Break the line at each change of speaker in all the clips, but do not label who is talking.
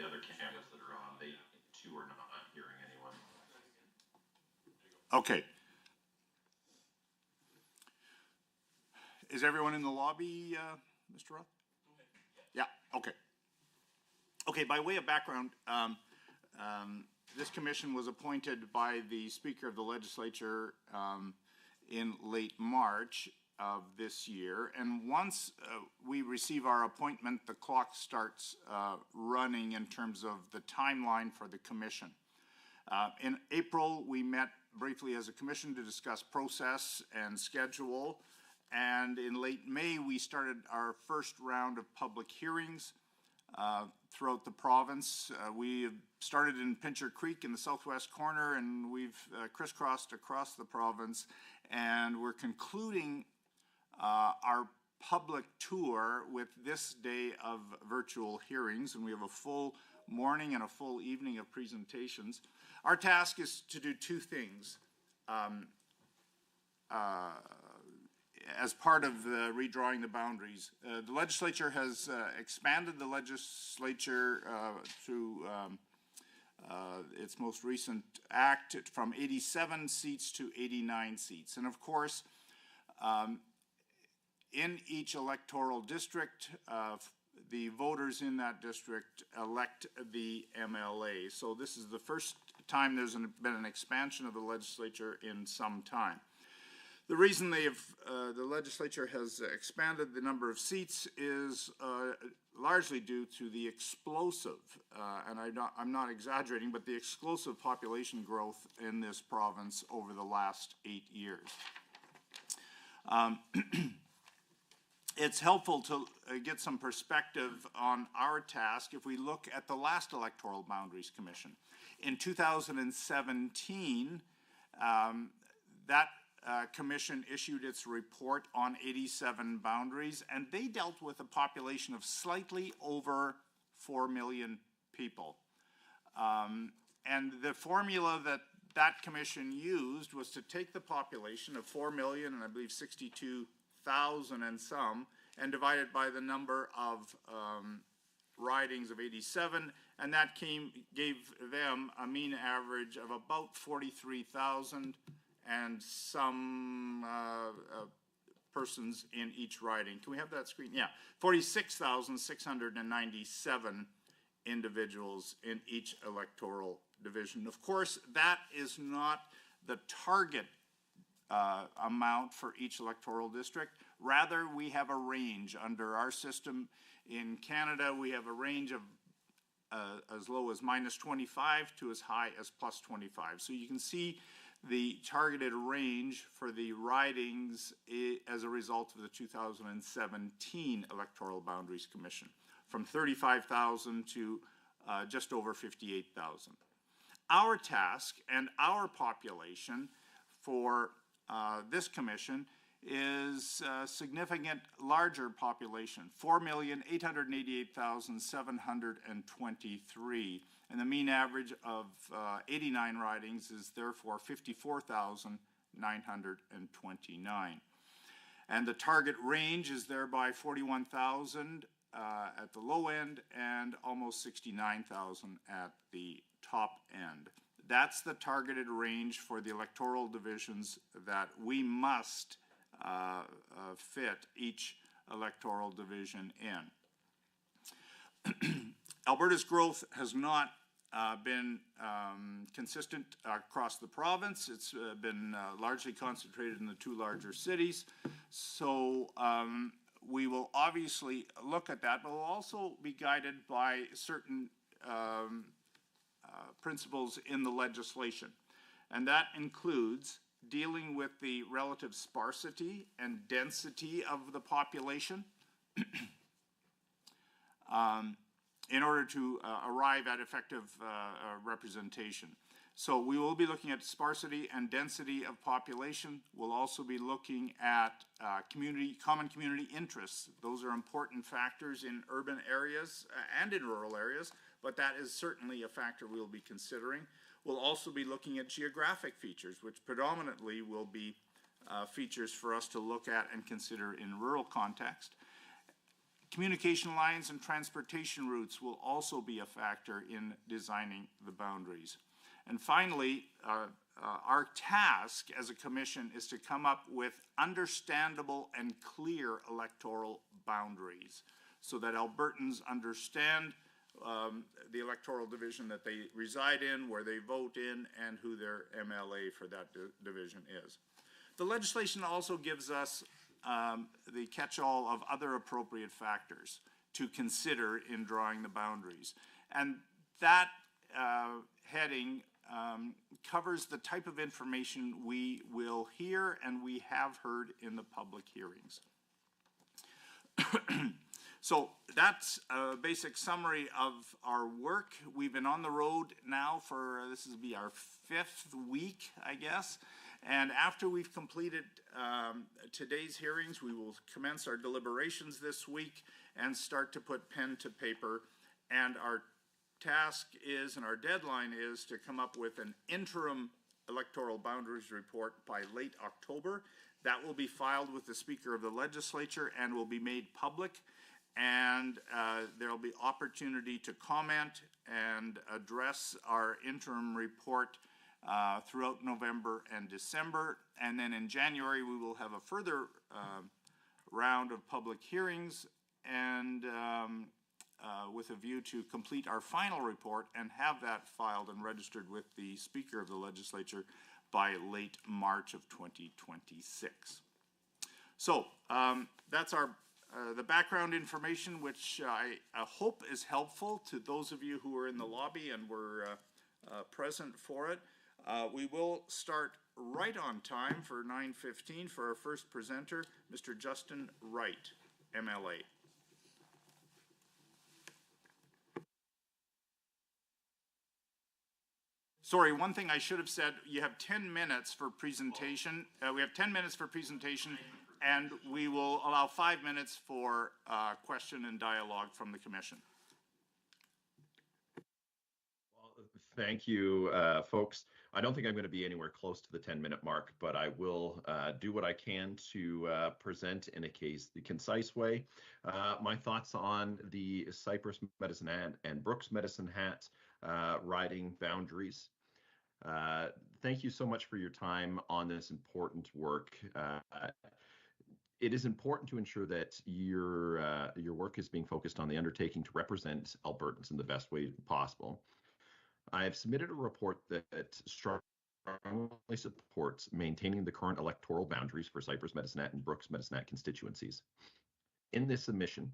the other candidates that are on, they too are not hearing anyone.
Okay. Is everyone in the lobby, Mr. Roth? Yeah, okay. Okay, by way of background, this commission was appointed by the Speaker of the Legislature in late March of this year, and once we receive our appointment, the clock starts running in terms of the timeline for the commission. In April, we met briefly as a commission to discuss process and schedule, and in late May, we started our first round of public hearings throughout the province. We started in Pincher Creek in the southwest corner, and we've crisscrossed across the province, and we're concluding our public tour with this day of virtual hearings, and we have a full morning and a full evening of presentations. Our task is to do two things. As part of redrawing the boundaries, the legislature has expanded the legislature through its most recent act from 87 seats to 89 seats. And of course, in each electoral district, the voters in that district elect the MLA. So this is the first time there's been an expansion of the legislature in some time. The reason the legislature has expanded the number of seats is largely due to the explosive, and I'm not exaggerating, but the explosive population growth in this province over the last 8 years. It's helpful to get some perspective on our task if we look at the last Electoral Boundaries Commission. In 2017, that commission issued its report on 87 boundaries, and they dealt with a population of slightly over 4 million people. And the formula that commission used was to take the population of 4 million and I believe 62,000 and some, and divide it by the number of ridings of 87, and that gave them a mean average of about 43,000 and some persons in each riding. Can we have that screen? Yeah, 46,697 individuals in each electoral division. Of course, that is not the target amount for each electoral district. Rather, we have a range under our system. In Canada, we have a range of as low as -25 to as high as +25. So you can see the targeted range for the ridings as a result of the 2017 Electoral Boundaries Commission, from 35,000 to just over 58,000. Our task and our population for this commission is a significant larger population, 4,888,723. And the mean average of 89 ridings is therefore 54,929. And the target range is thereby 41,000 at the low end and almost 69,000 at the top end. That's the targeted range for the electoral divisions that we must fit each electoral division in. Alberta's growth has not been consistent across the province. It's been largely concentrated in the two larger cities. So we will obviously look at that, but we'll also be guided by certain principles in the legislation. And that includes dealing with the relative sparsity and density of the population in order to arrive at effective representation. So we will be looking at sparsity and density of population. We'll also be looking at common community interests. Those are important factors in urban areas and in rural areas, but that is certainly a factor we'll be considering. We'll also be looking at geographic features, which predominantly will be features for us to look at and consider in rural context. Communication lines and transportation routes will also be a factor in designing the boundaries. And finally, our task as a commission is to come up with understandable and clear electoral boundaries so that Albertans understand the electoral division that they reside in, where they vote in, and who their MLA for that division is. The legislation also gives us the catch-all of other appropriate factors to consider in drawing the boundaries. And that heading covers the type of information we will hear and we have heard in the public hearings. So that's a basic summary of our work. We've been on the road now for, this will be our 5th week, I guess. And after we've completed today's hearings, we will commence our deliberations this week and start to put pen to paper. And our task is, and our deadline is, to come up with an interim electoral boundaries report by late October. That will be filed with the Speaker of the Legislature and will be made public. And there will be opportunity to comment and address our interim report throughout November and December. And then in January, we will have a further round of public hearings and with a view to complete our final report and have that filed and registered with the Speaker of the Legislature by late March of 2026. So that's our the background information, which I hope is helpful to those of you who are in the lobby and were present for it. We will start right on time for 9:15 for our first presenter, Mr. Justin Wright, MLA. Sorry, one thing I should have said, you have 10 minutes for presentation. We have 10 minutes for presentation, and we will allow 5 minutes for question and dialogue from the commission.
Well, thank you, folks. I don't think I'm going to be anywhere close to the 10-minute mark, but I will do what I can to present in the concise way my thoughts on the Cypress Medicine Hat and Brooks Medicine Hat riding boundaries. Thank you so much for your time on this important work. It is important to ensure that your work is being focused on the undertaking to represent Albertans in the best way possible. I have submitted a report that strongly supports maintaining the current electoral boundaries for Cypress Medicine Hat and Brooks Medicine Hat constituencies. In this submission,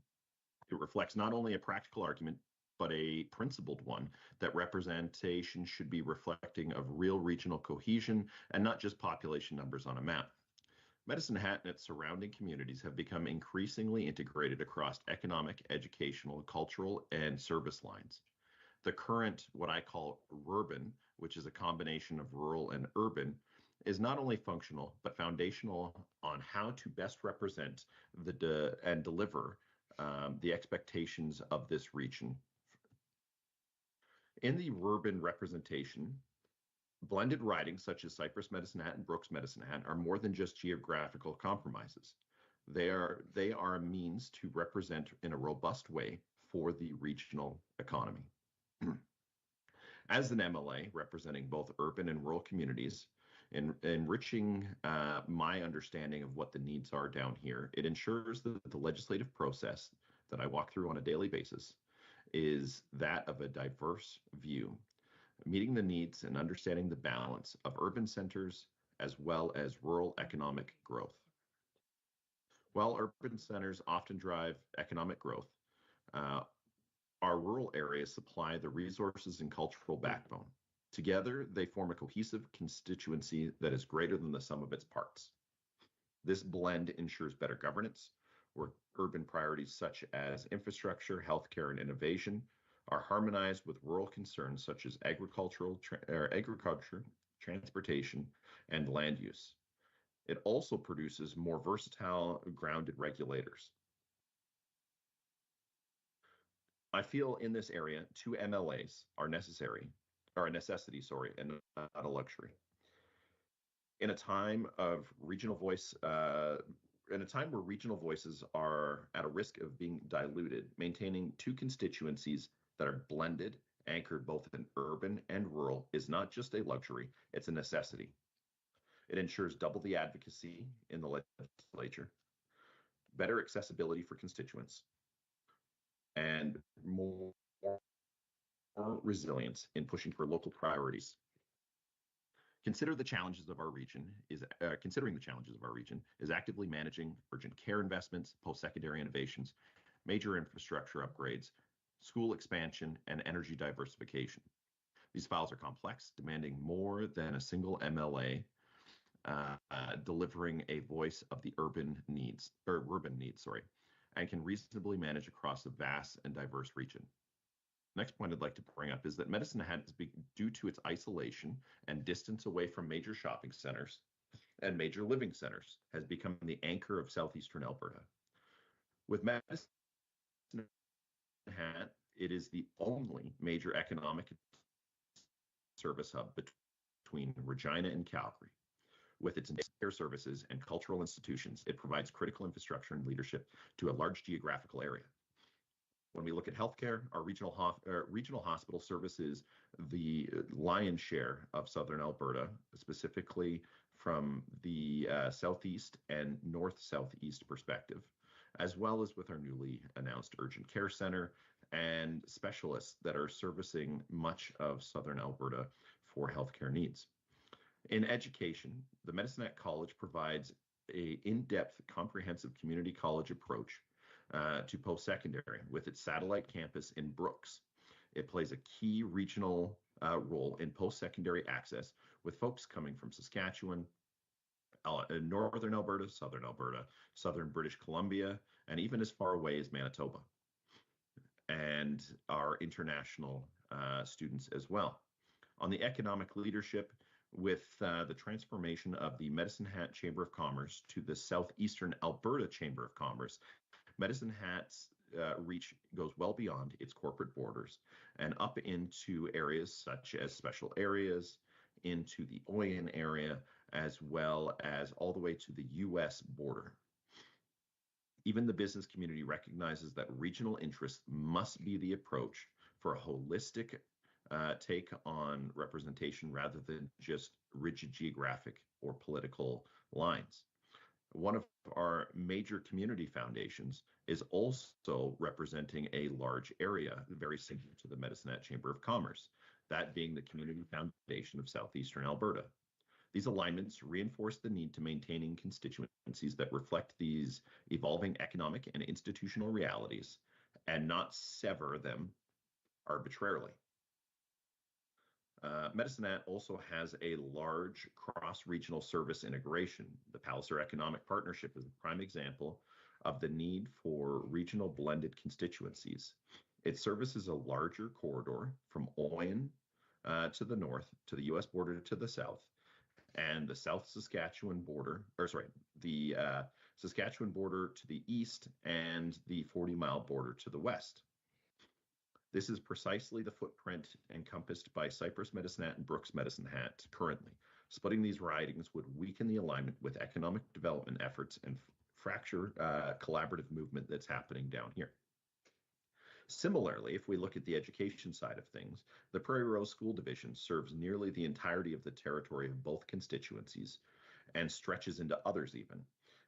it reflects not only a practical argument, but a principled one that representation should be reflecting of real regional cohesion and not just population numbers on a map. Medicine Hat and its surrounding communities have become increasingly integrated across economic, educational, cultural, and service lines. The current, what I call urban, which is a combination of rural and urban, is not only functional, but foundational on how to best represent and deliver the expectations of this region. In the urban representation, blended ridings such as Cypress Medicine Hat and Brooks Medicine Hat are more than just geographical compromises. They are a means to represent in a robust way for the regional economy. As an MLA representing both urban and rural communities, enriching my understanding of what the needs are down here, it ensures that the legislative process that I walk through on a daily basis is that of a diverse view, meeting the needs and understanding the balance of urban centers as well as rural economic growth. While urban centers often drive economic growth, our rural areas supply the resources and cultural backbone. Together, they form a cohesive constituency that is greater than the sum of its parts. This blend ensures better governance, where urban priorities such as infrastructure, healthcare, and innovation are harmonized with rural concerns such as agriculture, transportation, and land use. It also produces more versatile, grounded regulators. I feel in this area, 2 MLAs are necessary, or a necessity, sorry, and not a luxury. In a time of regional voice in a time where regional voices are at a risk of being diluted, maintaining two constituencies that are blended, anchored both in urban and rural, is not just a luxury, it's a necessity. It ensures double the advocacy in the legislature, better accessibility for constituents, and more resilience in pushing for local priorities. Considering the challenges of our region is actively managing urgent care investments, post-secondary innovations, major infrastructure upgrades, school expansion, and energy diversification. These files are complex, demanding more than a single MLA, delivering a voice of the urban needs, and can reasonably manage across a vast and diverse region. Next point I'd like to bring up is that Medicine Hat, due to its isolation and distance away from major shopping centers and major living centers, has become the anchor of southeastern Alberta. With Medicine Hat, it is the only major economic service hub between Regina and Calgary. With its care services and cultural institutions, it provides critical infrastructure and leadership to a large geographical area. When we look at healthcare, our regional hospital services the lion's share of southern Alberta, specifically from the southeast and north-southeast perspective, as well as with our newly announced urgent care center and specialists that are servicing much of southern Alberta for healthcare needs. In education, the Medicine Hat College provides an in-depth, comprehensive community college approach to post-secondary with its satellite campus in Brooks. It plays a key regional role in post-secondary access, with folks coming from Saskatchewan, northern Alberta, southern British Columbia, and even as far away as Manitoba, and our international students as well. On the economic leadership, with the transformation of the Medicine Hat Chamber of Commerce to the Southeastern Alberta Chamber of Commerce, Medicine Hat's reach goes well beyond its corporate borders and up into areas such as special areas, into the Oyen area, as well as all the way to the U.S. border. Even the business community recognizes that regional interests must be the approach for a holistic take on representation rather than just rigid geographic or political lines. One of our major community foundations is also representing a large area, very similar to the Medicine Hat Chamber of Commerce, that being the Community Foundation of Southeastern Alberta. These alignments reinforce the need to maintaining constituencies that reflect these evolving economic and institutional realities and not sever them arbitrarily. Medicine Hat also has a large cross-regional service integration. The Palliser Economic Partnership is a prime example of the need for regional blended constituencies. It services a larger corridor from Oyen to the north, to the U.S. border to the south, and the South Saskatchewan border, the Saskatchewan border to the east, and the 40-mile border to the west. This is precisely the footprint encompassed by Cypress Medicine Hat and Brooks Medicine Hat currently. Splitting these ridings would weaken the alignment with economic development efforts and fracture collaborative movement that's happening down here. Similarly, if we look at the education side of things, the Prairie Rose School Division serves nearly the entirety of the territory of both constituencies and stretches into others even.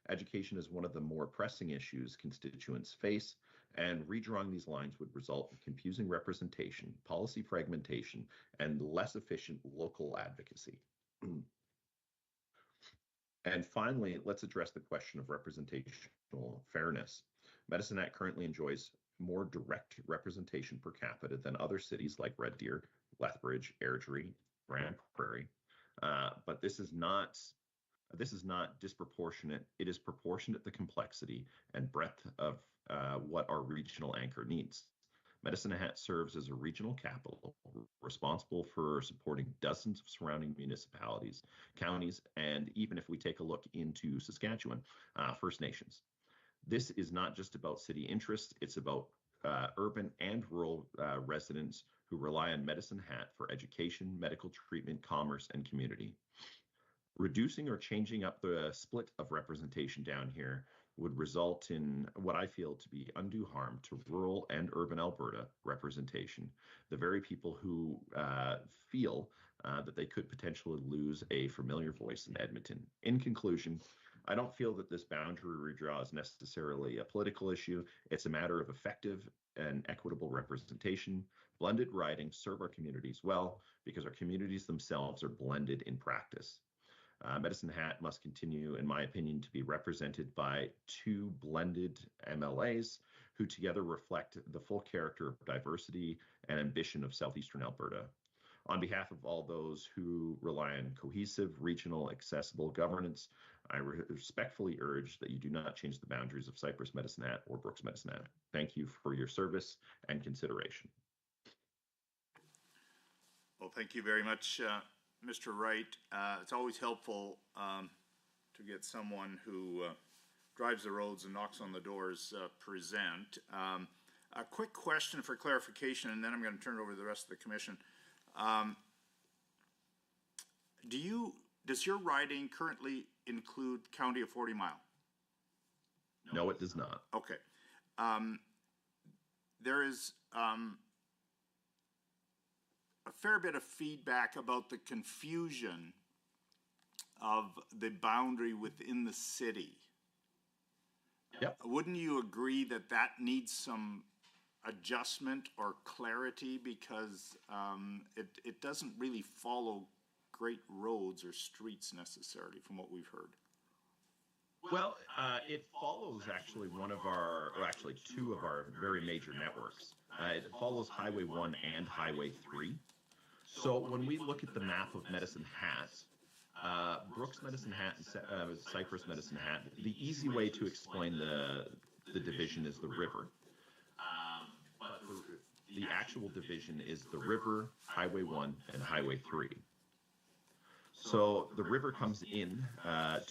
Education is one of the more pressing issues constituents face, and redrawing these lines would result in confusing representation, policy fragmentation, and less efficient local advocacy. And finally, let's address the question of representational fairness. Medicine Hat currently enjoys more direct representation per capita than other cities like Red Deer, Lethbridge, Airdrie, Grand Prairie, but this is not disproportionate. It is proportionate to the complexity and breadth of what our regional anchor needs. Medicine Hat serves as a regional capital responsible for supporting dozens of surrounding municipalities, counties, and even if we take a look into Saskatchewan, First Nations. This is not just about city interests, it's about urban and rural residents who rely on Medicine Hat for education, medical treatment, commerce, and community. Reducing or changing up the split of representation down here would result in what I feel to be undue harm to rural and urban Alberta representation, the very people who feel that they could potentially lose a familiar voice in Edmonton. In conclusion, I don't feel that this boundary redraw is necessarily a political issue. It's a matter of effective and equitable representation. Blended ridings serve our communities well because our communities themselves are blended in practice. Medicine Hat must continue, in my opinion, to be represented by two blended MLAs who together reflect the full character of diversity and ambition of Southeastern Alberta. On behalf of all those who rely on cohesive, regional, accessible governance, I respectfully urge that you do not change the boundaries of Cypress Medicine Hat or Brooks Medicine Hat. Thank you for your service and consideration.
Well, thank you very much, Mr. Wright. It's always helpful to get someone who drives the roads and knocks on the doors present. A quick question for clarification, and then I'm going to turn it over to the rest of the commission. Does your riding currently include County of 40 Mile?
No, it does not.
Okay. There is a fair bit of feedback about the confusion of the boundary within the city.
Yep.
Wouldn't you agree that that needs some adjustment or clarity, because it doesn't really follow great roads or streets necessarily from what we've heard?
Well, it follows actually one of our, or actually two of our very major networks. It follows Highway 1 and Highway 3. So when we look at the map of Medicine Hat, Brooks Medicine Hat and Cypress Medicine Hat, the easy way to explain the division is the river. But the actual division is the river, Highway 1, and Highway 3. So the river comes in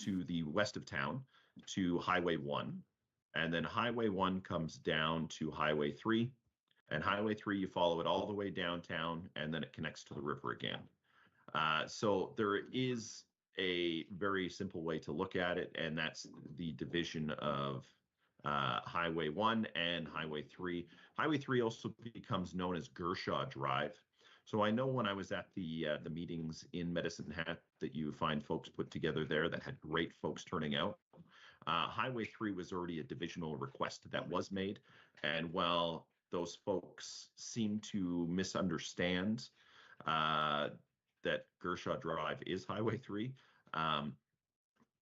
to the west of town to Highway 1, and then Highway 1 comes down to Highway 3, and Highway 3, you follow it all the way downtown, and then it connects to the river again. So there is a very simple way to look at it, and that's the division of Highway 1 and Highway 3. Highway 3 also becomes known as Gershaw Drive. So I know when I was at the meetings in Medicine Hat that you find folks put together there that had great folks turning out. Highway 3 was already a divisional request that was made, and while those folks seem to misunderstand that Gershaw Drive is Highway 3,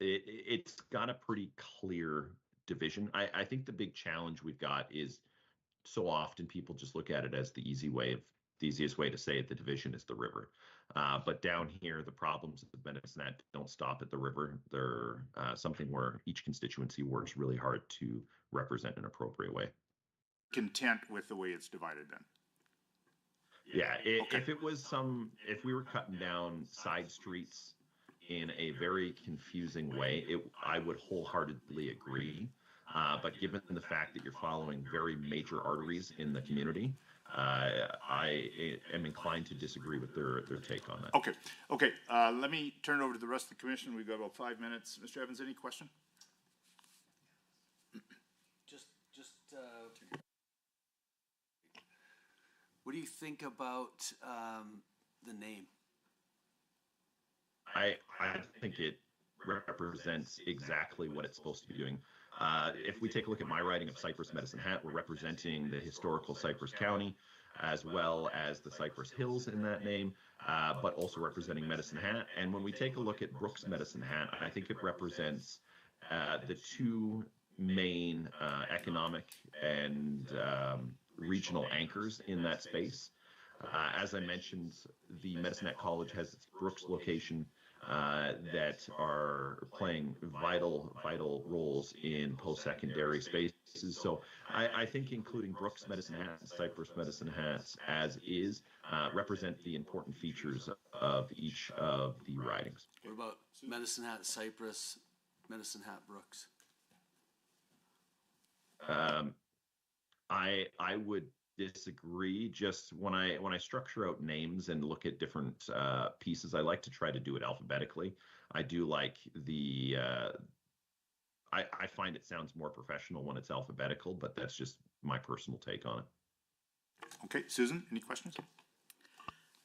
it's got a pretty clear division. I think the big challenge we've got is so often people just look at it as the easiest way to say it, the division is the river. But down here, the problems of Medicine Hat don't stop at the river. They're something where each constituency works really hard to represent in an appropriate way.
Content with the way it's divided then?
Yeah,
Okay.
if we were cutting down side streets in a very confusing way, I would wholeheartedly agree. But given the fact that you're following very major arteries in the community, I am inclined to disagree with their take on that.
Okay. Let me turn it over to the rest of the commission. We've got about 5 minutes. Mr. Evans, any question?
What do you think about the name?
I think it represents exactly what it's supposed to be doing. If we take a look at my writing of Cypress Medicine Hat, we're representing the historical Cypress County, as well as the Cypress Hills in that name, but also representing Medicine Hat. And when we take a look at Brooks Medicine Hat, I think it represents the two main economic and regional anchors in that space. As I mentioned, the Medicine Hat College has its Brooks location that are playing vital roles in post-secondary spaces. So I think including Brooks Medicine Hat and Cypress Medicine Hat as is represent the important features of each of the ridings.
What about Medicine Hat Cypress, Medicine Hat Brooks?
I would disagree. Just when I structure out names and look at different pieces, I like to try to do it alphabetically. I do like the I find it sounds more professional when it's alphabetical, but that's just my personal take on it.
Okay, Susan, any questions?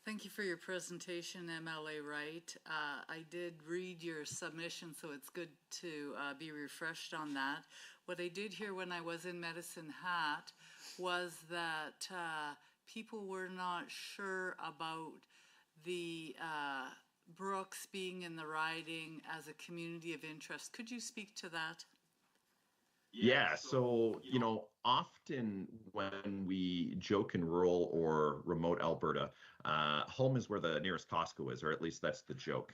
Thank you for your presentation, MLA Wright. I did read your submission, so it's good to be refreshed on that. What I did hear when I was in Medicine Hat was that people were not sure about the Brooks being in the riding as a community of interest. Could you speak to that?
Yeah, so, often when we joke in rural or remote Alberta, home is where the nearest Costco is, or at least that's the joke.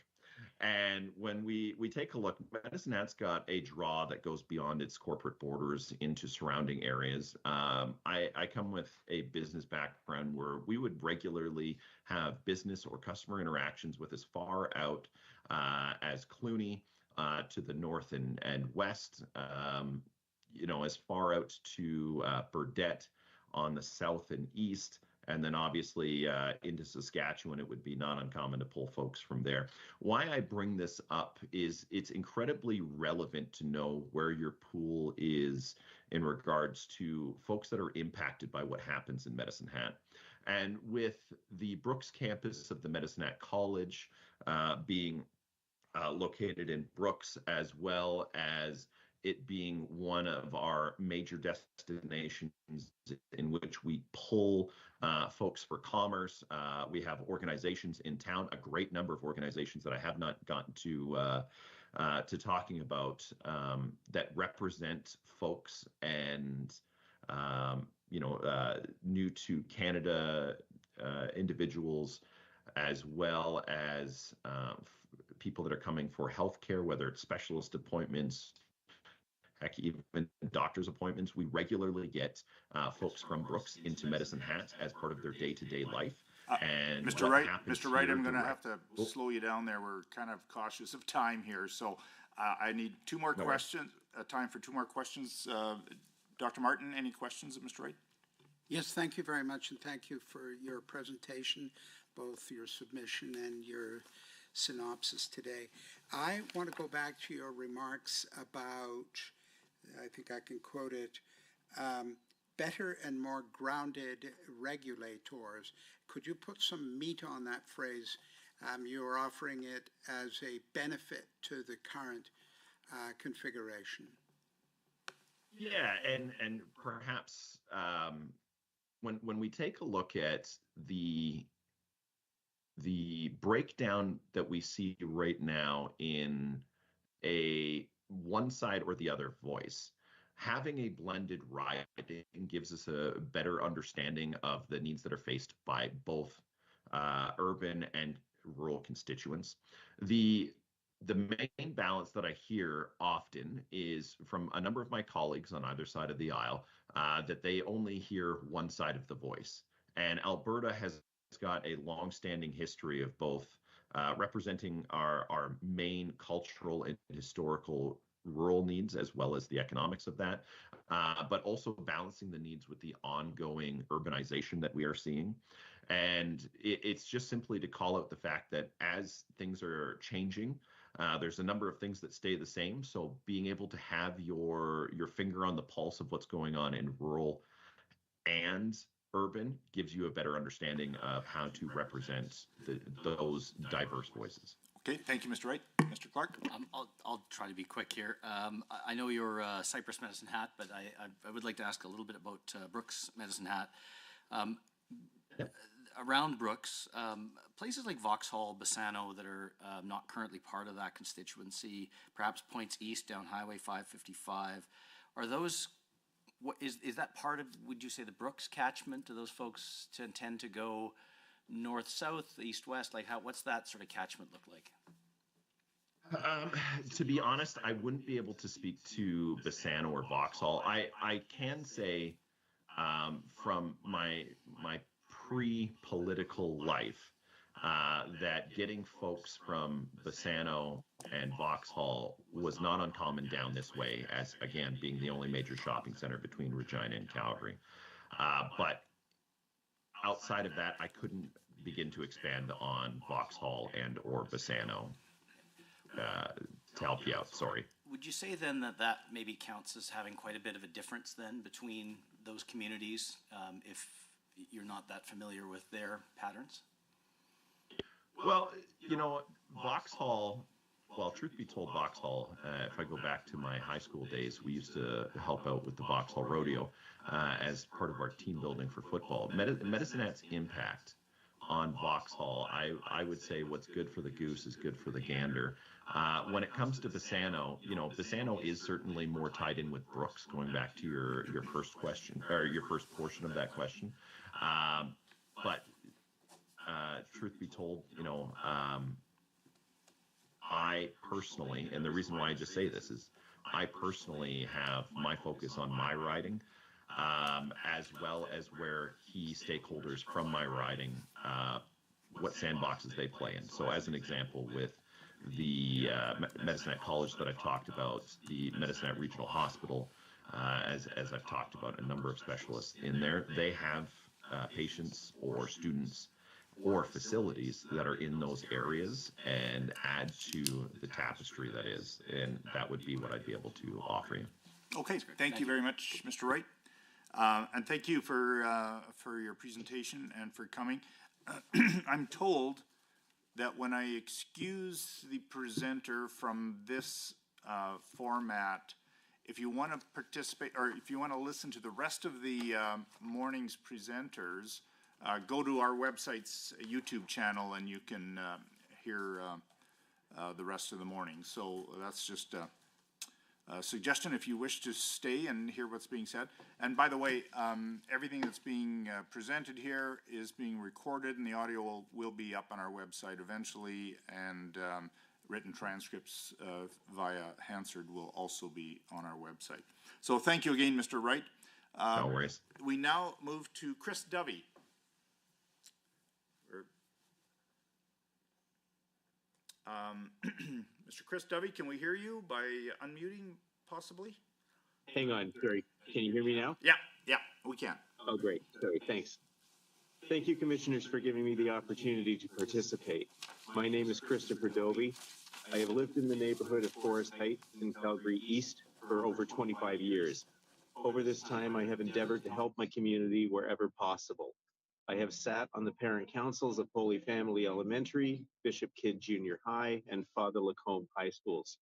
And when we take a look, Medicine Hat's got a draw that goes beyond its corporate borders into surrounding areas. I come with a business background where we would regularly have business or customer interactions with as far out as Clooney to the north and west. As far out to Burdett on the south and east, and then obviously into Saskatchewan, it would be not uncommon to pull folks from there. Why I bring this up is it's incredibly relevant to know where your pool is in regards to folks that are impacted by what happens in Medicine Hat. And with the Brooks campus of the Medicine Hat College being located in Brooks, as well as it being one of our major destinations in which we pull folks for commerce. We have organizations in town, a great number of organizations that I have not gotten to talking about that represent folks and new to Canada individuals, as well as people that are coming for healthcare, whether it's specialist appointments, heck, even doctor's appointments. We regularly get folks from Brooks into Medicine Hat as part of their day-to-day life. And
Mr. Wright, I'm going to have to slow you down there. We're kind of cautious of time here, so I need two more questions. Time for two more questions. Dr. Martin, any questions of Mr. Wright?
Yes, thank you very much, and thank you for your presentation, both your submission and your synopsis today. I want to go back to your remarks about, I think I can quote it, better and more grounded regulators. Could you put some meat on that phrase? You are offering it as a benefit to the current configuration.
Yeah, and perhaps when we take a look at the breakdown that we see right now in a one side or the other voice, having a blended riding gives us a better understanding of the needs that are faced by both urban and rural constituents. The main balance that I hear often is from a number of my colleagues on either side of the aisle that they only hear one side of the voice. And Alberta has got a long-standing history of both representing our main cultural and historical rural needs, as well as the economics of that, but also balancing the needs with the ongoing urbanization that we are seeing. And it's just simply to call out the fact that as things are changing, there's a number of things that stay the same. So being able to have your finger on the pulse of what's going on in rural and urban gives you a better understanding of how to represent those diverse voices.
Okay, thank you, Mr. Wright. Mr. Clark?
I'll try to be quick here. I know you're Cypress Medicine Hat, but I would like to ask a little bit about Brooks Medicine Hat.
Yep.
Around Brooks, places like Vauxhall, Bassano that are not currently part of that constituency, perhaps points east down Highway 555, are those, is that part of, would you say, the Brooks catchment? Do those folks tend to go north, south, east, west? Like what's that sort of catchment look like?
To be honest, I wouldn't be able to speak to Bassano or Vauxhall. I can say from my pre-political life that getting folks from Bassano and Vauxhall was not uncommon down this way, as again being the only major shopping center between Regina and Calgary. But outside of that, I couldn't begin to expand on Vauxhall and or Bassano to help you out. Sorry.
Would you say then that that maybe counts as having quite a bit of a difference then between those communities, if you're not that familiar with their patterns?
Well, Vauxhall, well, truth be told, Vauxhall, if I go back to my high school days, we used to help out with the Vauxhall Rodeo as part of our team building for football. Medicine Hat's impact on Vauxhall, I would say what's good for the goose is good for the gander. When it comes to Bassano, Bassano is certainly more tied in with Brooks, going back to your first question, or your first portion of that question. But truth be told, I personally, and the reason why I just say this is I personally have my focus on my riding, as well as where key stakeholders from my riding, what sandboxes they play in. So as an example, with the Medicine Hat College that I've talked about, the Medicine Hat Regional Hospital, as I've talked about, a number of specialists in there, they have patients or students or facilities that are in those areas and add to the tapestry that is. And that would be what I'd be able to offer you.
Okay, thank you very much, Mr. Wright. And thank you for your presentation and for coming. I'm told that when I excuse the presenter from this format, if you want to participate, or if you want to listen to the rest of the morning's presenters, go to our website's YouTube channel and you can hear the rest of the morning. So that's just a suggestion if you wish to stay and hear what's being said. And by the way, everything that's being presented here is being recorded, and the audio will be up on our website eventually, and written transcripts via Hansard will also be on our website. So thank you again, Mr. Wright.
No worries.
We now move to Chris Dovey. Mr. Chris Dovey, can we hear you by unmuting possibly?
Hang on, sorry. Can you hear me now?
Yeah, we can.
Oh, great. Sorry, thanks. Thank you, commissioners, for giving me the opportunity to participate. My name is Christopher Dovey. I have lived in the neighborhood of Forest Heights in Calgary East for over 25 years. Over this time, I have endeavored to help my community wherever possible. I have sat on the parent councils of Holy Family Elementary, Bishop Kidd Junior High, and Father Lacombe High Schools.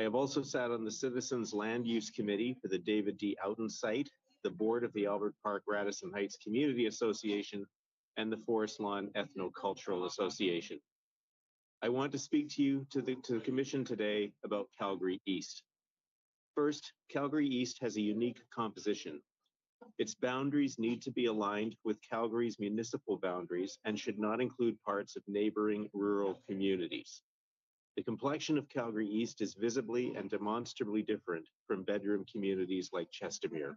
I have also sat on the Citizens Land Use Committee for the David D. Outen site, the board of the Albert Park Radisson Heights Community Association, and the Forest Lawn Ethnocultural Association. I want to speak to you, to the commission today about Calgary East. First, Calgary East has a unique composition. Its boundaries need to be aligned with Calgary's municipal boundaries and should not include parts of neighboring rural communities. The complexion of Calgary East is visibly and demonstrably different from bedroom communities like Chestermere.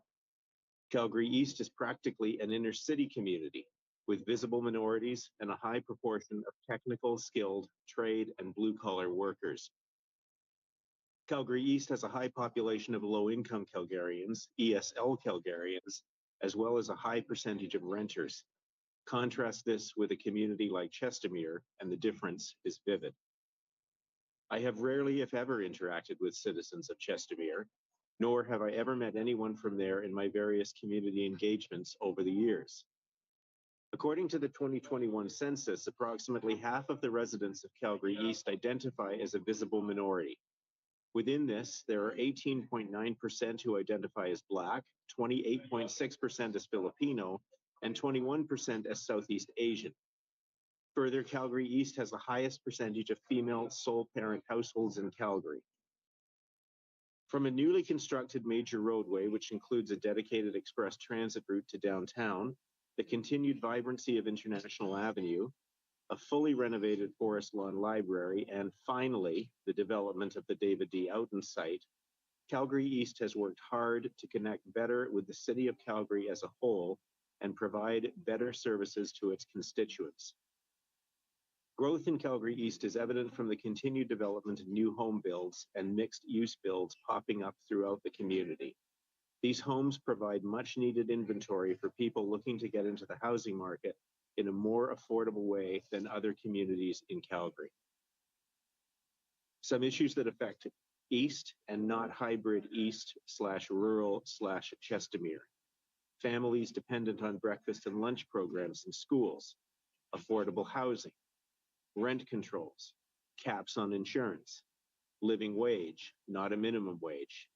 Calgary East is practically an inner city community with visible minorities and a high proportion of technical, skilled, trade, and blue-collar workers. Calgary East has a high population of low-income Calgarians, ESL Calgarians, as well as a high percentage of renters. Contrast this with a community like Chestermere, and the difference is vivid. I have rarely, if ever, interacted with citizens of Chestermere, nor have I ever met anyone from there in my various community engagements over the years. According to the 2021 census, approximately half of the residents of Calgary East identify as a visible minority. Within this, there are 18.9% who identify as Black, 28.6% as Filipino, and 21% as Southeast Asian. Further, Calgary East has the highest percentage of female sole parent households in Calgary. From a newly constructed major roadway, which includes a dedicated express transit route to downtown, the continued vibrancy of International Avenue, a fully renovated Forest Lawn Library, and finally, the development of the David D. Outen site, Calgary East has worked hard to connect better with the city of Calgary as a whole and provide better services to its constituents. Growth in Calgary East is evident from the continued development of new home builds and mixed-use builds popping up throughout the community. These homes provide much needed inventory for people looking to get into the housing market in a more affordable way than other communities in Calgary. Some issues that affect East and not hybrid East/rural/Chestermere. Families dependent on breakfast and lunch programs in schools, affordable housing, rent controls, caps on insurance, living wage, not a minimum wage.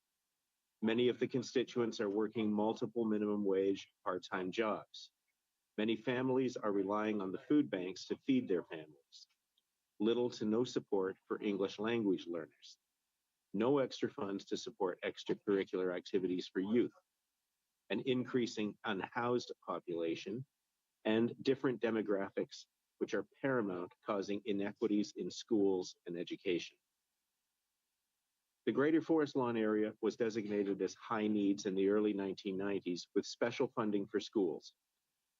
Many of the constituents are working multiple minimum wage part-time jobs. Many families are relying on the food banks to feed their families. Little to no support for English language learners. No extra funds to support extracurricular activities for youth. An increasing unhoused population, and different demographics, which are paramount, causing inequities in schools and education. The Greater Forest Lawn area was designated as high needs in the early 1990s with special funding for schools.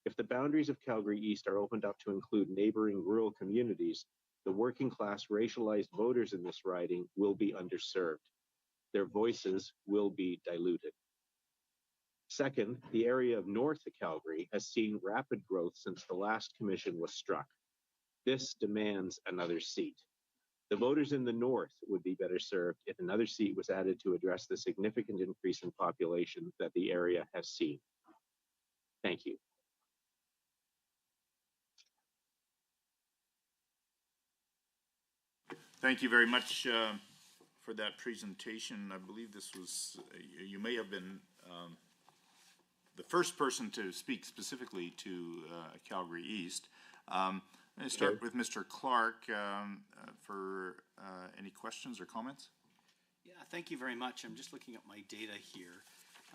If the boundaries of Calgary East are opened up to include neighboring rural communities, the working class racialized voters in this riding will be underserved. Their voices will be diluted. Second, the area of north of Calgary has seen rapid growth since the last commission was struck. This demands another seat. The voters in the north would be better served if another seat was added to address the significant increase in population that the area has seen. Thank you.
Thank you very much for that presentation. I believe this was, you may have been the first person to speak specifically to Calgary East. I'm going to start with Mr. Clark for any questions or comments.
Yeah, thank you very much. I'm just looking at my data here.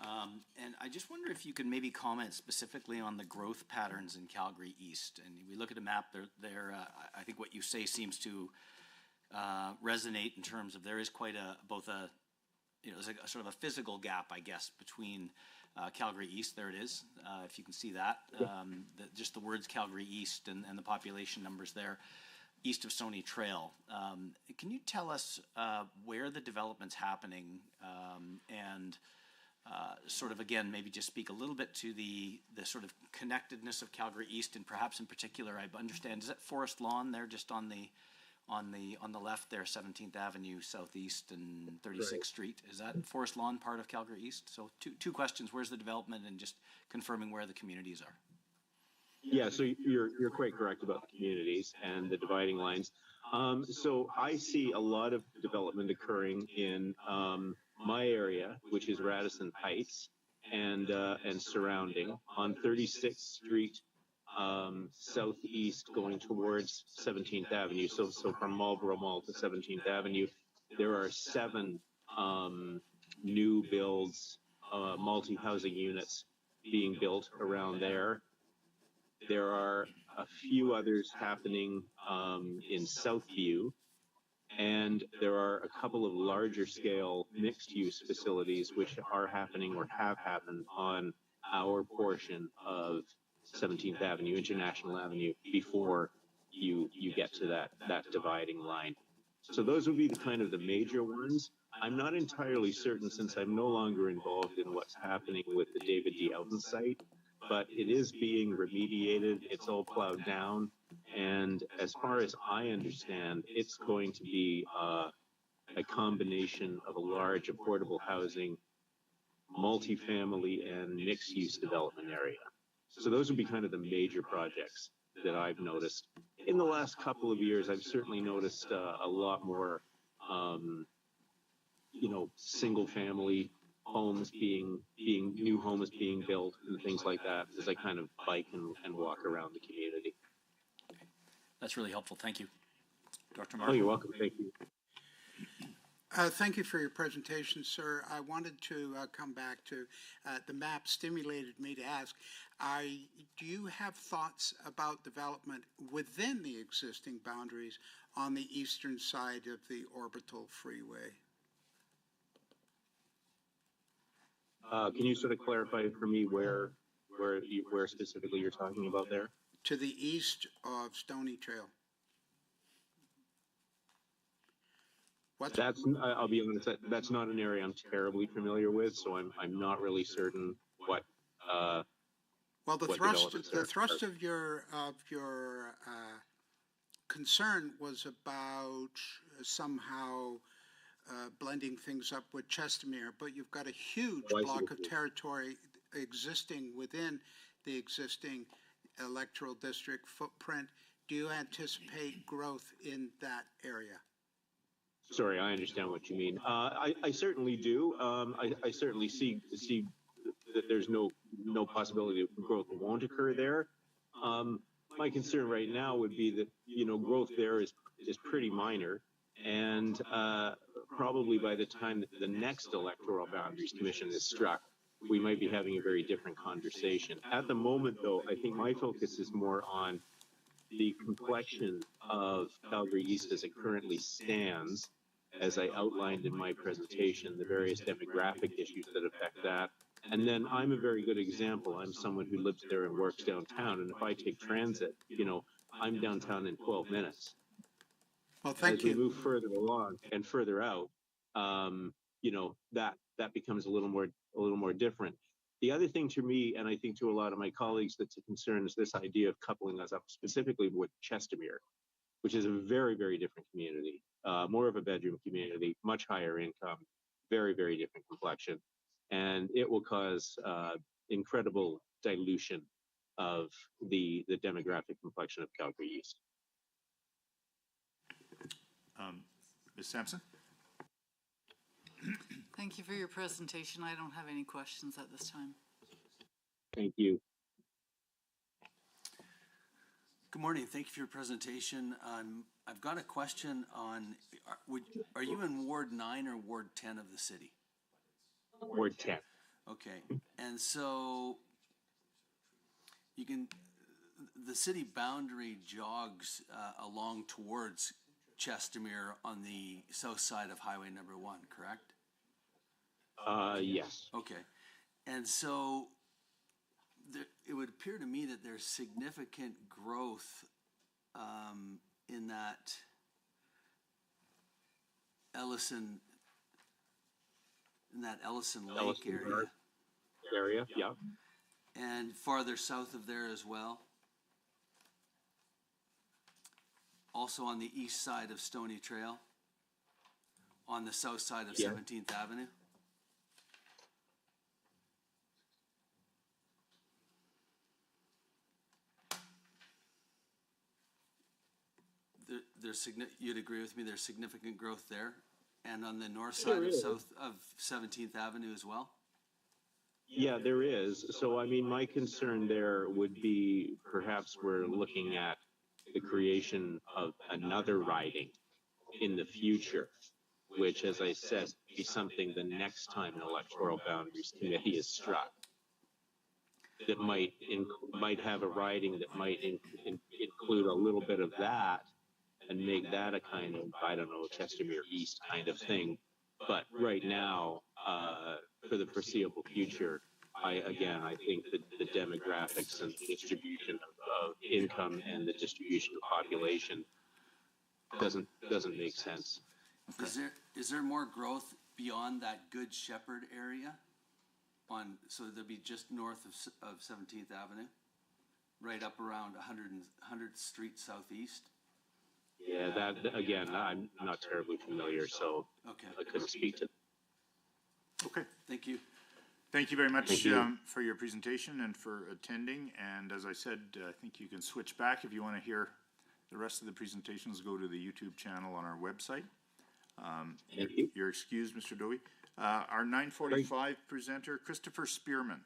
And I just wonder if you could maybe comment specifically on the growth patterns in Calgary East. And we look at a map there, I think what you say seems to resonate in terms of there is quite both a, there's a sort of a physical gap, I guess, between Calgary East, there it is, if you can see that, just the words Calgary East and the population numbers there, east of Stoney Trail. Can you tell us where the development's happening and sort of, again, maybe just speak a little bit to the sort of connectedness of Calgary East, and perhaps in particular, I understand, is that Forest Lawn there just on the left there, 17th Avenue Southeast and 36th Street. Is that Forest Lawn part of Calgary East? So two questions, where's the development, and just confirming where the communities are.
Yeah, so you're quite correct about the communities and the dividing lines. So I see a lot of development occurring in my area, which is Radisson Heights and surrounding on 36th Street southeast going towards 17th Avenue. So from Marlborough Mall to 17th Avenue, there are 7 new builds, multi-housing units being built around there. There are a few others happening in Southview, and there are a couple of larger scale mixed use facilities which are happening or have happened on our portion of 17th Avenue, International Avenue, before you get to that dividing line. So those would be the kind of the major ones. I'm not entirely certain, since I'm no longer involved in what's happening with the David D. Elton site, but it is being remediated. It's all plowed down. And as far as I understand, it's going to be a combination of a large affordable housing, multifamily, and mixed-use development area. So those would be kind of the major projects that I've noticed. In the last couple of years, I've certainly noticed a lot more, single-family homes new homes being built and things like that, as I kind of bike and walk around the community.
That's really helpful. Thank you. Dr.
Oh,
Marshall.
you're welcome. Thank you.
Thank you for your presentation, sir. I wanted to come back to the map stimulated me to ask, do you have thoughts about development within the existing boundaries on the eastern side of the orbital freeway?
Can you sort of clarify for me where specifically you're talking about there?
To the east of Stoney Trail. What's,
I'll be honest, that's not an area I'm terribly familiar with, so I'm not really certain what,
well, the
what
thrust,
developments
the
are.
thrust of your concern was about somehow blending things up with Chestermere, but you've got a huge
Oh, I see
block
what
of
you mean.
territory existing within the existing electoral district footprint. Do you anticipate growth in that area?
Sorry, I understand what you mean. I certainly do. I certainly see that there's no possibility of growth won't occur there. My concern right now would be that growth there is pretty minor, and probably by the time that the next electoral boundaries commission is struck, we might be having a very different conversation. At the moment, though, I think my focus is more on the complexion of Calgary East as it currently stands, as I outlined in my presentation, the various demographic issues that affect that. And then I'm a very good example. I'm someone who lives there and works downtown. And if I take transit, I'm downtown in 12 minutes.
Well, thank
As we
you.
move further along and further out, that becomes a little more different. The other thing to me, and I think to a lot of my colleagues, that's a concern is this idea of coupling us up specifically with Chestermere, which is a very, very different community, more of a bedroom community, much higher income, very, very different complexion. And it will cause incredible dilution of the demographic complexion of Calgary East.
Ms. Sampson?
Thank you for your presentation. I don't have any questions at this time.
Thank you.
Good morning. Thank you for your presentation. I've got a question on, are you in Ward 9 or Ward 10 of the city?
Ward 10.
Okay. And so the city boundary jogs along towards Chestermere on the south side of Highway number 1, correct?
Yes.
Okay. And so it would appear to me that there's significant growth in that Ellison Lake
area, yeah.
And farther south of there as well. Also on the east side of Stony Trail, on the south side of 17th Avenue. You'd agree with me, there's significant growth there? And on the north side of 17th Avenue as well?
Yeah, there is. So, I mean, my concern there would be perhaps we're looking at the creation of another riding in the future, which, as I said, be something the next time an electoral boundaries committee is struck, that might have a riding that might include a little bit of that and make that a kind of, I don't know, Chestermere East kind of thing. But right now, for the foreseeable future, I think that the demographics and the distribution of income and the distribution of population doesn't make sense.
Okay. Is there more growth beyond that Good Shepherd area? So there'll be just north of 17th Avenue, right up around 100th Street Southeast?
Yeah, that again, I'm not terribly familiar, so
okay.
I couldn't speak to.
Okay.
Thank you.
Thank you very much for your presentation and for attending. And as I said, I think you can switch back if you want to hear the rest of the presentations. Go to the YouTube channel on our website.
Thank you.
You're excused, Mr. Dovey. Our 9:45 presenter, Christopher Spearman.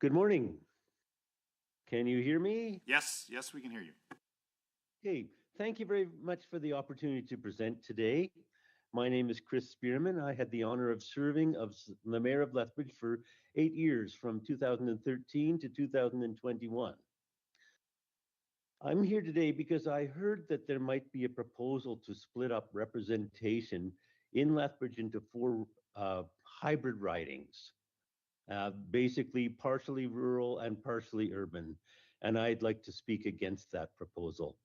Good morning. Can you hear me?
Yes, we can hear you.
Okay, thank you very much for the opportunity to present today. My name is Chris Spearman. I had the honor of serving as the mayor of Lethbridge for 8 years, from 2013 to 2021. I'm here today because I heard that there might be a proposal to split up representation in Lethbridge into 4 hybrid ridings. basically partially rural and partially urban. And I'd like to speak against that proposal.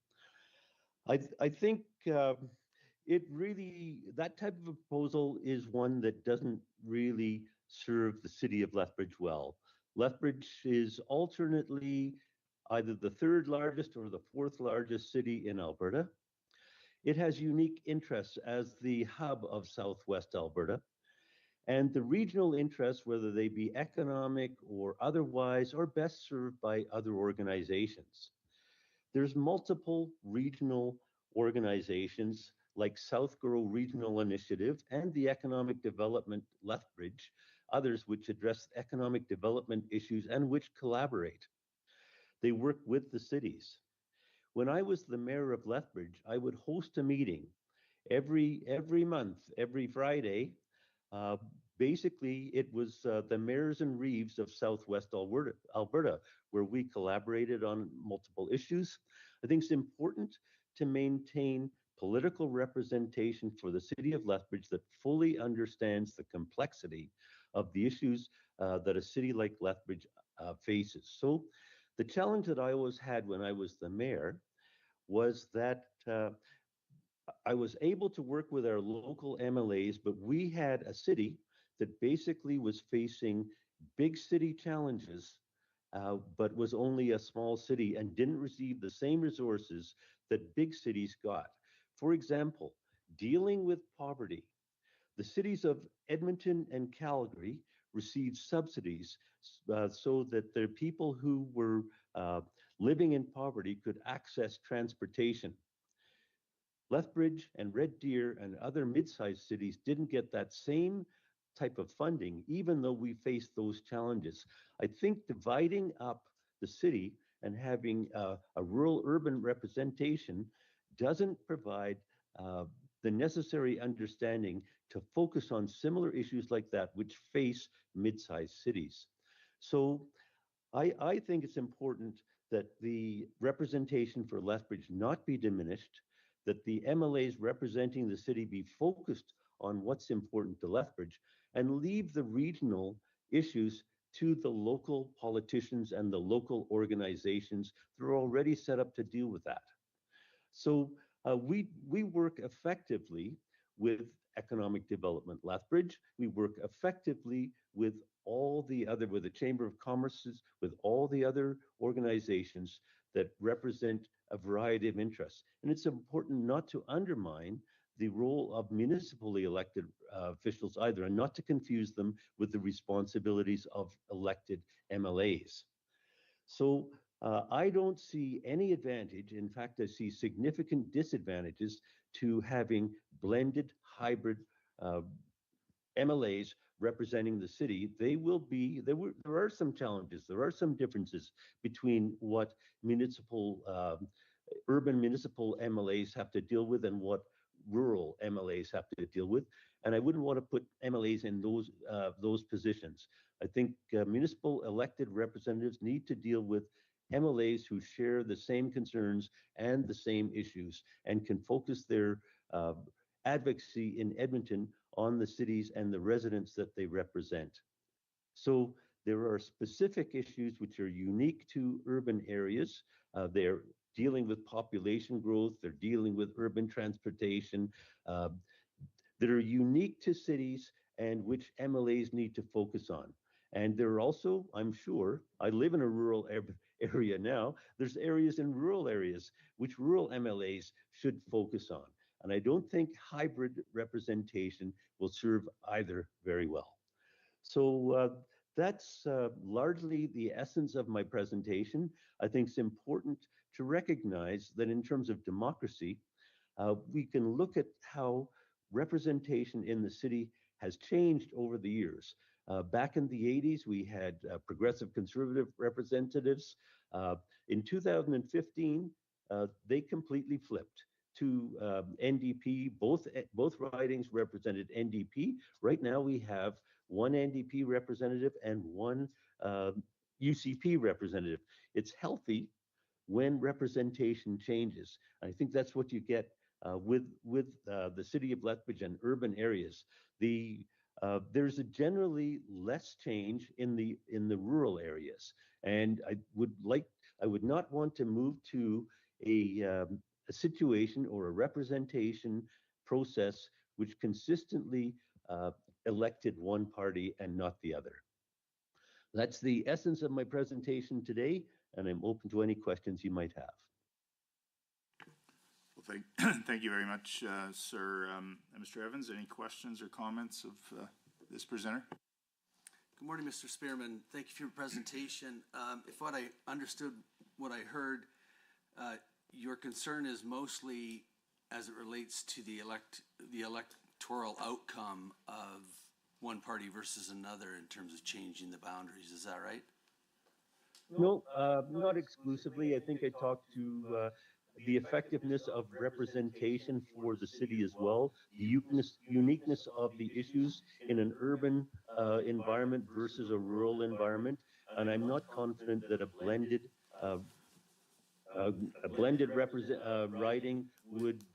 I think it really, that type of proposal is one that doesn't really serve the city of Lethbridge well. Lethbridge is alternately either the third largest or the fourth largest city in Alberta. It has unique interests as the hub of Southwest Alberta. And the regional interests, whether they be economic or otherwise, are best served by other organizations. There's multiple regional organizations like South Grow Regional Initiative and the Economic Development Lethbridge, others which address economic development issues and which collaborate. They work with the cities. When I was the mayor of Lethbridge, I would host a meeting every month, every Friday. Uh, Basically, it was the mayors and reeves of Southwest Alberta, where we collaborated on multiple issues. I think it's important to maintain political representation for the city of Lethbridge that fully understands the complexity of the issues that a city like Lethbridge faces. So the challenge that I always had when I was the mayor was that I was able to work with our local MLAs, but we had a city that basically was facing big city challenges, but was only a small city and didn't receive the same resources that big cities got. For example, dealing with poverty, the cities of Edmonton and Calgary received subsidies so that the people who were living in poverty could access transportation. Lethbridge and Red Deer and other mid-sized cities didn't get that same type of funding, even though we faced those challenges. I think dividing up the city and having a rural-urban representation doesn't provide the necessary understanding to focus on similar issues like that, which face mid-sized cities. So I think it's important that the representation for Lethbridge not be diminished, that the MLAs representing the city be focused on what's important to Lethbridge, and leave the regional issues to the local politicians and the local organizations that are already set up to deal with that. So we work effectively with Economic Development Lethbridge. We work effectively with with the Chamber of Commerce's, with all the other organizations that represent a variety of interests. And it's important not to undermine the role of municipally elected officials either, and not to confuse them with the responsibilities of elected MLAs. So I don't see any advantage. In fact, I see significant disadvantages to having blended hybrid uh, MLAs representing the city. There are some challenges, there are some differences between what urban municipal MLAs have to deal with and what rural MLAs have to deal with. And I wouldn't want to put MLAs in those positions. I think municipal elected representatives need to deal with MLAs who share the same concerns and the same issues and can focus their uh, advocacy in Edmonton on the cities and the residents that they represent. So there are specific issues which are unique to urban areas. They're dealing with population growth, they're dealing with urban transportation uh, that are unique to cities and which MLAs need to focus on. And there are also, I'm sure, I live in a rural area now, there's areas in rural areas which rural MLAs should focus on. And I don't think hybrid representation will serve either very well. So that's largely the essence of my presentation. I think it's important to recognize that in terms of democracy, we can look at how representation in the city has changed over the years. Back in the 80s, we had progressive conservative representatives. In 2015, they completely flipped to NDP. Both ridings represented NDP. Right now, we have one NDP representative and one UCP representative. It's healthy when representation changes. I think that's what you get with the city of Lethbridge and urban areas. The there's a generally less change in the rural areas, and I would not want to move to a situation or a representation process which consistently elected one party and not the other. That's the essence of my presentation today, and I'm open to any questions you might have.
Well, thank you very much, sir. Mr. Evans, any questions or comments of this presenter?
Good morning, Mr. Spearman. Thank you for your presentation. If what I understood, what I heard, your concern is mostly as it relates to the electoral outcome of one party versus another in terms of changing the boundaries. Is that right?
No, not exclusively. I think I talked to the effectiveness of representation for the city as well, the uniqueness of the issues in an urban environment versus a rural environment, and I'm not confident that a blended riding would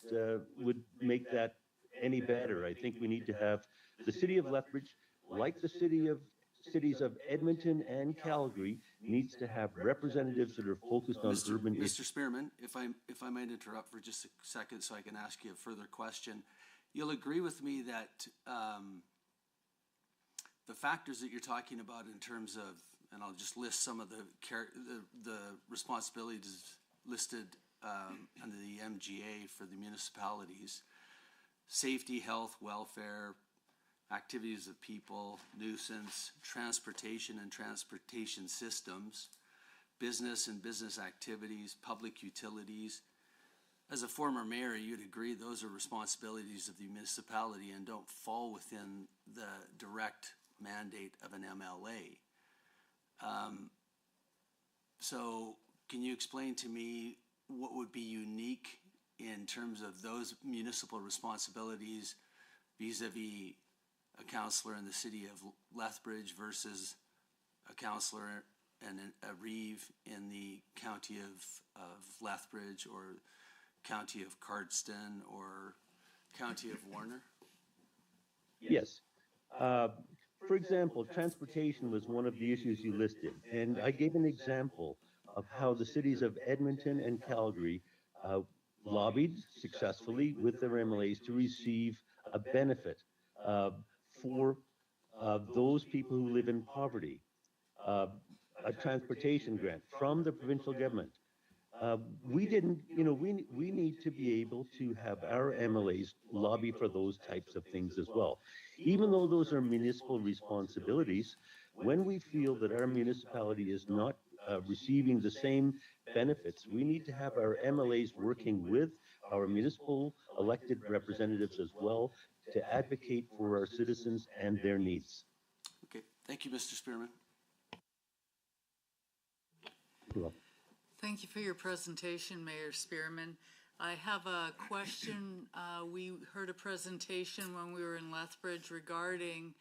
make that any better. I think we need to have the city of Lethbridge, like the cities of Edmonton and Calgary, needs to have representatives that are focused on urban issues.
Mr. Spearman, if I might interrupt for just a second so I can ask you a further question. You'll agree with me that the factors that you're talking about in terms of, and I'll just list some of the responsibilities listed under the MGA for the municipalities: safety, health, welfare, activities of people, nuisance, transportation and transportation systems, business and business activities, public utilities. As a former mayor, you'd agree those are responsibilities of the municipality and don't fall within the direct mandate of an MLA. So can you explain to me what would be unique in terms of those municipal responsibilities vis-a-vis a councillor in the city of Lethbridge versus a councillor and a reeve in the county of Lethbridge or county of Cardston or county of Warner?
Yes. For example, transportation was one of the issues you listed, and I gave an example of how the cities of Edmonton and Calgary lobbied successfully with their MLAs to receive a benefit for those people who live in poverty, a transportation grant from the provincial government. We didn't, we need to be able to have our MLAs lobby for those types of things as well. Even though those are municipal responsibilities, when we feel that our municipality is not receiving the same benefits, we need to have our MLAs working with our municipal elected representatives as well to advocate for our citizens and their needs.
Okay, thank you, Mr. Spearman.
You're welcome.
Thank you for your presentation, Mayor Spearman. I have a question. We heard a presentation when we were in Lethbridge regarding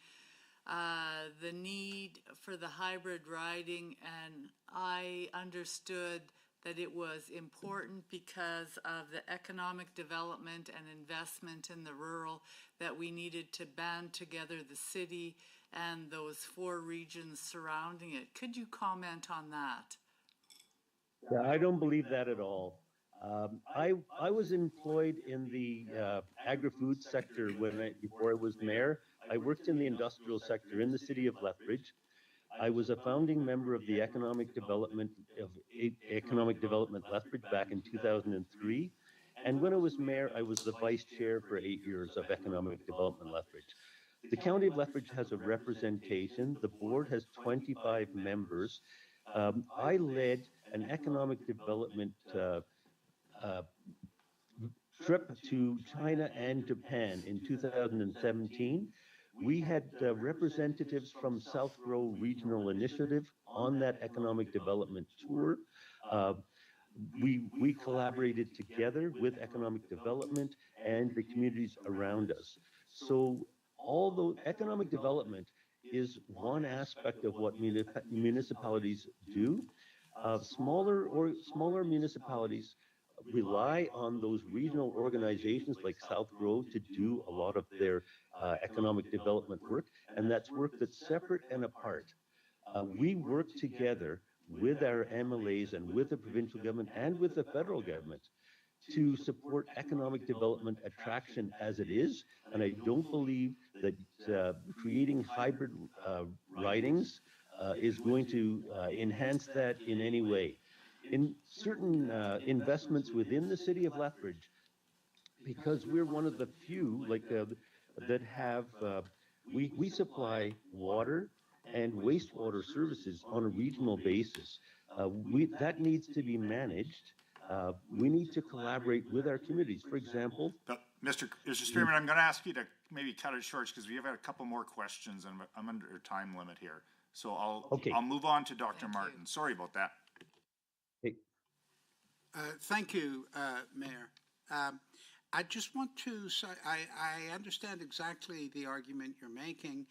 the need for the hybrid riding, and I understood that it was important because of the economic development and investment in the rural, that we needed to band together the city and those 4 regions surrounding it. Could you comment on that?
Yeah, I don't believe that at all. I was employed in the agri-food sector before I was mayor. I worked in the industrial sector in the city of Lethbridge. I was a founding member of the Economic Development Lethbridge back in 2003. And when I was mayor, I was the vice chair for 8 years of Economic Development Lethbridge. The county of Lethbridge has a representation. The board has 25 members. I led an economic development trip to China and Japan in 2017. We had representatives from South Grow Regional Initiative on that economic development tour. We collaborated together with economic development and the communities around us. So although economic development is one aspect of what municipalities do, smaller municipalities rely on those regional organizations like South Grove to do a lot of their economic development work, and that's work that's separate and apart. We work together with our MLAs and with the provincial government and with the federal government to support economic development attraction as it is. And I don't believe that creating hybrid ridings is going to enhance that in any way. In certain investments within the city of Lethbridge, because we're one of the few that have, we supply water and wastewater services on a regional basis. That needs to be managed. We need to collaborate with our communities. For example,
Mr. Spearman, I'm going to ask you to maybe cut it short because we have a couple more questions and I'm under a time limit here. So I'll move on to Dr. Martin. Sorry about that.
Hey.
Thank you, Mayor. I just want to say I understand exactly the argument you're making,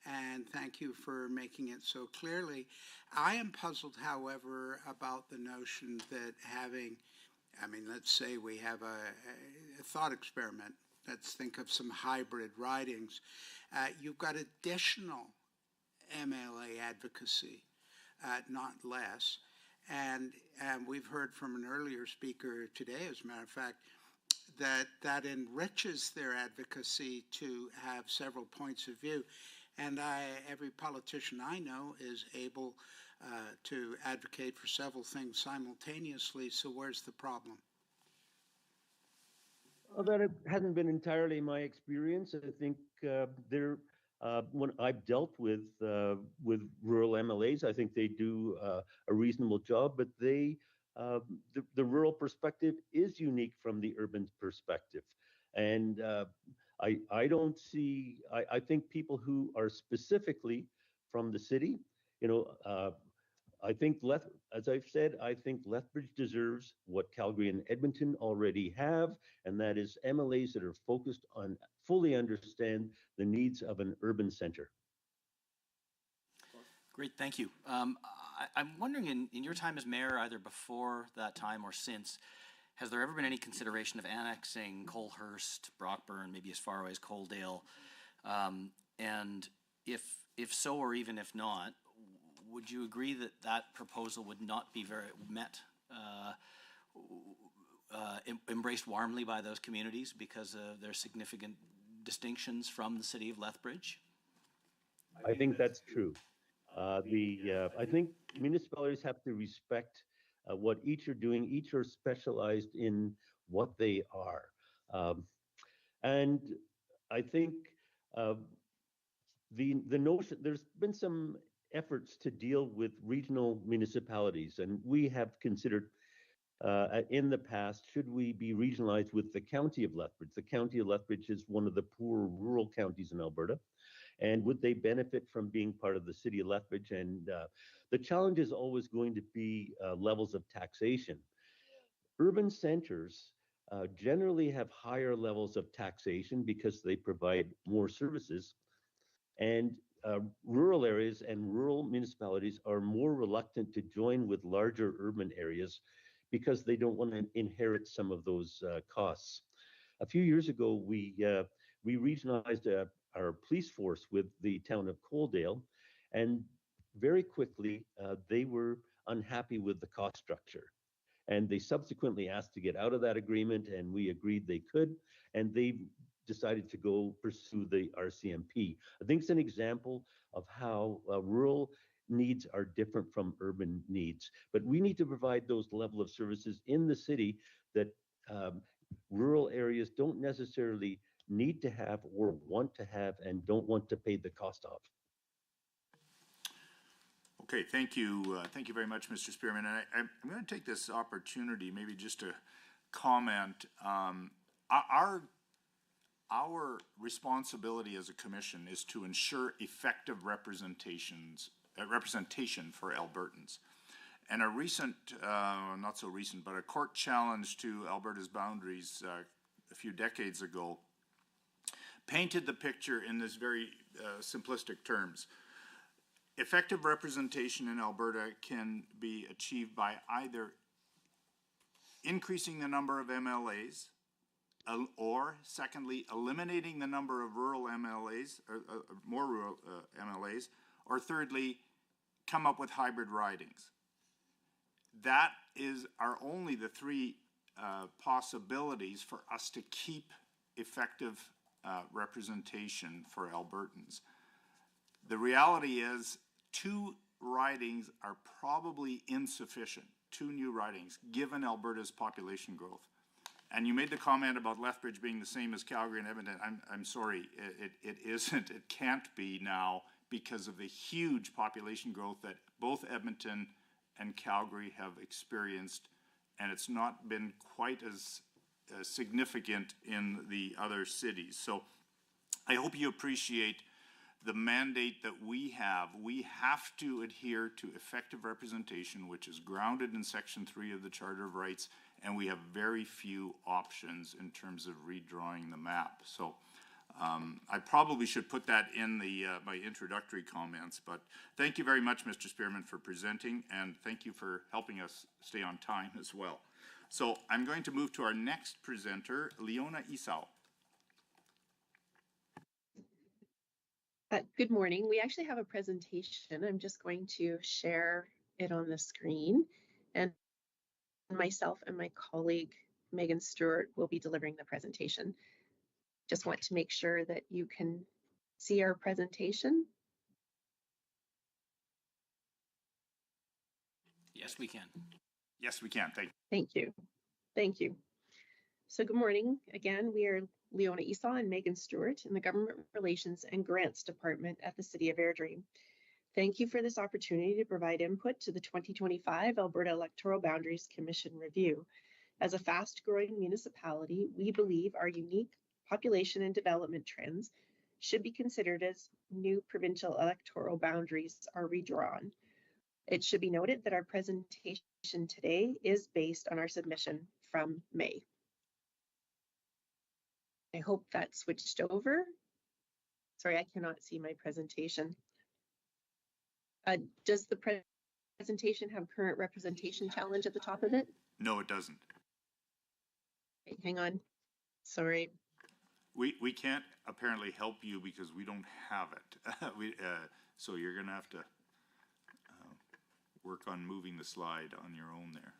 and thank you for making it so clearly. I am puzzled, however, about the notion that let's say we have a thought experiment. Let's think of some hybrid ridings. You've got additional MLA advocacy, not less. And we've heard from an earlier speaker today, as a matter of fact, that enriches their advocacy to have several points of view. And every politician I know is able to advocate for several things simultaneously. So where's the problem?
Well, that hasn't been entirely my experience. I think when I've dealt with rural MLAs, I think they do a reasonable job, but the rural perspective is unique from the urban perspective. And I don't see, I think people who are specifically from the city, I think, as I've said, I think Lethbridge deserves what Calgary and Edmonton already have, and that is MLAs that are focused on fully understand the needs of an urban center.
Great, thank you. I'm wondering, in your time as mayor, either before that time or since, has there ever been any consideration of annexing Colehurst, Brockburn, maybe as far away as Coaldale? And if so, or even if not, would you agree that that proposal would not be embraced warmly by those communities because of their significant distinctions from the city of Lethbridge?
I think that's true. I think municipalities have to respect what each are doing. Each are specialized in what they are. And I think the notion, there's been some efforts to deal with regional municipalities, and we have considered in the past, should we be regionalized with the county of Lethbridge? The county of Lethbridge is one of the poorer rural counties in Alberta. And would they benefit from being part of the city of Lethbridge? And the challenge is always going to be levels of taxation. Urban centers generally have higher levels of taxation because they provide more services. And rural areas and rural municipalities are more reluctant to join with larger urban areas because they don't want to inherit some of those costs. A few years ago, we regionalized our police force with the town of Coaldale, and very quickly they were unhappy with the cost structure. And they subsequently asked to get out of that agreement, and we agreed they could, and they decided to go pursue the RCMP. I think it's an example of how rural needs are different from urban needs. But we need to provide those level of services in the city that rural areas don't necessarily need to have or want to have and don't want to pay the cost of.
Okay, thank you. Thank you very much, Mr. Spearman. And I'm going to take this opportunity maybe just to comment. Our responsibility as a commission is to ensure effective representation for Albertans. And a recent, not so recent, but a court challenge to Alberta's boundaries a few decades ago painted the picture in this very simplistic terms. Effective representation in Alberta can be achieved by either increasing the number of MLAs, or secondly, eliminating the number of rural MLAs, or more rural MLAs, or thirdly, come up with hybrid ridings. That are only the three possibilities for us to keep effective representation for Albertans. The reality is 2 ridings are probably insufficient, 2 new ridings, given Alberta's population growth. And you made the comment about Lethbridge being the same as Calgary and Edmonton. I'm sorry, it isn't. It can't be now because of the huge population growth that both Edmonton and Calgary have experienced, and it's not been quite as significant in the other cities. So I hope you appreciate the mandate that we have. We have to adhere to effective representation, which is grounded in Section 3 of the Charter of Rights, and we have very few options in terms of redrawing the map. So I probably should put that in the my introductory comments, but thank you very much, Mr. Spearman, for presenting, and thank you for helping us stay on time as well. So I'm going to move to our next presenter, Leona Isau.
Good morning. We actually have a presentation. I'm just going to share it on the screen, and myself and my colleague Megan Stewart will be delivering the presentation. Just want to make sure that you can see our presentation.
Yes, we can.
Yes, we can. Thank you.
Thank you. Thank you. So good morning. Again, we are Leona Isau and Megan Stewart in the Government Relations and Grants Department at the City of Airdrie. Thank you for this opportunity to provide input to the 2025 Alberta Electoral Boundaries Commission review. As a fast-growing municipality, we believe our unique population and development trends should be considered as new provincial electoral boundaries are redrawn. It should be noted that our presentation today is based on our submission from May. I hope that switched over. Sorry, I cannot see my presentation. Does the presentation have current representation challenge at the top of it?
No, it doesn't.
Okay, hang on. Sorry.
We can't apparently help you because we don't have it. So you're going to have to work on moving the slide on your own there.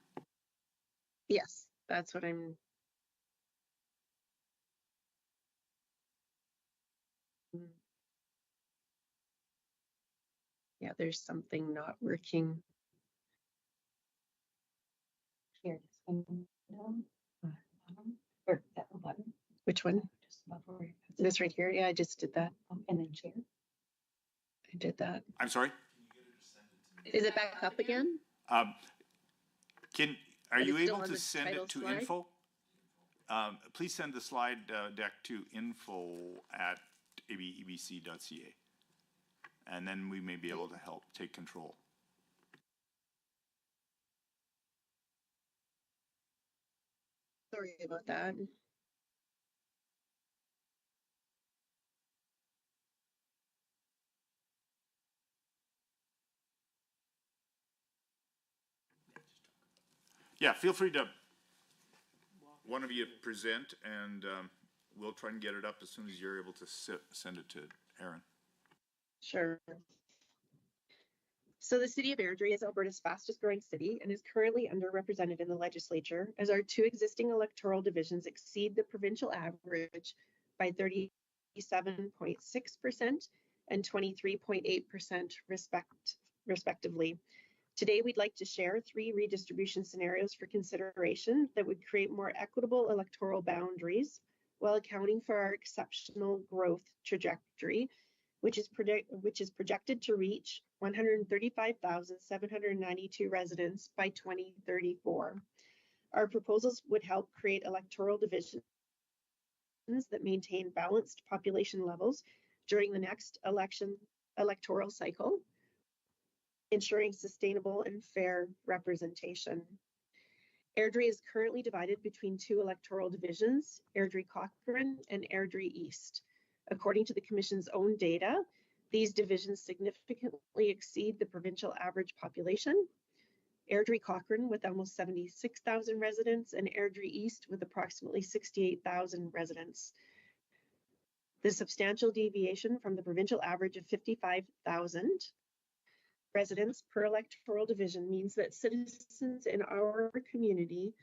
Yes, that's what I'm. Yeah, there's something not working. Here, or that button. Which one? This right here. Yeah, I just did that. And then share. I did that.
I'm sorry?
Is it back up again?
Are you able to send it to
slide?
info? Please send the slide deck to info@abebc.ca, and then we may be able to help take control.
Sorry about that.
Yeah, feel free to, one of you present, and we'll try and get it up as soon as you're able to send it to Aaron.
Sure. So the City of Airdrie is Alberta's fastest growing city and is currently underrepresented in the legislature, as our 2 existing electoral divisions exceed the provincial average by 37.6% and 23.8% respectively. Today, we'd like to share 3 redistribution scenarios for consideration that would create more equitable electoral boundaries while accounting for our exceptional growth trajectory, which is projected to reach 135,792 residents by 2034. Our proposals would help create electoral divisions that maintain balanced population levels during the next electoral cycle, ensuring sustainable and fair representation. Airdrie is currently divided between 2 electoral divisions, Airdrie-Cochrane and Airdrie East. According to the Commission's own data, these divisions significantly exceed the provincial average population. Airdrie Cochrane with almost 76,000 residents, and Airdrie East with approximately 68,000 residents. The substantial deviation from the provincial average of 55,000 residents per electoral division means that citizens in our community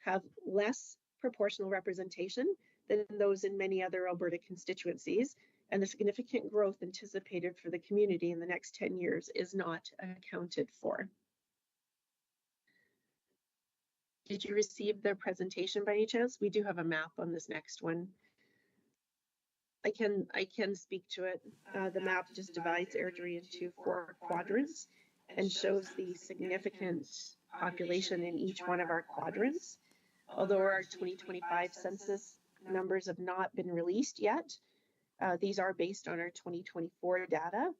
have less proportional representation than those in many other Alberta constituencies, and the significant growth anticipated for the community in the next 10 years is not accounted for. Did you receive the presentation by any chance? We do have a map on this next one. I can speak to it. The map just divides Airdrie into 4 quadrants and shows the significant population in each one of our quadrants. Although our 2025 census numbers have not been released yet, these are based on our 2024 data,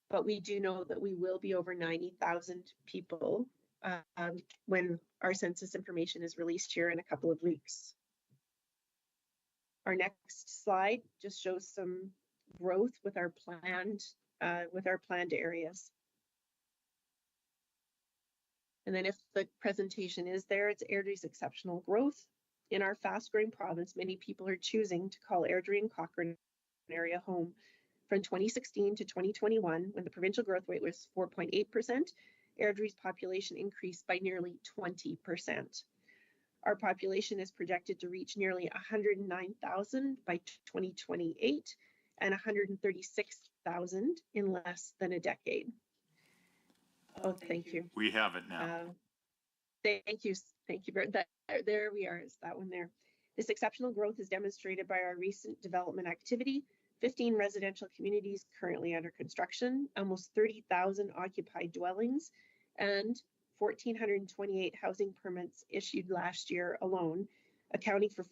but we do know that we will be over 90,000 people when our census information is released here in a couple of weeks. Our next slide just shows some growth with our planned areas. And then if the presentation is there, it's Airdrie's exceptional growth. In our fast-growing province, many people are choosing to call Airdrie and Cochrane area home. From 2016 to 2021, when the provincial growth rate was 4.8%, Airdrie's population increased by nearly 20%. Our population is projected to reach nearly 109,000 by 2028 and 136,000 in less than a decade. Oh, thank you.
We have it now.
Thank you. There we are. Is that one there? This exceptional growth is demonstrated by our recent development activity. 15 residential communities currently under construction, almost 30,000 occupied dwellings, and 1,428 housing permits issued last year alone, accounting for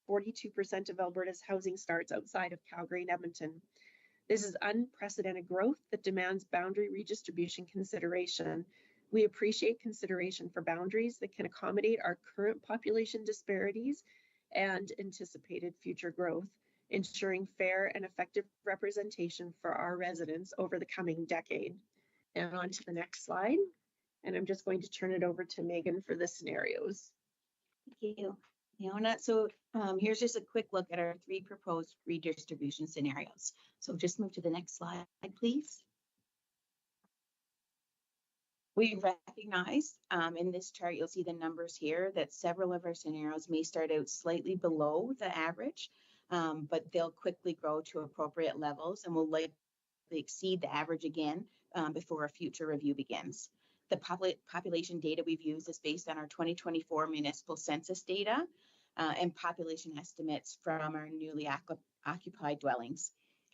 42% of Alberta's housing starts outside of Calgary and Edmonton. This is unprecedented growth that demands boundary redistribution consideration. We appreciate consideration for boundaries that can accommodate our current population disparities and anticipated future growth, ensuring fair and effective representation for our residents over the coming decade. And on to the next slide. And I'm just going to turn it over to Megan for the scenarios.
Thank you, Leona. So here's just a quick look at our 3 proposed redistribution scenarios. So just move to the next slide, please. We recognize in this chart, you'll see the numbers here, that several of our scenarios may start out slightly below the average, but they'll quickly grow to appropriate levels and will likely exceed the average again before a future review begins. The population data we've used is based on our 2024 municipal census data and population estimates from our newly occupied dwellings.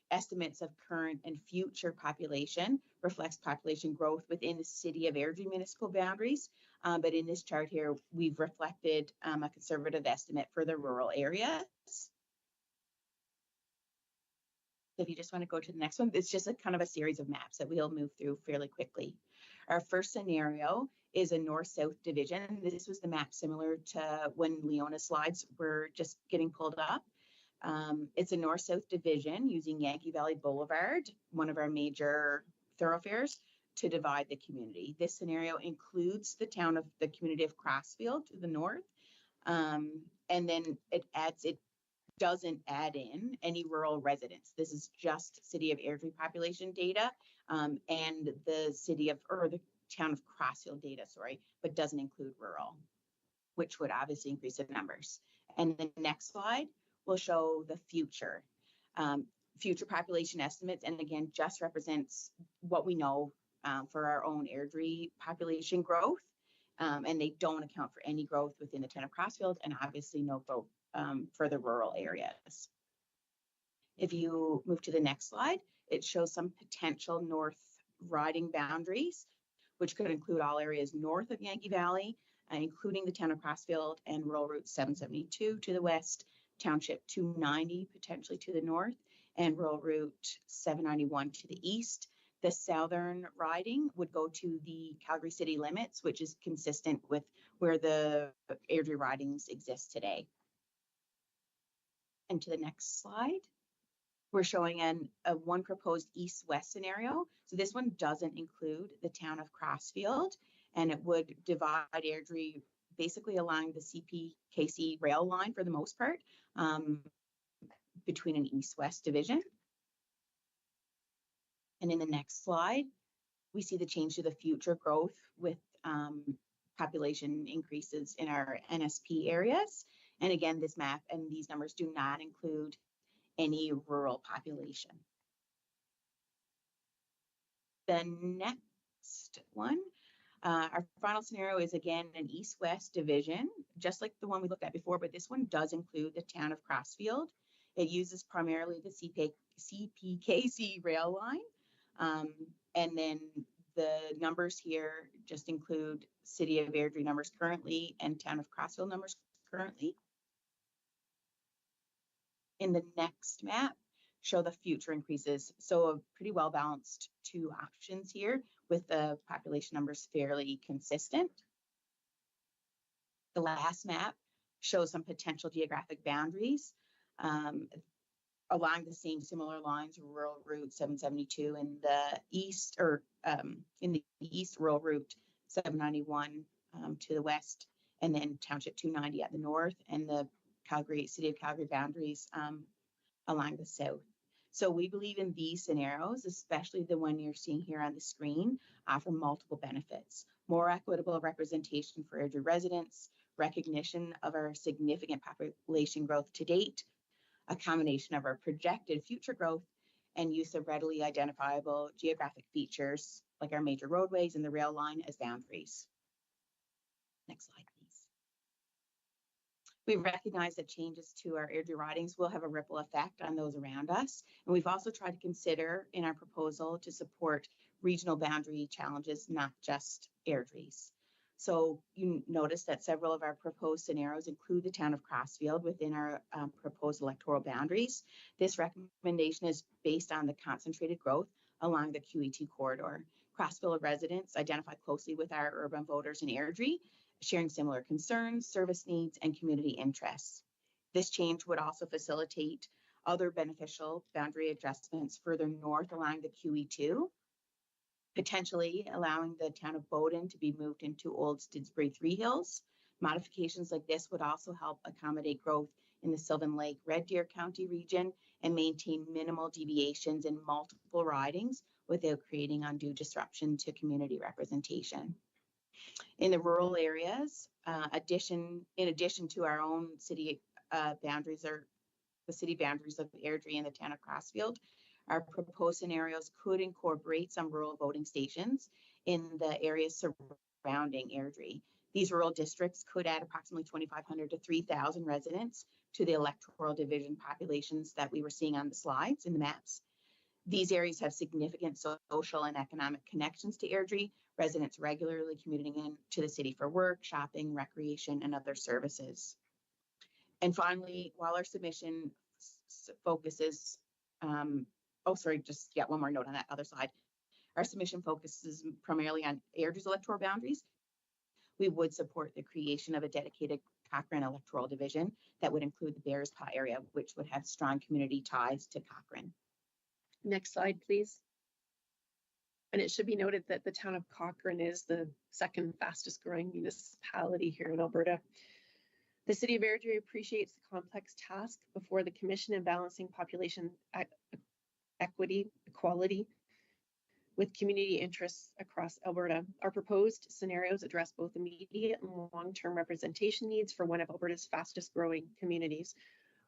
Estimates of current and future population reflects population growth within the City of Airdrie municipal boundaries, but in this chart here, we've reflected a conservative estimate for the rural areas. If you just want to go to the next one, it's just a kind of a series of maps that we'll move through fairly quickly. Our first scenario is a north-south division. This was the map similar to when Leona's slides were just getting pulled up. It's a north-south division using Yankee Valley Boulevard, one of our major thoroughfares, to divide the community. This scenario includes the community of Crossfield to the north, and then it doesn't add in any rural residents. This is just City of Airdrie population data and the town of Crossfield data, but doesn't include rural, which would obviously increase the numbers. And the next slide will show the future population estimates, and again, just represents what we know for our own Airdrie population growth, and they don't account for any growth within the town of Crossfield, and obviously no growth for the rural areas. If you move to the next slide, it shows some potential north riding boundaries, which could include all areas north of Yankee Valley, including the town of Crossfield and rural route 772 to the west, township 290 potentially to the north, and rural route 791 to the east. The southern riding would go to the Calgary city limits, which is consistent with where the Airdrie ridings exist today. And to the next slide, we're showing one proposed east-west scenario. So this one doesn't include the town of Crossfield, and it would divide Airdrie basically along the CPKC rail line for the most part, between an east-west division. And in the next slide, we see the change to the future growth with population increases in our NSP areas. And again, this map and these numbers do not include any rural population. The next one, our final scenario is again an east-west division, just like the one we looked at before, but this one does include the town of Crossfield. It uses primarily the CPKC rail line. And then the numbers here just include City of Airdrie numbers currently and town of Crossfield numbers currently. In the next map, show the future increases. So a pretty well balanced two options here with the population numbers fairly consistent. The last map shows some potential geographic boundaries along the same similar lines, rural route 772 in the east, or in the east, rural route 791 to the west, and then township 290 at the north, and the City of Calgary boundaries along the south. So we believe in these scenarios, especially the one you're seeing here on the screen, offer multiple benefits: more equitable representation for Airdrie residents, recognition of our significant population growth to date, a combination of our projected future growth, and use of readily identifiable geographic features like our major roadways and the rail line as boundaries. Next slide, please. We recognize that changes to our Airdrie ridings will have a ripple effect on those around us. And we've also tried to consider in our proposal to support regional boundary challenges, not just Airdrie's. So you notice that several of our proposed scenarios include the town of Crossfield within our proposed electoral boundaries. This recommendation is based on the concentrated growth along the QE2 corridor. Crossfield residents identify closely with our urban voters in Airdrie, sharing similar concerns, service needs, and community interests. This change would also facilitate other beneficial boundary adjustments further north along the QE2, potentially allowing the town of Bowden to be moved into Old Stidsbury Three Hills. Modifications like this would also help accommodate growth in the Sylvan Lake Red Deer County region and maintain minimal deviations in multiple ridings without creating undue disruption to community representation. In the rural areas, in addition to our own city boundaries, or the city boundaries of Airdrie and the town of Crossfield, our proposed scenarios could incorporate some rural voting stations in the areas surrounding Airdrie. These rural districts could add approximately 2,500 to 3,000 residents to the electoral division populations that we were seeing on the slides in the maps. These areas have significant social and economic connections to Airdrie, residents regularly commuting in to the city for work, shopping, recreation, and other services. And finally, while our submission focuses, one more note on that other slide. Our submission focuses primarily on Airdrie's electoral boundaries. We would support the creation of a dedicated Cochrane electoral division that would include the Bearspaw area, which would have strong community ties to Cochrane.
Next slide, please. And it should be noted that the town of Cochrane is the second fastest growing municipality here in Alberta. The City of Airdrie appreciates the complex task before the Commission in balancing population equality with community interests across Alberta. Our proposed scenarios address both immediate and long-term representation needs for one of Alberta's fastest growing communities.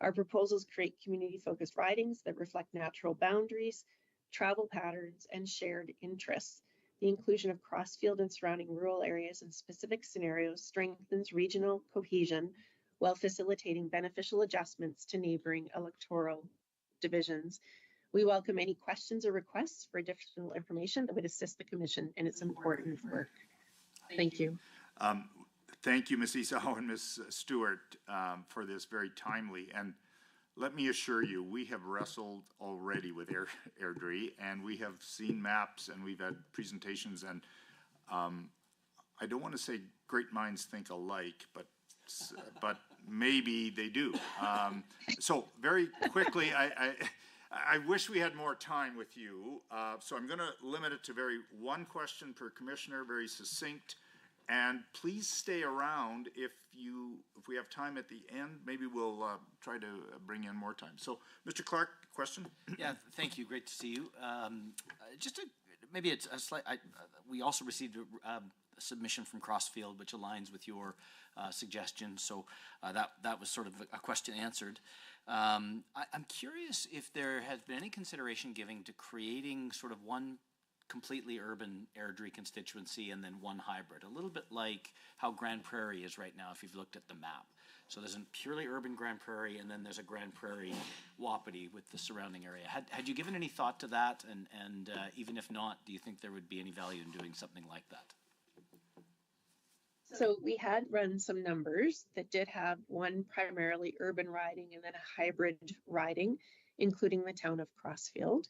Our proposals create community-focused ridings that reflect natural boundaries, travel patterns, and shared interests. The inclusion of Crossfield and surrounding rural areas in specific scenarios strengthens regional cohesion while facilitating beneficial adjustments to neighboring electoral divisions. We welcome any questions or requests for additional information that would assist the Commission in its important work. Thank you.
Thank you, Ms. Esau and Ms. Stewart, for this very timely. And let me assure you, we have wrestled already with Airdrie, and we have seen maps, and we've had presentations, and I don't want to say great minds think alike, but maybe they do. So very quickly, I wish we had more time with you, so I'm going to limit it to one question per commissioner, very succinct, And please stay around if we have time at the end, maybe we'll try to bring in more time. So, Mr. Clark, question?
Yeah, thank you. Great to see you. Maybe it's a slight. We also received a submission from Crossfield, which aligns with your suggestion. So that was sort of a question answered. I'm curious if there has been any consideration given to creating sort of one completely urban Airdrie constituency and then one hybrid, a little bit like how Grand Prairie is right now, if you've looked at the map. So there's a purely urban Grand Prairie, and then there's a Grand Prairie Wapiti with the surrounding area. Had you given any thought to that? And even if not, do you think there would be any value in doing something like that?
So we had run some numbers that did have one primarily urban riding and then a hybrid riding, including the town of Crossfield.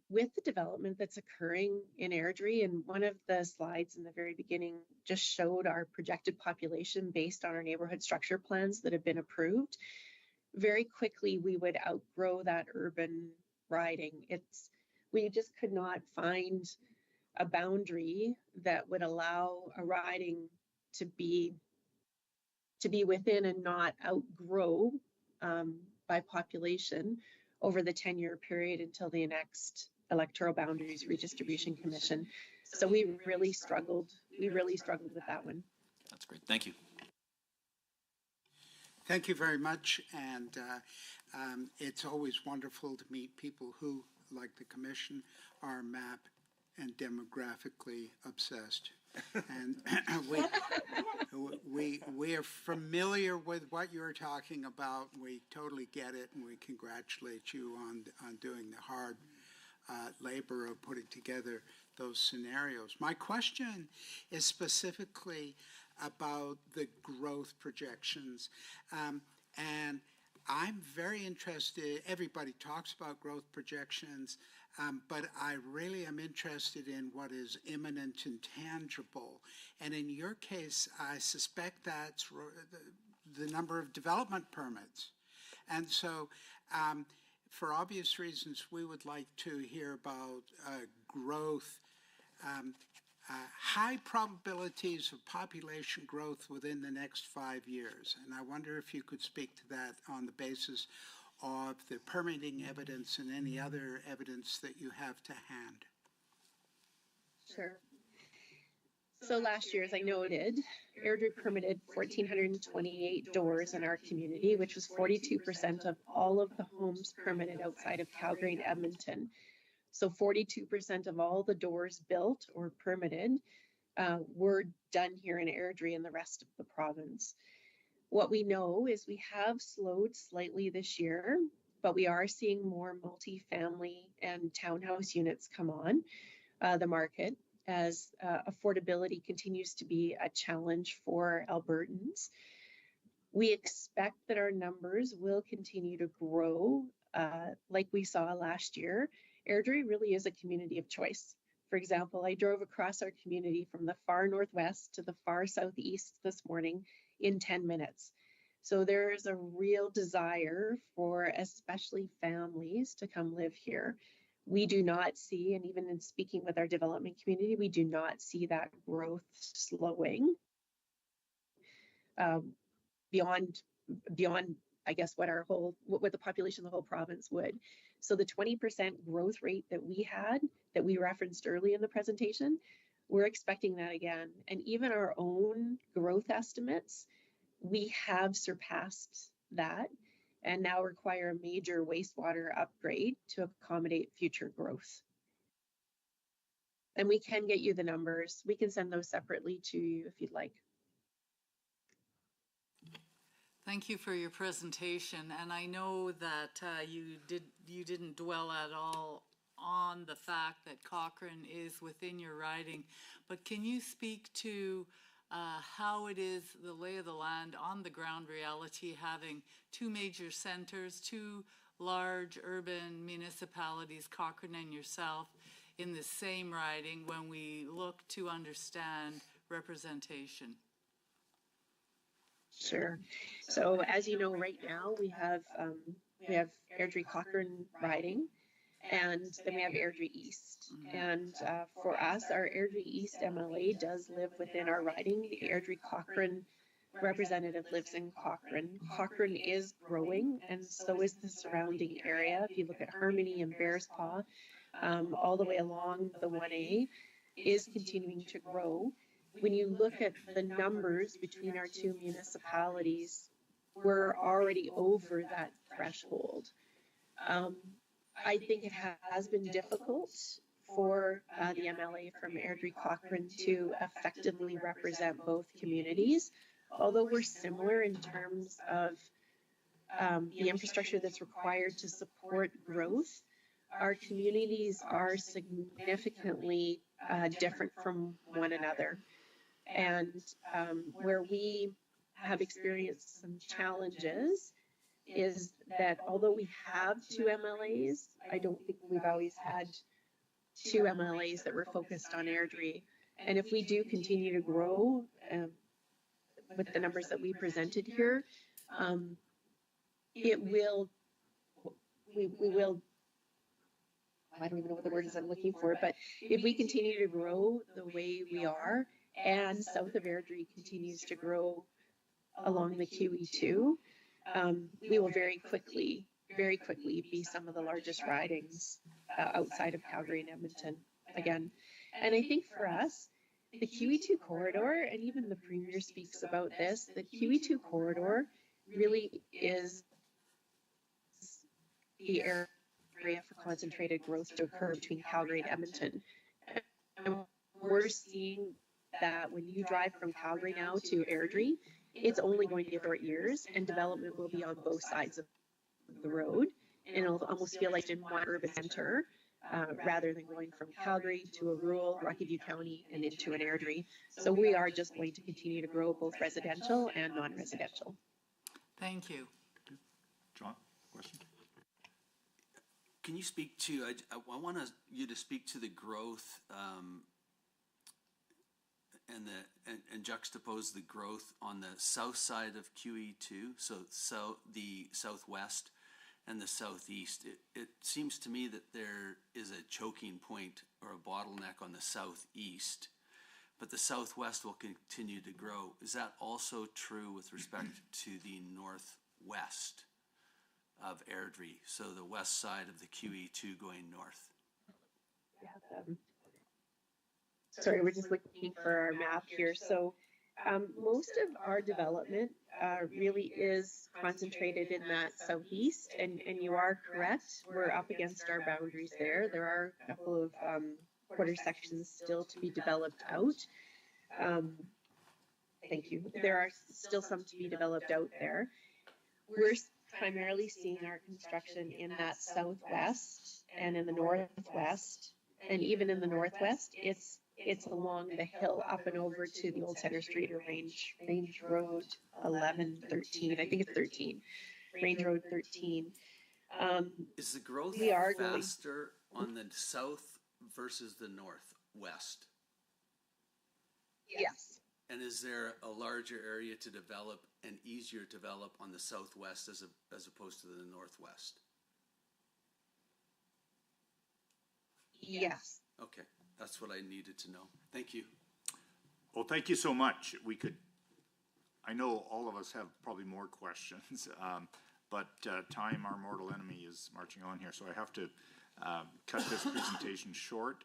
With the development that's occurring in Airdrie, and one of the slides in the very beginning just showed our projected population based on our neighborhood structure plans that have been approved. Very quickly, we would outgrow that urban riding. We just could not find a boundary that would allow a riding to be within and not outgrow by population over the 10-year period until the next electoral boundaries redistribution commission. So we really struggled. We really struggled with that one.
That's great. Thank you.
Thank you very much. And it's always wonderful to meet people who, like the commission, are map and demographically obsessed. And we are familiar with what you're talking about. We totally get it, and we congratulate you on doing the hard labor of putting together those scenarios. My question is specifically about the growth projections. And I'm very interested, everybody talks about growth projections, but I really am interested in what is imminent and tangible. And in your case, I suspect that's the number of development permits. And so, for obvious reasons, we would like to hear about growth, high probabilities of population growth within the next 5 years. And I wonder if you could speak to that on the basis of the permitting evidence and any other evidence that you have to hand.
Sure. So last year, as I noted, Airdrie permitted 1,428 doors in our community, which was 42% of all of the homes permitted outside of Calgary and Edmonton. So 42% of all the doors built or permitted were done here in Airdrie and the rest of the province. What we know is we have slowed slightly this year, but we are seeing more multifamily and townhouse units come on the market as affordability continues to be a challenge for Albertans. We expect that our numbers will continue to grow like we saw last year. Airdrie really is a community of choice. For example, I drove across our community from the far northwest to the far southeast this morning in 10 minutes. So there is a real desire for especially families to come live here. We do not see, and even in speaking with our development community, we do not see that growth slowing beyond, I guess, what the population of the whole province would. So the 20% growth rate that we had, that we referenced early in the presentation, we're expecting that again. And even our own growth estimates, we have surpassed that and now require a major wastewater upgrade to accommodate future growth. And we can get you the numbers. We can send those separately to you if you'd like.
Thank you for your presentation, and I know that you didn't dwell at all on the fact that Cochrane is within your riding, but can you speak to how it is the lay of the land on the ground reality, having two major centers, two large urban municipalities, Cochrane and yourself, in the same riding when we look to understand representation?
Sure. So as you know, right now we have Airdrie Cochrane riding, And then we have Airdrie East. And for us, our Airdrie East MLA does live within our riding. The Airdrie Cochrane representative lives in Cochrane. Cochrane is growing, and so is the surrounding area. If you look at Harmony and Bearspaw, all the way along the 1A, is continuing to grow. When you look at the numbers between our two municipalities, we're already over that threshold. I think it has been difficult for the MLA from Airdrie Cochrane to effectively represent both communities, although we're similar in terms of the infrastructure that's required to support growth. Our communities are significantly different from one another. And where we have experienced some challenges is that although we have two MLAs, I don't think we've always had two MLAs that were focused on Airdrie. And if we do continue to grow with the numbers that we presented here, we will, I don't even know what the word is I'm looking for, but if we continue to grow the way we are, and south of Airdrie continues to grow along the QE2, we will very quickly be some of the largest ridings outside of Calgary and Edmonton again. And I think for us, the QE2 corridor, and even the Premier speaks about this, the QE2 corridor really is the area for concentrated growth to occur between Calgary and Edmonton. And we're seeing that when you drive from Calgary now to Airdrie, it's only going to be short years, and development will be on both sides of the road. And it'll almost feel like in one urban center, rather than going from Calgary to a rural Rocky View County and into an Airdrie. So we are just going to continue to grow both residential and non-residential.
Thank you.
John, question?
Can you speak to, I want you to speak to the growth and juxtapose the growth on the south side of QE2, so the southwest and the southeast. It seems to me that there is a choking point or a bottleneck on the southeast, but the southwest will continue to grow. Is that also true with respect to the northwest of Airdrie, so the west side of the QE2 going north?
Yeah, sorry, we're just looking for our map here. So most of our development really is concentrated in that southeast, and you are correct. We're up against our boundaries there. There are a couple of quarter sections still to be developed out. Thank you. There are still some to be developed out there. We're primarily seeing our construction in that southwest and in the northwest, and even in the northwest, it's along the hill up and over to the Old Center Street or Range Road 11, 13. I think it's 13. Range Road 13.
Is the growth faster on the south versus the northwest?
Yes.
And is there a larger area to develop and easier to develop on the southwest as opposed to the northwest?
Yes.
Okay, that's what I needed to know. Thank you.
Well, thank you so much. I know all of us have probably more questions, but time, our mortal enemy, is marching on here, so I have to cut this presentation short.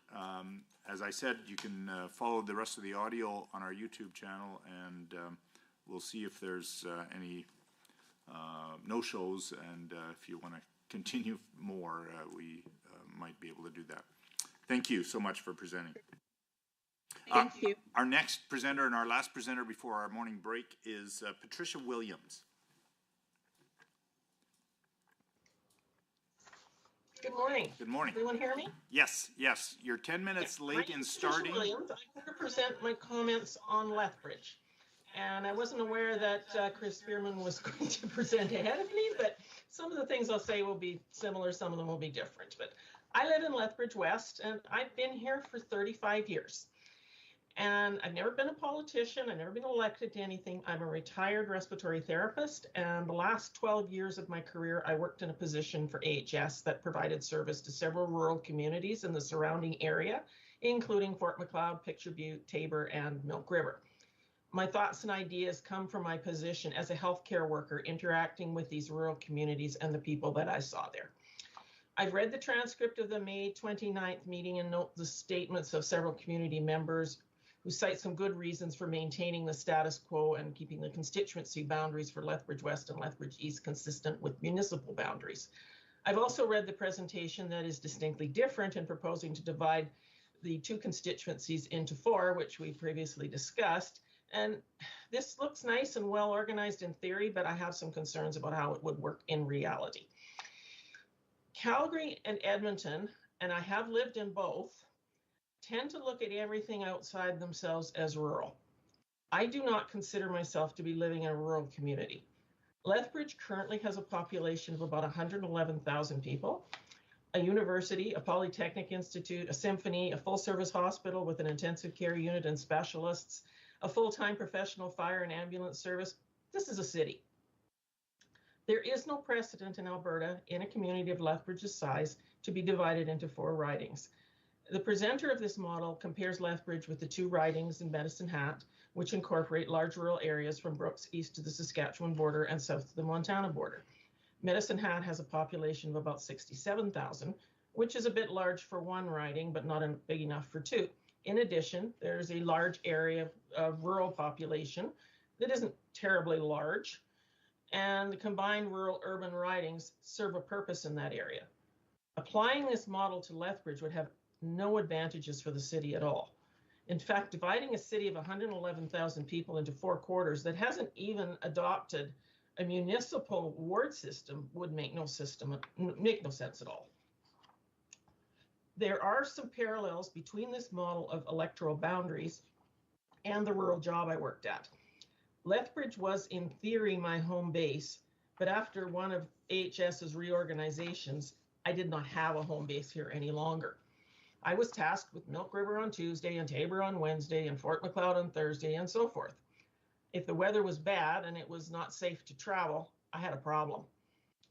As I said, you can follow the rest of the audio on our YouTube channel, and we'll see if there's any no-shows, and if you want to continue more, we might be able to do that. Thank you so much for presenting.
Thank you.
Our next presenter and our last presenter before our morning break is Patricia Williams.
Good morning.
Good morning.
Everyone hear me?
Yes, yes. You're 10 minutes late in starting.
Williams. I want to present my comments on Lethbridge. And I wasn't aware that Chris Spearman was going to present ahead of me, but some of the things I'll say will be similar, some of them will be different. But I live in Lethbridge West, and I've been here for 35 years. And I've never been a politician. I've never been elected to anything. I'm a retired respiratory therapist. And the last 12 years of my career, I worked in a position for AHS that provided service to several rural communities in the surrounding area, including Fort Macleod, Picture Butte, Tabor, and Milk River. My thoughts and ideas come from my position as a healthcare worker interacting with these rural communities and the people that I saw there. I've read the transcript of the May 29th meeting and note the statements of several community members who cite some good reasons for maintaining the status quo and keeping the constituency boundaries for Lethbridge West and Lethbridge East consistent with municipal boundaries. I've also read the presentation that is distinctly different in proposing to divide the two constituencies into 4, which we previously discussed. And this looks nice and well organized in theory, but I have some concerns about how it would work in reality. Calgary and Edmonton, and I have lived in both, tend to look at everything outside themselves as rural. I do not consider myself to be living in a rural community. Lethbridge currently has a population of about 111,000 people, a university, a polytechnic institute, a symphony, a full-service hospital with an intensive care unit and specialists, a full-time professional fire and ambulance service. This is a city. There is no precedent in Alberta in a community of Lethbridge's size to be divided into 4 ridings. The presenter of this model compares Lethbridge with the 2 ridings in Medicine Hat, which incorporate large rural areas from Brooks east to the Saskatchewan border and south to the Montana border. Medicine Hat has a population of about 67,000, which is a bit large for 1 riding, but not big enough for 2. In addition, there's a large area of rural population that isn't terribly large, and the combined rural-urban ridings serve a purpose in that area. Applying this model to Lethbridge would have no advantages for the city at all. In fact, dividing a city of 111,000 people into 4 quarters that hasn't even adopted a municipal ward system would make no sense at all. There are some parallels between this model of electoral boundaries and the rural job I worked at. Lethbridge was, in theory, my home base, but after one of AHS's reorganizations, I did not have a home base here any longer. I was tasked with Milk River on Tuesday and Tabor on Wednesday and Fort Macleod on Thursday and so forth. If the weather was bad and it was not safe to travel, I had a problem.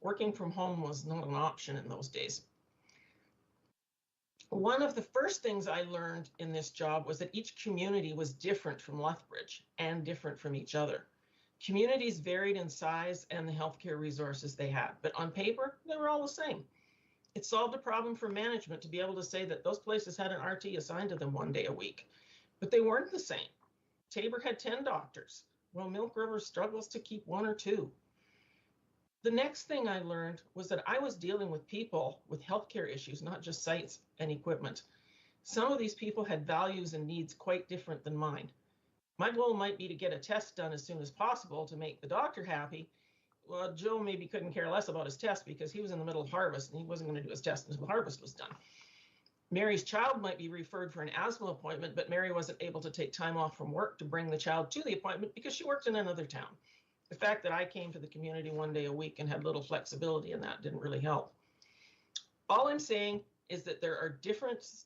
Working from home was not an option in those days. One of the first things I learned in this job was that each community was different from Lethbridge and different from each other. Communities varied in size and the healthcare resources they had, but on paper, they were all the same. It solved a problem for management to be able to say that those places had an RT assigned to them 1 day a week, but they weren't the same. Tabor had 10 doctors, while Milk River struggles to keep 1 or 2. The next thing I learned was that I was dealing with people with healthcare issues, not just sites and equipment. Some of these people had values and needs quite different than mine. My goal might be to get a test done as soon as possible to make the doctor happy. Well, Joe maybe couldn't care less about his test because he was in the middle of harvest and he wasn't going to do his test until harvest was done. Mary's child might be referred for an asthma appointment, but Mary wasn't able to take time off from work to bring the child to the appointment because she worked in another town. The fact that I came to the community 1 day a week and had little flexibility in that didn't really help. All I'm saying is that there are differences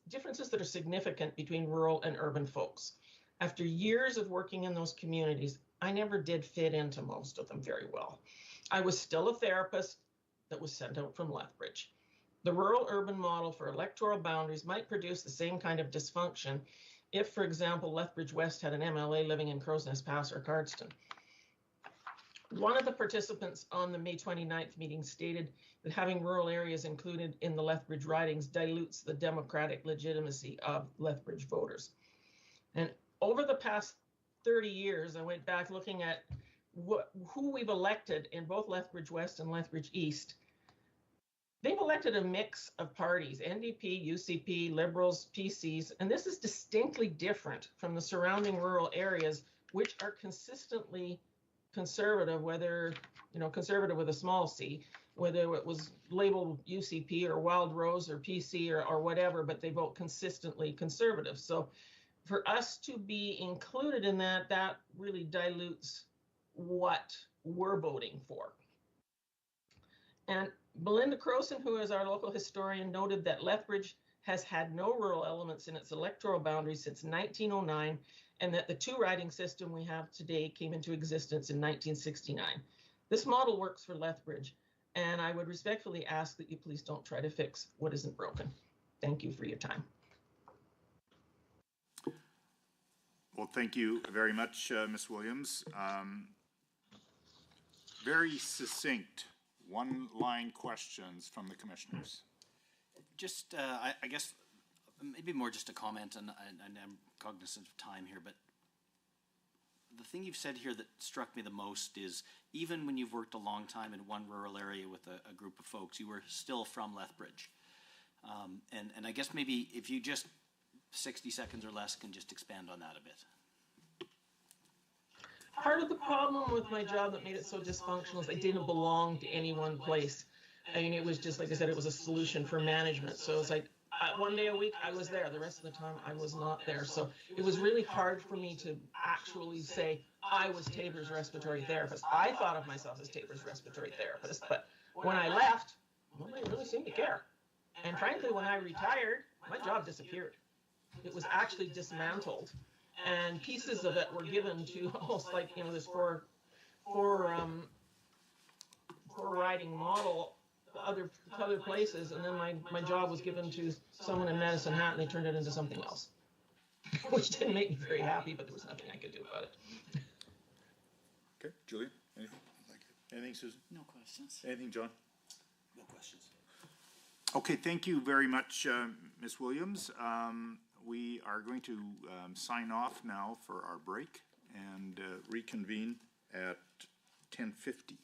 that are significant between rural and urban folks. After years of working in those communities, I never did fit into most of them very well. I was still a therapist that was sent out from Lethbridge. The rural-urban model for electoral boundaries might produce the same kind of dysfunction if, for example, Lethbridge West had an MLA living in Crow's Nest Pass or Cardston. One of the participants on the May 29th meeting stated that having rural areas included in the Lethbridge ridings dilutes the democratic legitimacy of Lethbridge voters. And over the past 30 years, I went back looking at who we've elected in both Lethbridge West and Lethbridge East. They've elected a mix of parties, NDP, UCP, Liberals, PCs, and this is distinctly different from the surrounding rural areas, which are consistently conservative, whether, conservative with a small c, whether it was labeled UCP or Wild Rose or PC or whatever, but they vote consistently conservative. So for us to be included in that, that really dilutes what we're voting for. And Belinda Croson, who is our local historian, noted that Lethbridge has had no rural elements in its electoral boundaries since 1909, and that the two-riding system we have today came into existence in 1969. This model works for Lethbridge, and I would respectfully ask that you please don't try to fix what isn't broken. Thank you for your time.
Well, thank you very much, Ms. Williams. Very succinct, one-line questions from the commissioners.
Just, I guess, maybe more just a comment, and I'm cognizant of time here, but the thing you've said here that struck me the most is even when you've worked a long time in one rural area with a group of folks, you were still from Lethbridge. And I guess maybe if you just 60 seconds or less can just expand on that a bit.
Part of the problem with my job that made it so dysfunctional is I didn't belong to any one place. I mean, it was just, like I said, it was a solution for management. So it's like one day a week I was there. The rest of the time I was not there. So it was really hard for me to actually say I was Tabor's respiratory therapist. I thought of myself as Tabor's respiratory therapist. But when I left, nobody really seemed to care. And frankly, when I retired, my job disappeared. It was actually dismantled. And pieces of it were given to almost like, you know, this four riding model to other places, and then my job was given to someone in Medicine Hat, and they turned it into something else, which didn't make me very happy, but there was nothing I could do about it.
Okay, Julia, anything? Anything, Susan?
No questions.
Anything, John?
No questions.
Okay, thank you very much, Ms. Williams. We are going to sign off now for our break and reconvene at 10:50.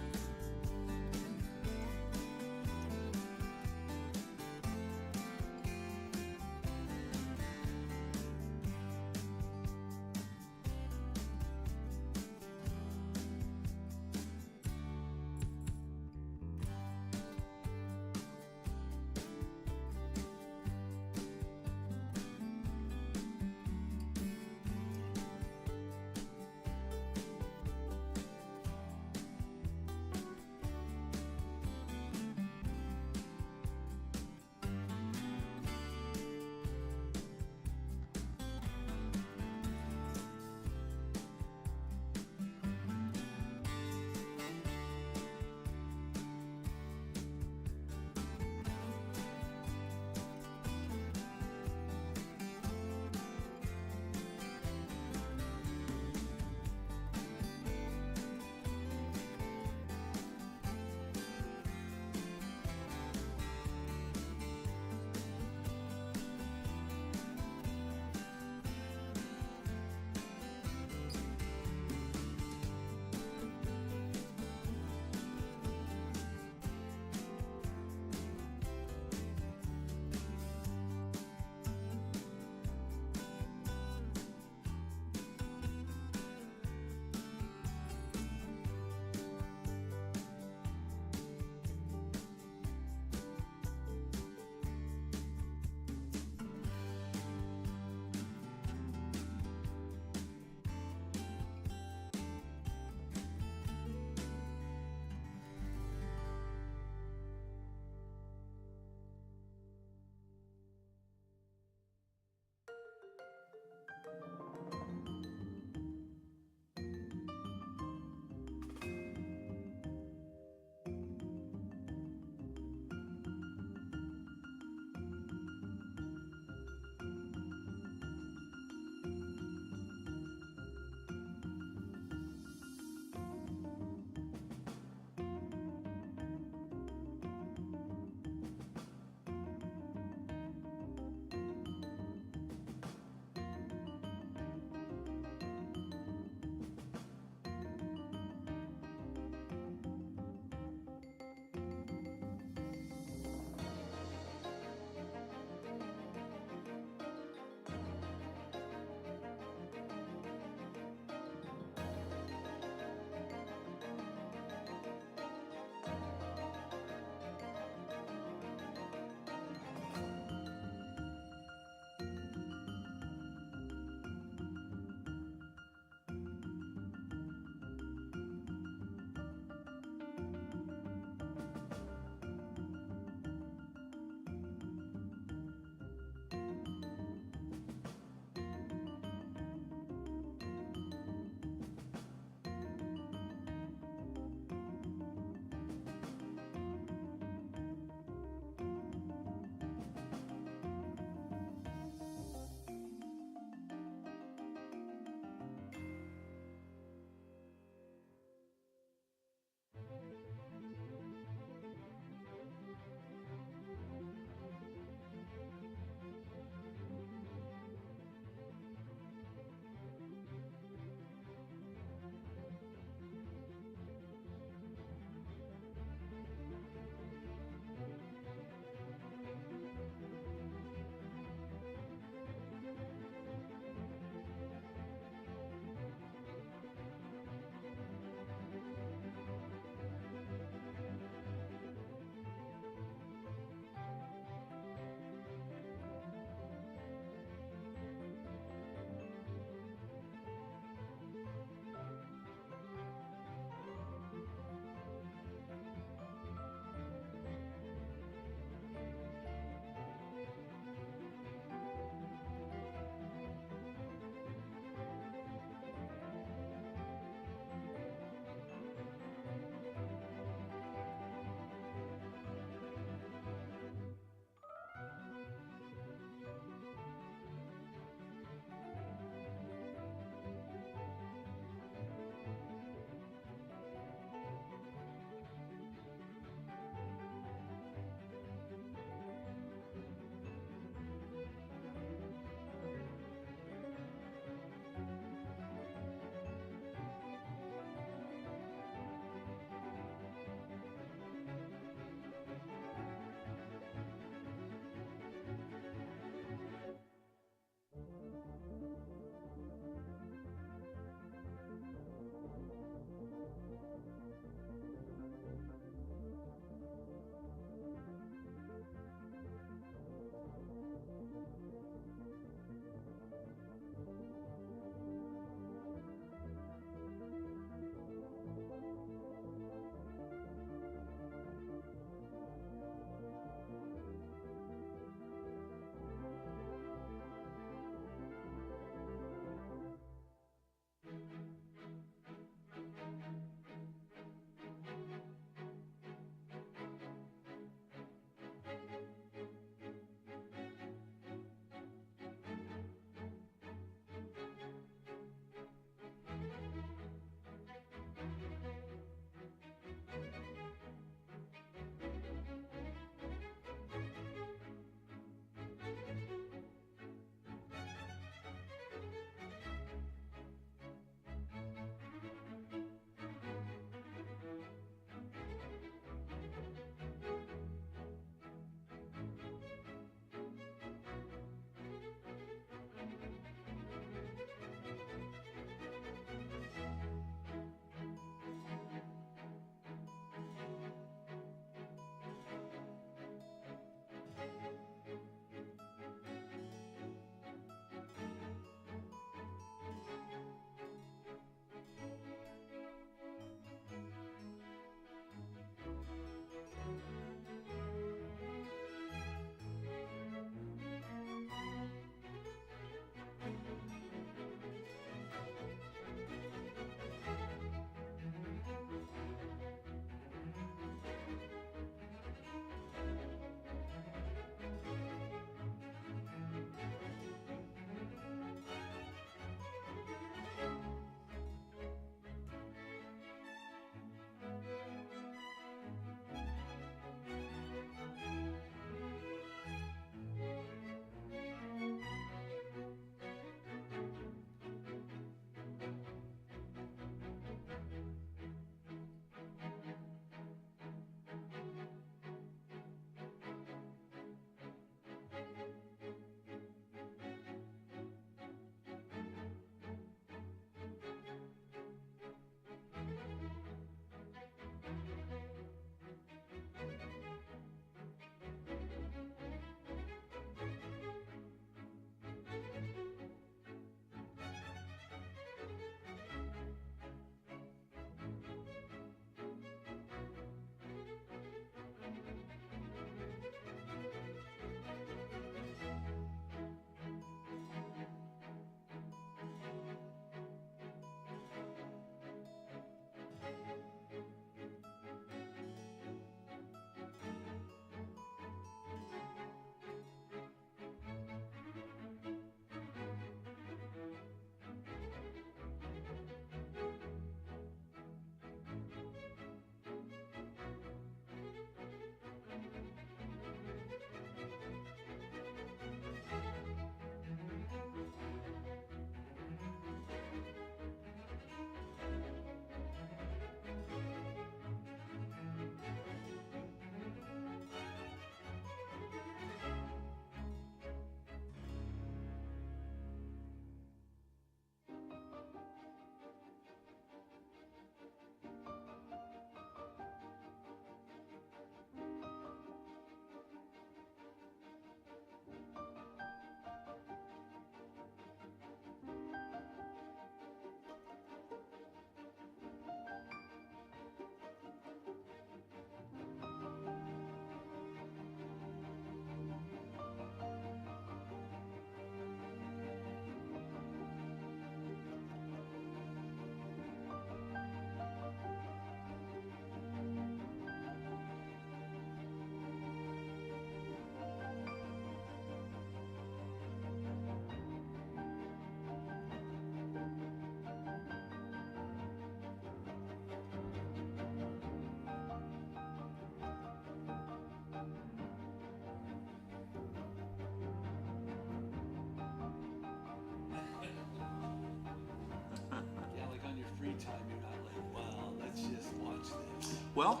time you're not like, wow, let's just watch this.
Well,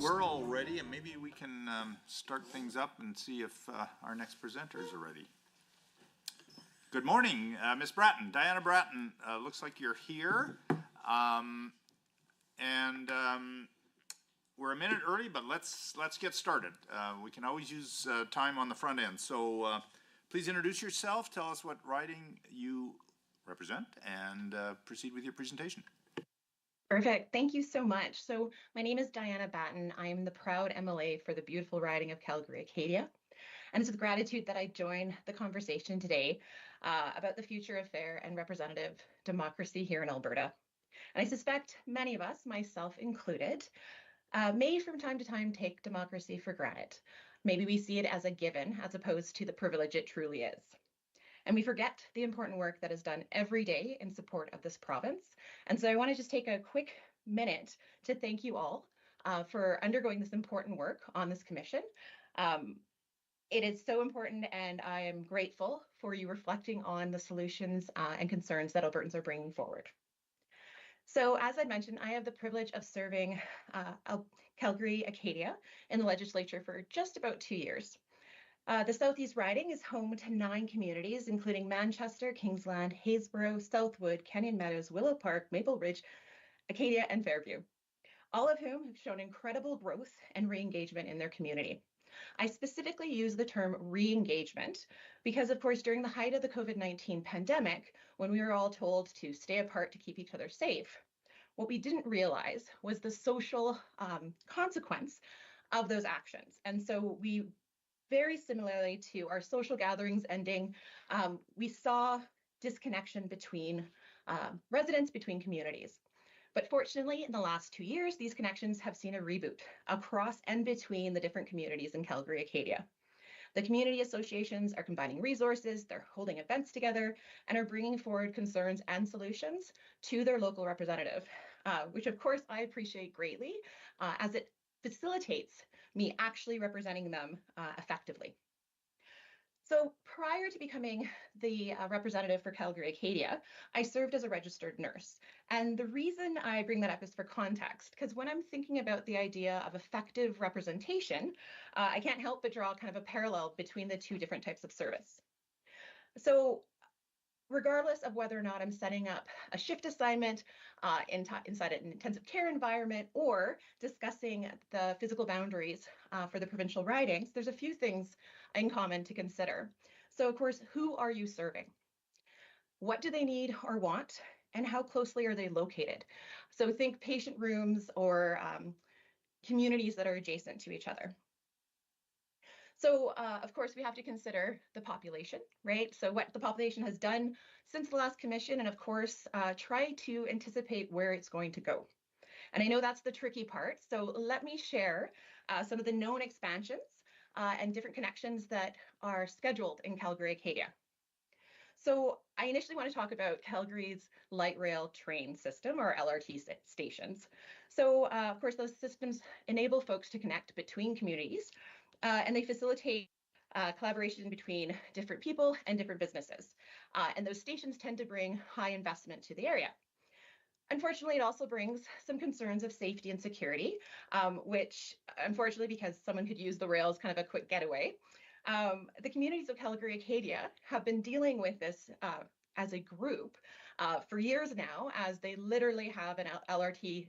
we're all ready, and maybe we can start things up and see if our next presenters are ready. Good morning, Ms. Bratton. Diana Bratton, looks like you're here. We're a minute early, but let's get started. We can always use time on the front end. So please introduce yourself, tell us what riding you represent, and proceed with your presentation.
Perfect. Thank you so much. So my name is Diana Batten. I am the proud MLA for the beautiful riding of Calgary-Acadia. And it's with gratitude that I join the conversation today about the future of fair and representative democracy here in Alberta. And I suspect many of us, myself included, may from time to time take democracy for granted. Maybe we see it as a given as opposed to the privilege it truly is. And we forget the important work that is done every day in support of this province. And so I want to just take a quick minute to thank you all for undergoing this important work on this commission. It is so important, and I am grateful for you reflecting on the solutions and concerns that Albertans are bringing forward. So as I mentioned, I have the privilege of serving Calgary-Acadia in the legislature for just about 2 years. The Southeast Riding is home to 9 communities, including Manchester, Kingsland, Haysboro, Southwood, Kenyon Meadows, Willow Park, Maple Ridge, Acadia, and Fairview, all of whom have shown incredible growth and re-engagement in their community. I specifically use the term re-engagement because, of course, during the height of the COVID-19 pandemic, when we were all told to stay apart to keep each other safe, what we didn't realize was the social consequence of those actions. And so we, very similarly to our social gatherings ending, we saw disconnection between residents, between communities. But fortunately, in the last 2 years, these connections have seen a reboot across and between the different communities in Calgary-Acadia. The community associations are combining resources, they're holding events together, and are bringing forward concerns and solutions to their local representative, which of course I appreciate greatly as it facilitates me actually representing them effectively. So prior to becoming the representative for Calgary-Acadia, I served as a registered nurse. And the reason I bring that up is for context, because when I'm thinking about the idea of effective representation, I can't help but draw kind of a parallel between the two different types of service. So regardless of whether or not I'm setting up a shift assignment inside an intensive care environment or discussing the physical boundaries for the provincial ridings, there's a few things in common to consider. So of course, who are you serving? What do they need or want? And how closely are they located? So think patient rooms or communities that are adjacent to each other. So, of course, we have to consider the population, right? So what the population has done since the last commission, and of course, try to anticipate where it's going to go. And I know that's the tricky part. So let me share some of the known expansions and different connections that are scheduled in Calgary-Acadia. So I initially want to talk about Calgary's light rail train system, or LRT stations. So of course, those systems enable folks to connect between communities, and they facilitate collaboration between different people and different businesses. And those stations tend to bring high investment to the area. Unfortunately, it also brings some concerns of safety and security, which unfortunately, because someone could use the rails kind of a quick getaway, the communities of Calgary-Acadia have been dealing with this as a group for years now, as they literally have an LRT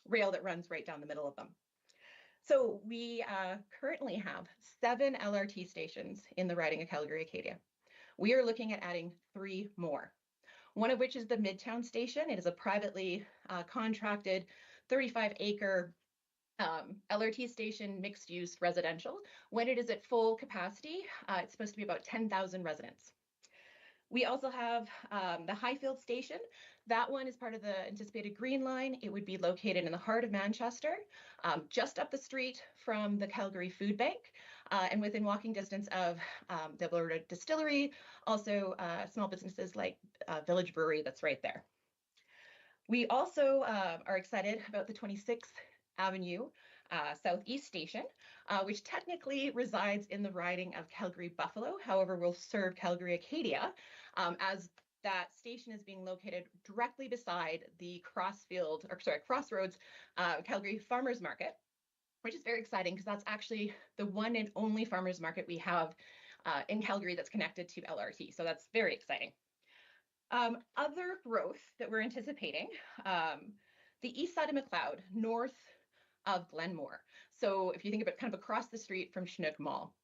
rail that runs right down the middle of them. So we currently have 7 LRT stations in the riding of Calgary-Acadia. We are looking at adding 3 more. One of which is the Midtown Station. It is a privately contracted 35-acre LRT station, mixed-use residential. When it is at full capacity, it's supposed to be about 10,000 residents. We also have the Highfield Station. That one is part of the anticipated Green Line. It would be located in the heart of Manchester, just up the street from the Calgary Food Bank, and within walking distance of the Alberta Distillery, also small businesses like Village Brewery that's right there. We also are excited about the 26th Avenue Southeast Station, which technically resides in the riding of Calgary-Buffalo, however will serve Calgary-Acadia as that station is being located directly beside the Crossroads Calgary Farmers Market, which is very exciting because that's actually the one and only farmers market we have in Calgary that's connected to LRT. So that's very exciting. Other growth that we're anticipating, the east side of McLeod, north of Glenmore. So if you think about kind of across the street from Chinook Mall,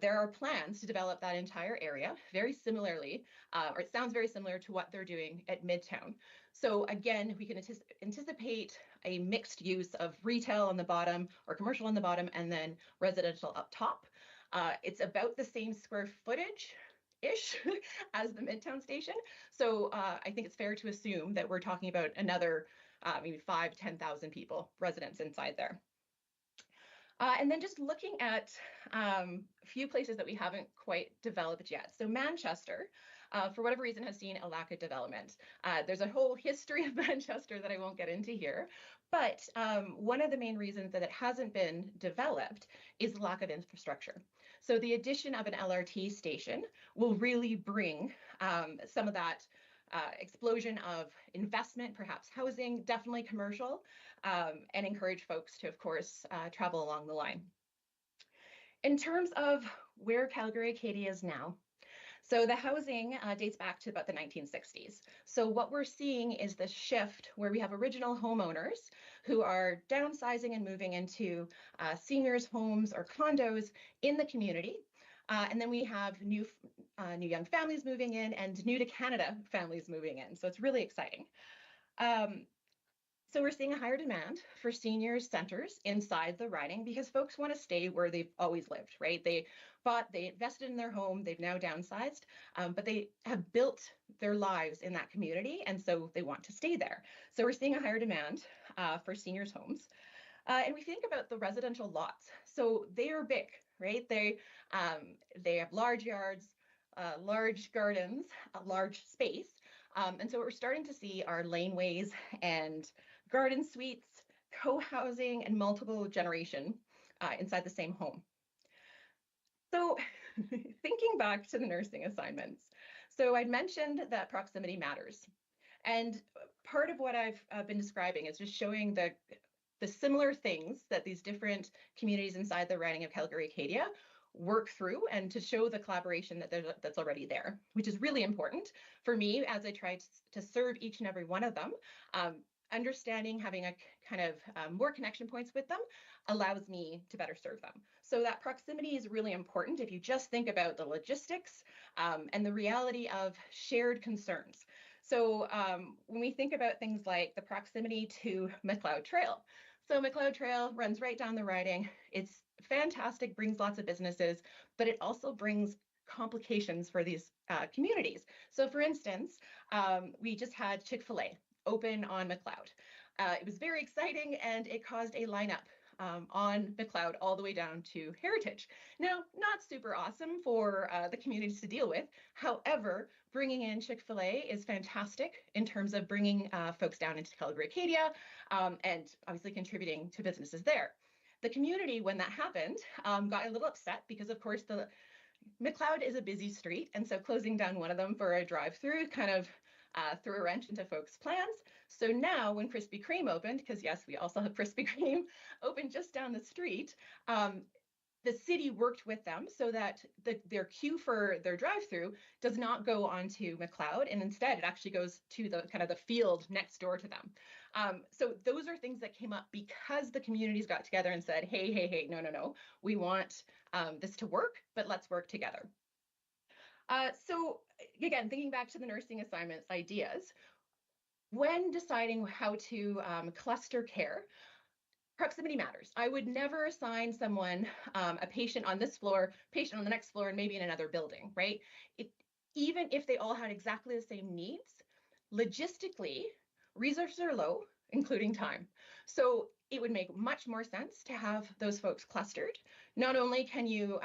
there are plans to develop that entire area very similarly, or it sounds very similar to what they're doing at Midtown. So again, we can anticipate a mixed use of retail on the bottom or commercial on the bottom and then residential up top. It's about the same square footage-ish as the Midtown station. So I think it's fair to assume that we're talking about another maybe 5,000 to 10,000 people, residents inside there. And then just looking at a few places that we haven't quite developed yet. So Manchester, for whatever reason, has seen a lack of development. There's a whole history of Manchester that I won't get into here. But one of the main reasons that it hasn't been developed is the lack of infrastructure. So the addition of an LRT station will really bring some of that explosion of investment, perhaps housing, definitely commercial, and encourage folks to, of course, travel along the line. In terms of where Calgary Acadia is now, so the housing dates back to about the 1960s. So what we're seeing is this shift where we have original homeowners who are downsizing and moving into seniors' homes or condos in the community. And then we have new young families moving in and new to Canada families moving in. So it's really exciting. So we're seeing a higher demand for seniors centers inside the riding because folks want to stay where they've always lived, right? They invested in their home, they've now downsized, but they have built their lives in that community, and so they want to stay there. So we're seeing a higher demand for seniors' homes. And we think about the residential lots. So they are big, right? They have large yards, large gardens, a large space. And so what we're starting to see are laneways and garden suites, co-housing, and multiple generation inside the same home. So thinking back to the nursing assignments, so I'd mentioned that proximity matters. And part of what I've been describing is just showing the similar things that these different communities inside the riding of Calgary Acadia work through and to show the collaboration that's already there, which is really important for me as I try to serve each and every one of them. Understanding, having a kind of more connection points with them allows me to better serve them. So that proximity is really important if you just think about the logistics and the reality of shared concerns. So when we think about things like the proximity to McLeod Trail, so McLeod Trail runs right down the riding. It's fantastic, brings lots of businesses, but it also brings complications for these communities. So for instance, we just had Chick-fil-A open on McLeod. It was very exciting and it caused a lineup on McLeod all the way down to Heritage. Now, not super awesome for the communities to deal with. However, bringing in Chick-fil-A is fantastic in terms of bringing folks down into Calgary Acadia and obviously contributing to businesses there. The community, when that happened, got a little upset because, of course, the McLeod is a busy street, and so closing down one of them for a drive-through kind of threw a wrench into folks' plans. So now when Krispy Kreme opened, because yes, we also have Krispy Kreme open just down the street, the city worked with them so that their queue for their drive-through does not go onto McLeod, and instead it actually goes to the kind of the field next door to them. So those are things that came up because the communities got together and said, hey, no, we want this to work, but let's work together. So again, thinking back to the nursing assignments ideas, when deciding how to cluster care, proximity matters. I would never assign someone a patient on this floor, patient on the next floor, and maybe in another building, right? Even if they all had exactly the same needs, logistically, resources are low, including time. So it would make much more sense to have those folks clustered. Not only can you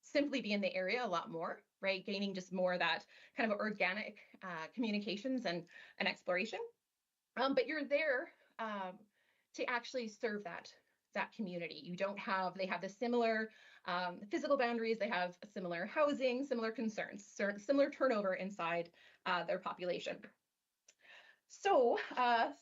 simply be in the area a lot more, right? Gaining just more of that kind of organic communications and exploration. But you're there to actually serve that community. They have the similar physical boundaries, they have similar housing, similar concerns, similar turnover inside their population. So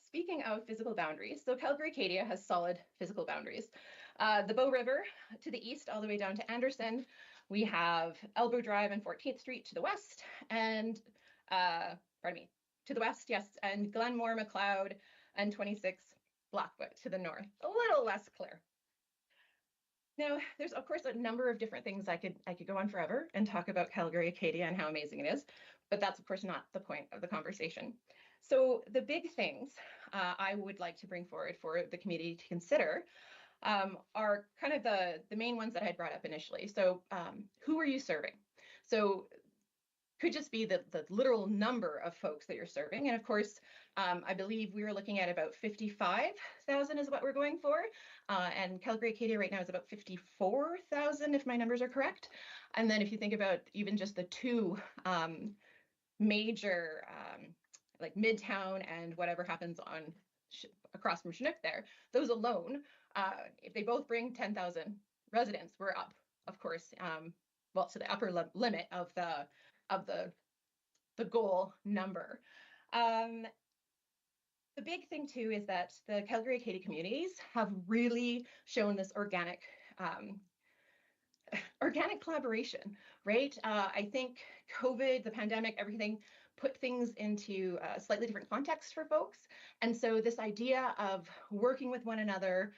speaking of physical boundaries, so Calgary-Acadia has solid physical boundaries. The Bow River to the east all the way down to Anderson. We have Elbow Drive and 14th Street to the west, and to the west, yes, and Glenmore, McLeod, and 26 Blackfoot to the north. A little less clear. Now, there's of course a number of different things I could go on forever and talk about Calgary-Acadia and how amazing it is, but that's of course not the point of the conversation. So the big things I would like to bring forward for the community to consider are kind of the main ones that I had brought up initially. So who are you serving? So could just be the literal number of folks that you're serving. And of course, I believe we were looking at about 55,000 is what we're going for. And Calgary-Acadia right now is about 54,000, if my numbers are correct. And then if you think about even just the two major, like Midtown and whatever happens on across from Chinook there, those alone, if they both bring 10,000 residents, we're up, of course, well, to the upper limit of the goal number. The big thing too is that the Calgary-Acadia communities have really shown this organic collaboration, right? I think COVID, the pandemic, everything put things into a slightly different context for folks. And so this idea of working with one another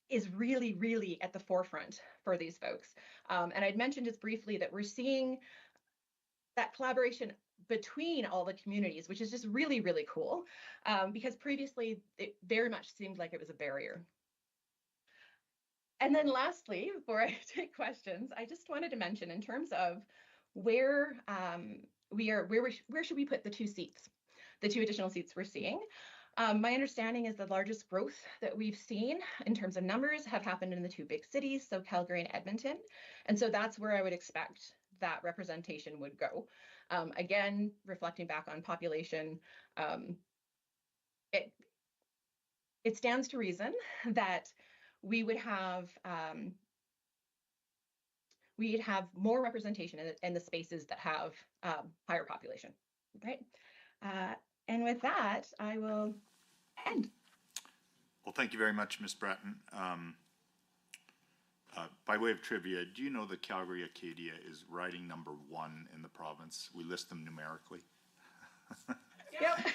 is really, really at the forefront for these folks. And I'd mentioned just briefly that we're seeing that collaboration between all the communities, which is just really, really cool, because previously it very much seemed like it was a barrier. And then lastly, before I take questions, I just wanted to mention in terms of where where should we put the two additional seats we're seeing. My understanding is the largest growth that we've seen in terms of numbers have happened in the two big cities, so Calgary and Edmonton. And so that's where I would expect that representation would go. Again, reflecting back on population, it stands to reason that we would have we'd have more representation in the spaces that have higher population, right? And with that, I will end.
Well, thank you very much, Ms. Bratton. By way of trivia, do you know that Calgary-Acadia is riding number 1 in the province? We list them numerically.
Yep.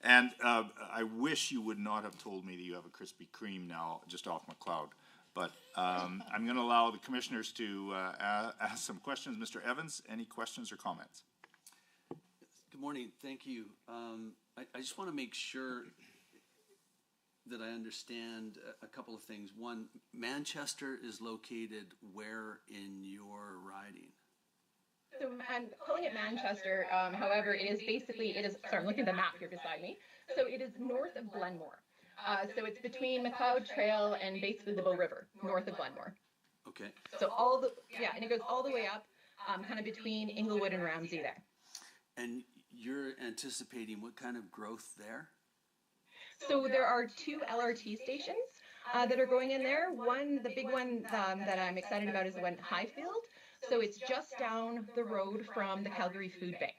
And I wish you would not have told me that you have a Krispy Kreme now just off McLeod. But I'm going to allow the commissioners to ask some questions. Mr. Evans, any questions or comments?
Good morning. Thank you. I just want to make sure that I understand a couple of things. One, Manchester is located where in your riding?
So I'm calling it Manchester. However, it is, sorry, I'm looking at the map here beside me. So it is north of Glenmore. So it's between McLeod Trail and basically the Bow River, north of Glenmore.
Okay.
So and it goes all the way up, kind of between Inglewood and Ramsey there.
And you're anticipating what kind of growth there?
So there are 2 LRT stations that are going in there. The big one that I'm excited about is the one in Highfield. So it's just down the road from the Calgary Food Bank,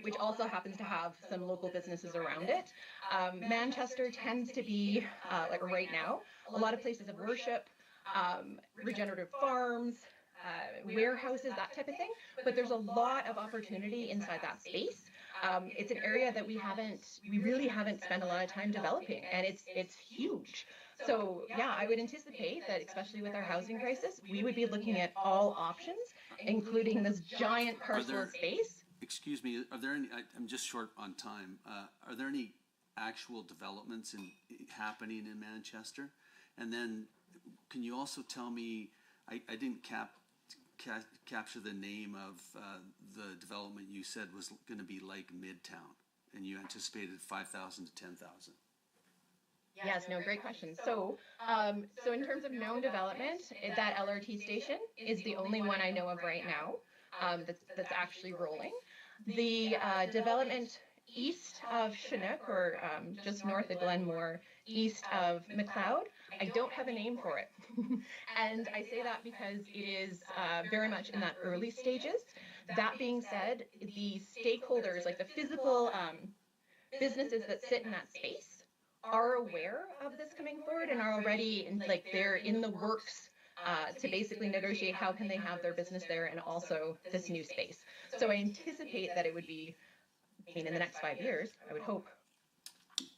which also happens to have some local businesses around it. Manchester tends to be, like right now, a lot of places of worship, regenerative farms, warehouses, that type of thing. But there's a lot of opportunity inside that space. It's an area that we really haven't spent a lot of time developing, and it's huge. So yeah, I would anticipate that, especially with our housing crisis, we would be looking at all options, including this giant parcel of space.
Excuse me, are there any, I'm just short on time, are there any actual developments happening in Manchester? And then can you also tell me, I didn't capture the name of the development you said was going to be like Midtown, and you anticipated 5,000 to 10,000.
Yes, no, great question. So in terms of known development, that LRT station is the only one I know of right now that's actually rolling. The development east of Chinook, or just north of Glenmore, east of McLeod, I don't have a name for it. And I say that because it is very much in that early stages. That being said, the stakeholders, like the physical businesses that sit in that space, are aware of this coming forward and are already they're in the works to basically negotiate how can they have their business there and also this new space. So I anticipate that it would be, in the next 5 years, I would hope.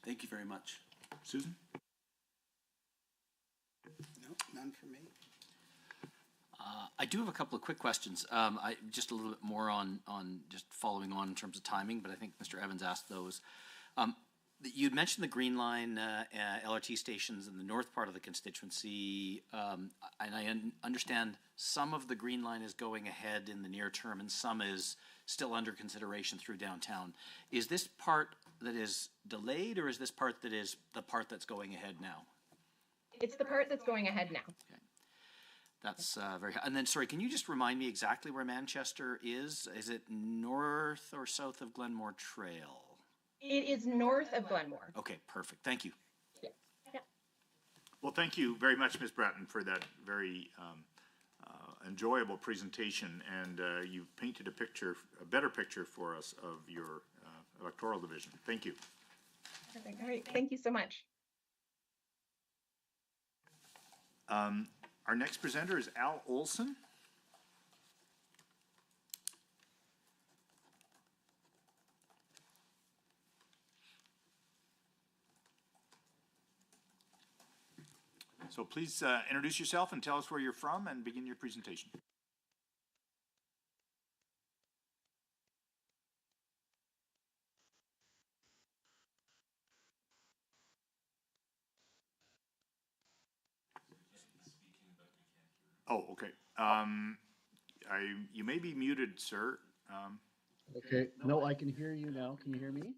Thank you very much.
Susan?
No, none for me.
I do have a couple of quick questions. Just a little bit more on just following on in terms of timing, but I think Mr. Evans asked those. You'd mentioned the Green Line LRT stations in the north part of the constituency, and I understand some of the Green Line is going ahead in the near term and some is still under consideration through downtown. Is this part that is delayed, or is this part that is the part that's going ahead now?
It's the part that's going ahead now.
Okay. That's very. And then, sorry, can you just remind me exactly where Manchester is? Is it north or south of Glenmore Trail?
It is north of Glenmore.
Okay, perfect. Thank you.
Yeah. Yeah.
Well, thank you very much, Ms. Bratton, for that very enjoyable presentation, and you've painted a better picture for us of your electoral division. Thank you.
Perfect. All right. Thank you so much.
Our next presenter is Al Olson. So please introduce yourself and tell us where you're from and begin your presentation. Oh, okay. You may be muted, sir.
Okay. No, I can hear you now. Can you hear me?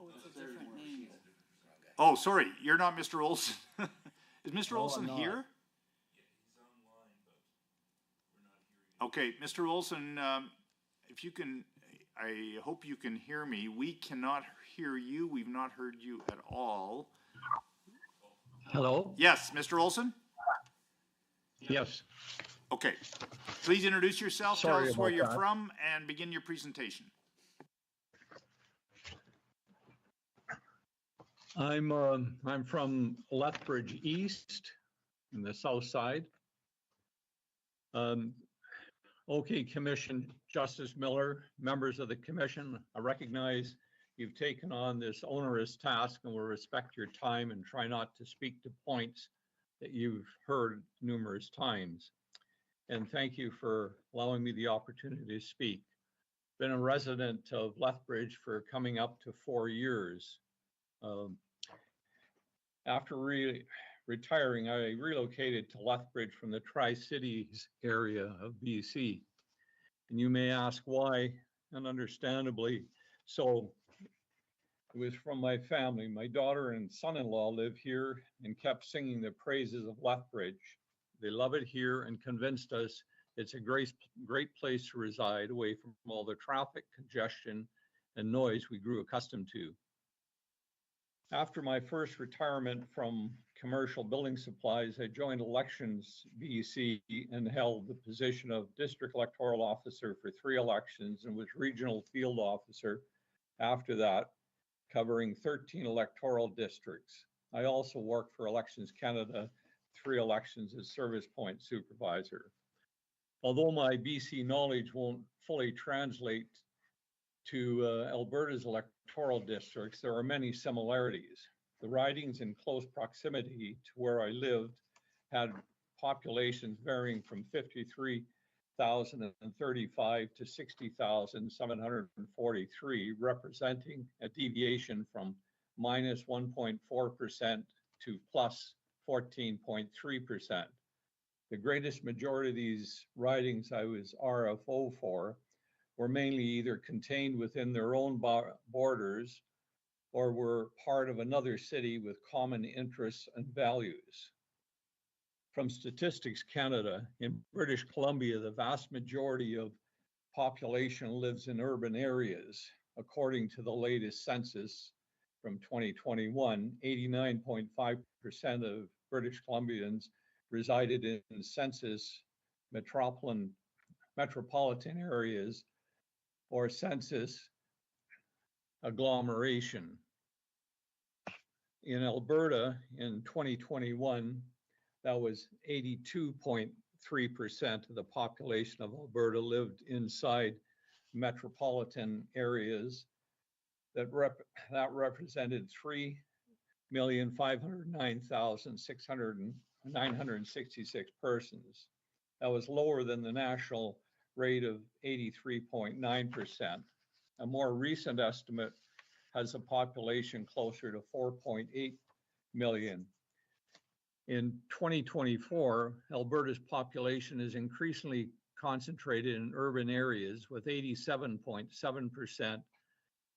Oh, it's a different name.
Oh, sorry. You're not Mr. Olson. Is Mr. Olson here? Okay, Mr. Olson, if you can, I hope you can hear me. We cannot hear you. We've not heard you at all.
Hello?
Yes, Mr. Olson?
Yes.
Okay. Please introduce yourself,
Sorry
tell us where
about
you're
that.
from, and begin your presentation.
I'm from Lethbridge East in the south side. Okay, Commission, Justice Miller, members of the Commission, I recognize you've taken on this onerous task and will respect your time and try not to speak to points that you've heard numerous times. And thank you for allowing me the opportunity to speak. Been a resident of Lethbridge for coming up to 4 years. After retiring, I relocated to Lethbridge from the Tri-Cities area of BC. And you may ask why, and understandably so. It was from my family. My daughter and son-in-law live here and kept singing the praises of Lethbridge. They love it here and convinced us it's a great place to reside, away from all the traffic, congestion, and noise we grew accustomed to. After my first retirement from commercial building supplies, I joined Elections BC and held the position of District Electoral Officer for 3 elections and was Regional Field Officer after that, covering 13 electoral districts. I also worked for Elections Canada, 3 elections as Service Point Supervisor. Although my BC knowledge won't fully translate to Alberta's electoral districts, there are many similarities. The ridings in close proximity to where I lived had populations varying from 53,035 to 60,743, representing a deviation from minus 1.4% to plus 14.3%. The greatest majority of these ridings I was RFO for were mainly either contained within their own borders or were part of another city with common interests and values. From Statistics Canada, in British Columbia, the vast majority of population lives in urban areas. According to the latest census from 2021, 89.5% of British Columbians resided in census metropolitan metropolitan areas or census agglomeration. In Alberta in 2021, that was 82.3% of the population of Alberta lived inside metropolitan areas. That represented 3,509,966 persons. That was lower than the national rate of 83.9%. A more recent estimate has a population closer to 4.8 million. In 2024, Alberta's population is increasingly concentrated in urban areas, with 87.7%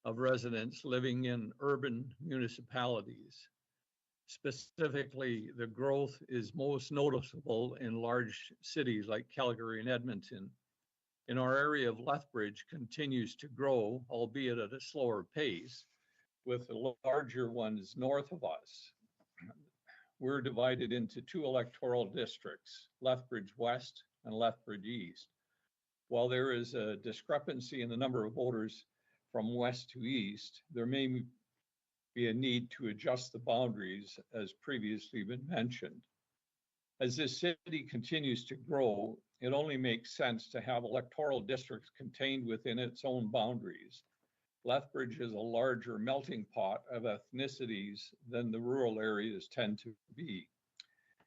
of residents living in urban municipalities. Specifically, the growth is most noticeable in large cities like Calgary and Edmonton. In our area of Lethbridge continues to grow, albeit at a slower pace, with the larger ones north of us. We're divided into two electoral districts, Lethbridge West and Lethbridge East. While there is a discrepancy in the number of voters from west to east, there may be a need to adjust the boundaries, as previously been mentioned. As this city continues to grow, it only makes sense to have electoral districts contained within its own boundaries. Lethbridge is a larger melting pot of ethnicities than the rural areas tend to be.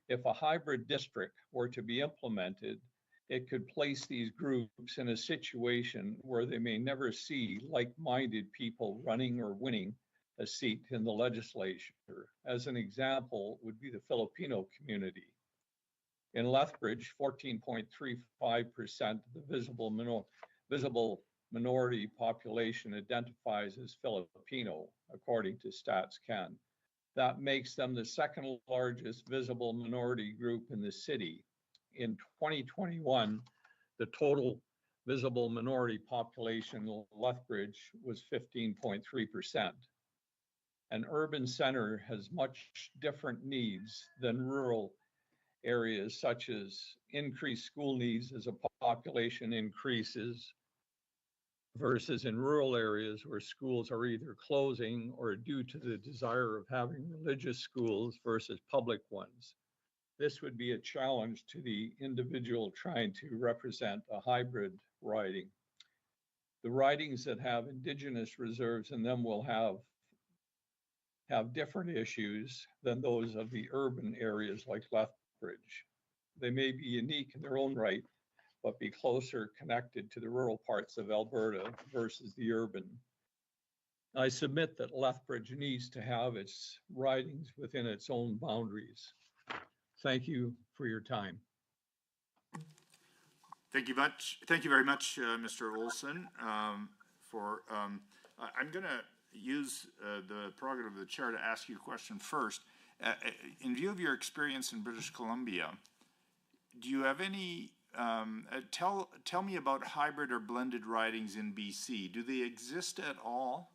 If a hybrid district were to be implemented, it could place these groups in a situation where they may never see like-minded people running or winning a seat in the legislature. As an example would be the Filipino community. In Lethbridge, 14.35% of the visible minority population identifies as Filipino, according to StatsCan. That makes them the second largest visible minority group in the city. In 2021, the total visible minority population in Lethbridge was 15.3%. An urban center has much different needs than rural areas, such as increased school needs as a population increases, versus in rural areas where schools are either closing or due to the desire of having religious schools versus public ones. This would be a challenge to the individual trying to represent a hybrid riding. The ridings that have Indigenous reserves in them will have different issues than those of the urban areas like Lethbridge. They may be unique in their own right, but be closer connected to the rural parts of Alberta versus the urban. I submit that Lethbridge needs to have its ridings within its own boundaries. Thank you for your time.
Thank you much. Thank you very much, Mr. Olson. I'm going to use the prerogative of the chair to ask you a question first. In view of your experience in British Columbia, do you have any, tell me about hybrid or blended ridings in BC. Do they exist at all?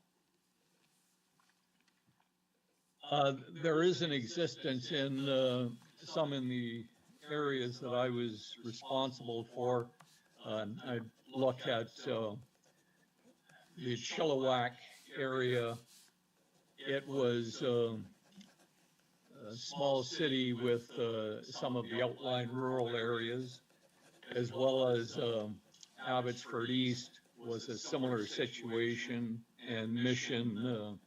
There is an existence in some in the areas that I was responsible for. I look at the Chilliwack area. It was a small city with some of the outlying rural areas, as well as Abbotsford East was a similar situation, and Mission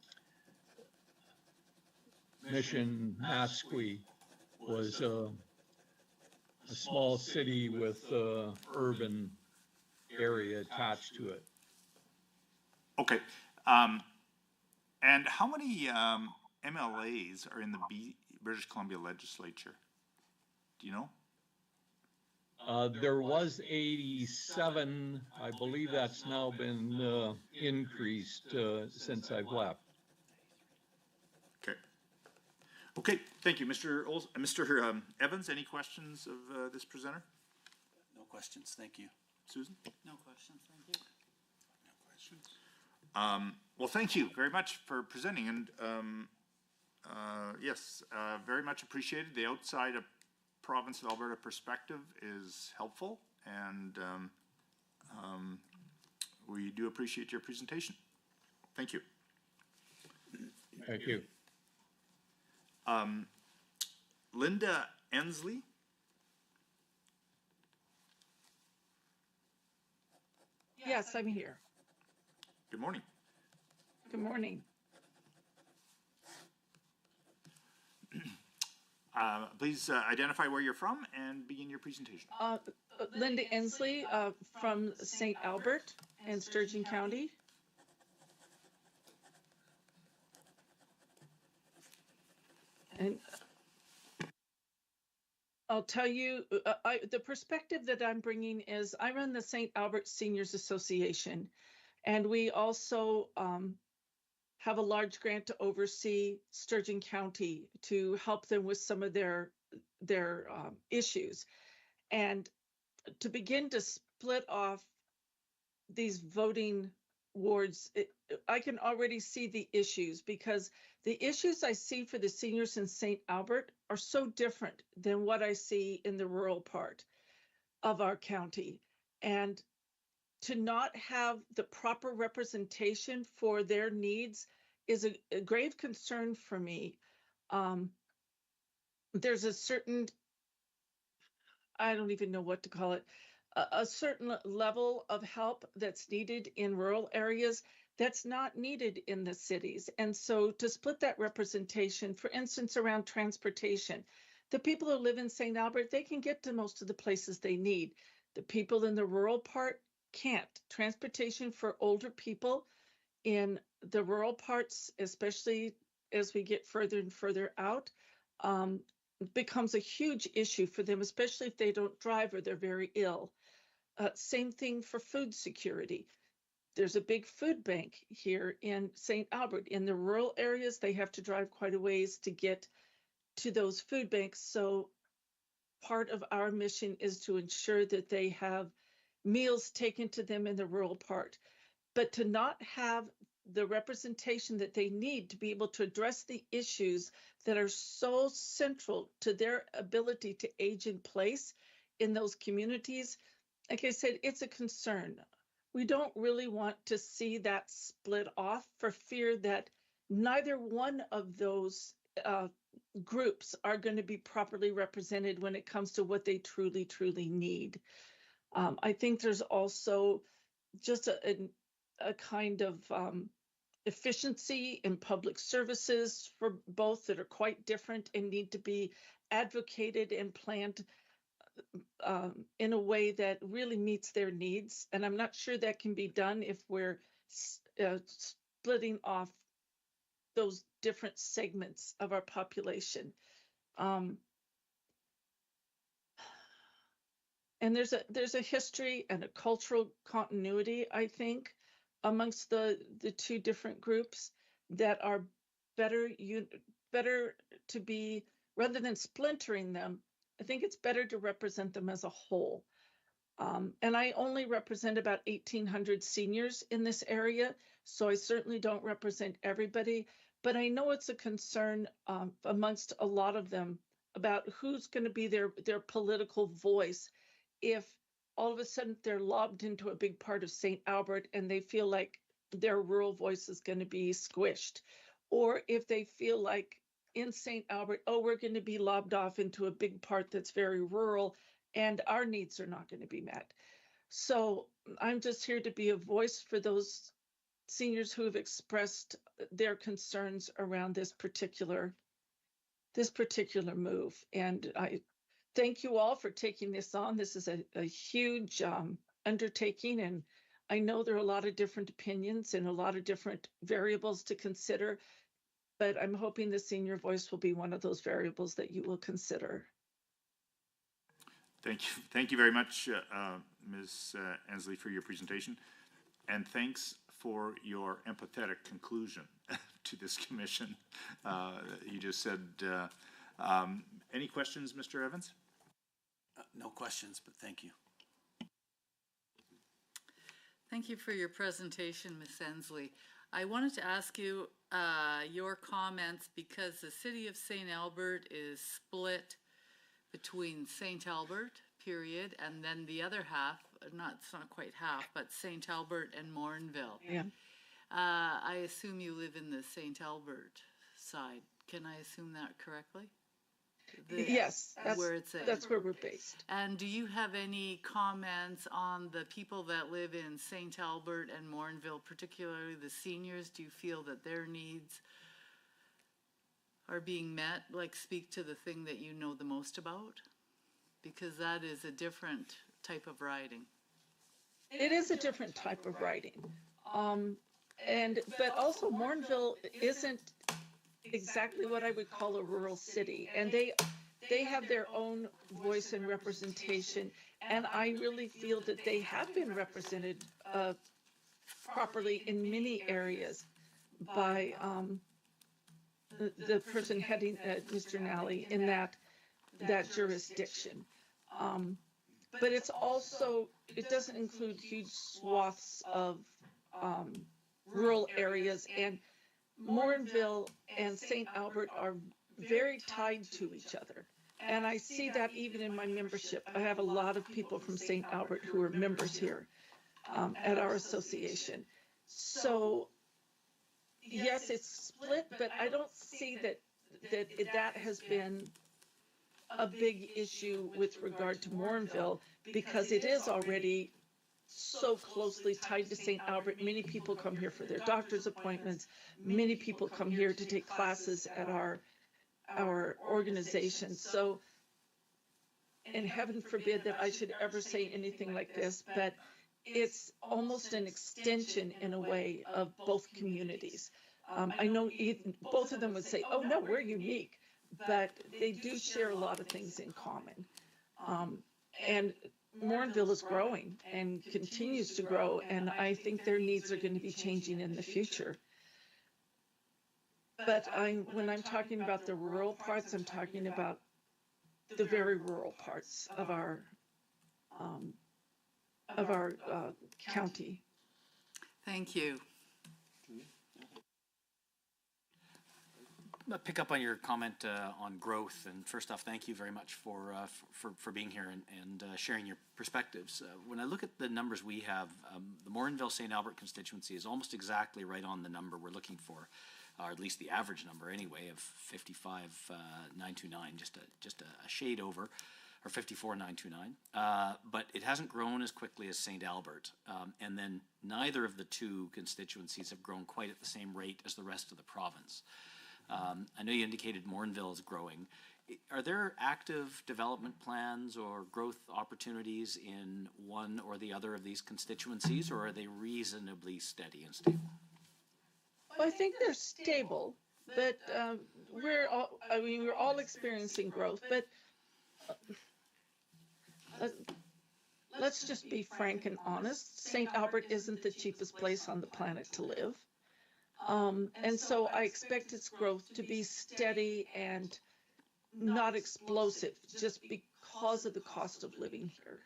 Masqui was a small city with urban area attached to it.
Okay. And how many MLAs are in the British Columbia legislature? Do you know?
There was 87. I believe that's now been increased since I've left.
Okay. Okay, thank you. Mr. Evans, any questions of this presenter?
No questions, thank you.
Susan?
No questions, thank you.
No questions.
Well, thank you very much for presenting, and yes, very much appreciated. The outside of province of Alberta perspective is helpful, and We do appreciate your presentation. Thank you.
Thank you.
Linda Ensley?
Yes, I'm here.
Good morning.
Good morning.
Please identify where you're from and begin your presentation.
Linda Ensley from St. Albert and Sturgeon County. And I'll tell you, the perspective that I'm bringing is I run the St. Albert Seniors Association, and we also have a large grant to oversee Sturgeon County to help them with some of their issues. And to begin to split off these voting wards, I can already see the issues, because the issues I see for the seniors in St. Albert are so different than what I see in the rural part of our county. And to not have the proper representation for their needs is a grave concern for me. There's a certain, I don't even know what to call it, a certain level of help that's needed in rural areas that's not needed in the cities. And so to split that representation, for instance, around transportation, the people who live in St. Albert, they can get to most of the places they need. The people in the rural part can't. Transportation for older people in the rural parts, especially as we get further and further out, becomes a huge issue for them, especially if they don't drive or they're very ill. Same thing for food security. There's a big food bank here in St. Albert. In the rural areas, they have to drive quite a ways to get to those food banks. So part of our mission is to ensure that they have meals taken to them in the rural part. But to not have the representation that they need to be able to address the issues that are so central to their ability to age in place in those communities, like I said, it's a concern. We don't really want to see that split off for fear that neither one of those groups are going to be properly represented when it comes to what they truly, truly need. I think there's also just a kind of efficiency in public services for both that are quite different and need to be advocated and planned in a way that really meets their needs. And I'm not sure that can be done if we're splitting off those different segments of our population. And there's a history and a cultural continuity, I think, amongst the two different groups that are better to be, rather than splintering them, I think it's better to represent them as a whole. And I only represent about 1,800 seniors in this area, so I certainly don't represent everybody, but I know it's a concern amongst a lot of them about who's going to be their political voice if all of a sudden they're lobbed into a big part of St. Albert and they feel like their rural voice is going to be squished, or if they feel like in St. Albert, oh, we're going to be lobbed off into a big part that's very rural and our needs are not going to be met. So I'm just here to be a voice for those seniors who have expressed their concerns around this particular move. And I thank you all for taking this on. This is a huge undertaking, and I know there are a lot of different opinions and a lot of different variables to consider, but I'm hoping the senior voice will be one of those variables that you will consider.
Thank you very much, Ms. Ensley, for your presentation, and thanks for your empathetic conclusion to this commission. You just said, any questions, Mr. Evans?
No questions, but thank you.
Thank you for your presentation, Ms. Ensley. I wanted to ask you your comments because the city of St. Albert is split between St. Albert, period, and then the other half, it's not quite half, but St. Albert and Morinville.
Yeah.
I assume you live in the St. Albert side. Can I assume that correctly?
Yes, that's where we're based.
And do you have any comments on the people that live in St. Albert and Morinville, particularly the seniors? Do you feel that their needs are being met? Like, speak to the thing that you know the most about? Because that is a different type of riding.
It is a different type of riding. But also Morinville isn't exactly what I would call a rural city, and they have their own voice and representation, and I really feel that they have been represented properly in many areas by the person heading Mr. Nally in that jurisdiction. But it doesn't include huge swaths of rural areas, and Morinville and St. Albert are very tied to each other. And I see that even in my membership. I have a lot of people from St. Albert who are members here at our association. So yes, it's split, but I don't see that has been a big issue with regard to Morinville, because it is already so closely tied to St. Albert. Many people come here for their doctor's appointments. Many people come here to take classes at our organization. So, and heaven forbid that I should ever say anything like this, but it's almost an extension in a way of both communities. I know both of them would say, oh no, we're unique, but they do share a lot of things in common. And Morinville is growing and continues to grow, and I think their needs are going to be changing in the future. But when I'm talking about the rural parts, I'm talking about the very rural parts of our county.
Thank you.
I'll pick up on your comment on growth, and first off, thank you very much for being here and sharing your perspectives. When I look at the numbers we have, the Morinville St. Albert constituency is almost exactly right on the number we're looking for, or at least the average number anyway, of 55,929, just a shade over, or 54,929. But it hasn't grown as quickly as St. Albert, and then neither of the two constituencies have grown quite at the same rate as the rest of the province. I know you indicated Morinville is growing. Are there active development plans or growth opportunities in one or the other of these constituencies, or are they reasonably steady and stable?
Well, I think they're stable, but we're all experiencing growth. But let's just be frank and honest. St. Albert isn't the cheapest place on the planet to live. And so I expect its growth to be steady and not explosive, just because of the cost of living here.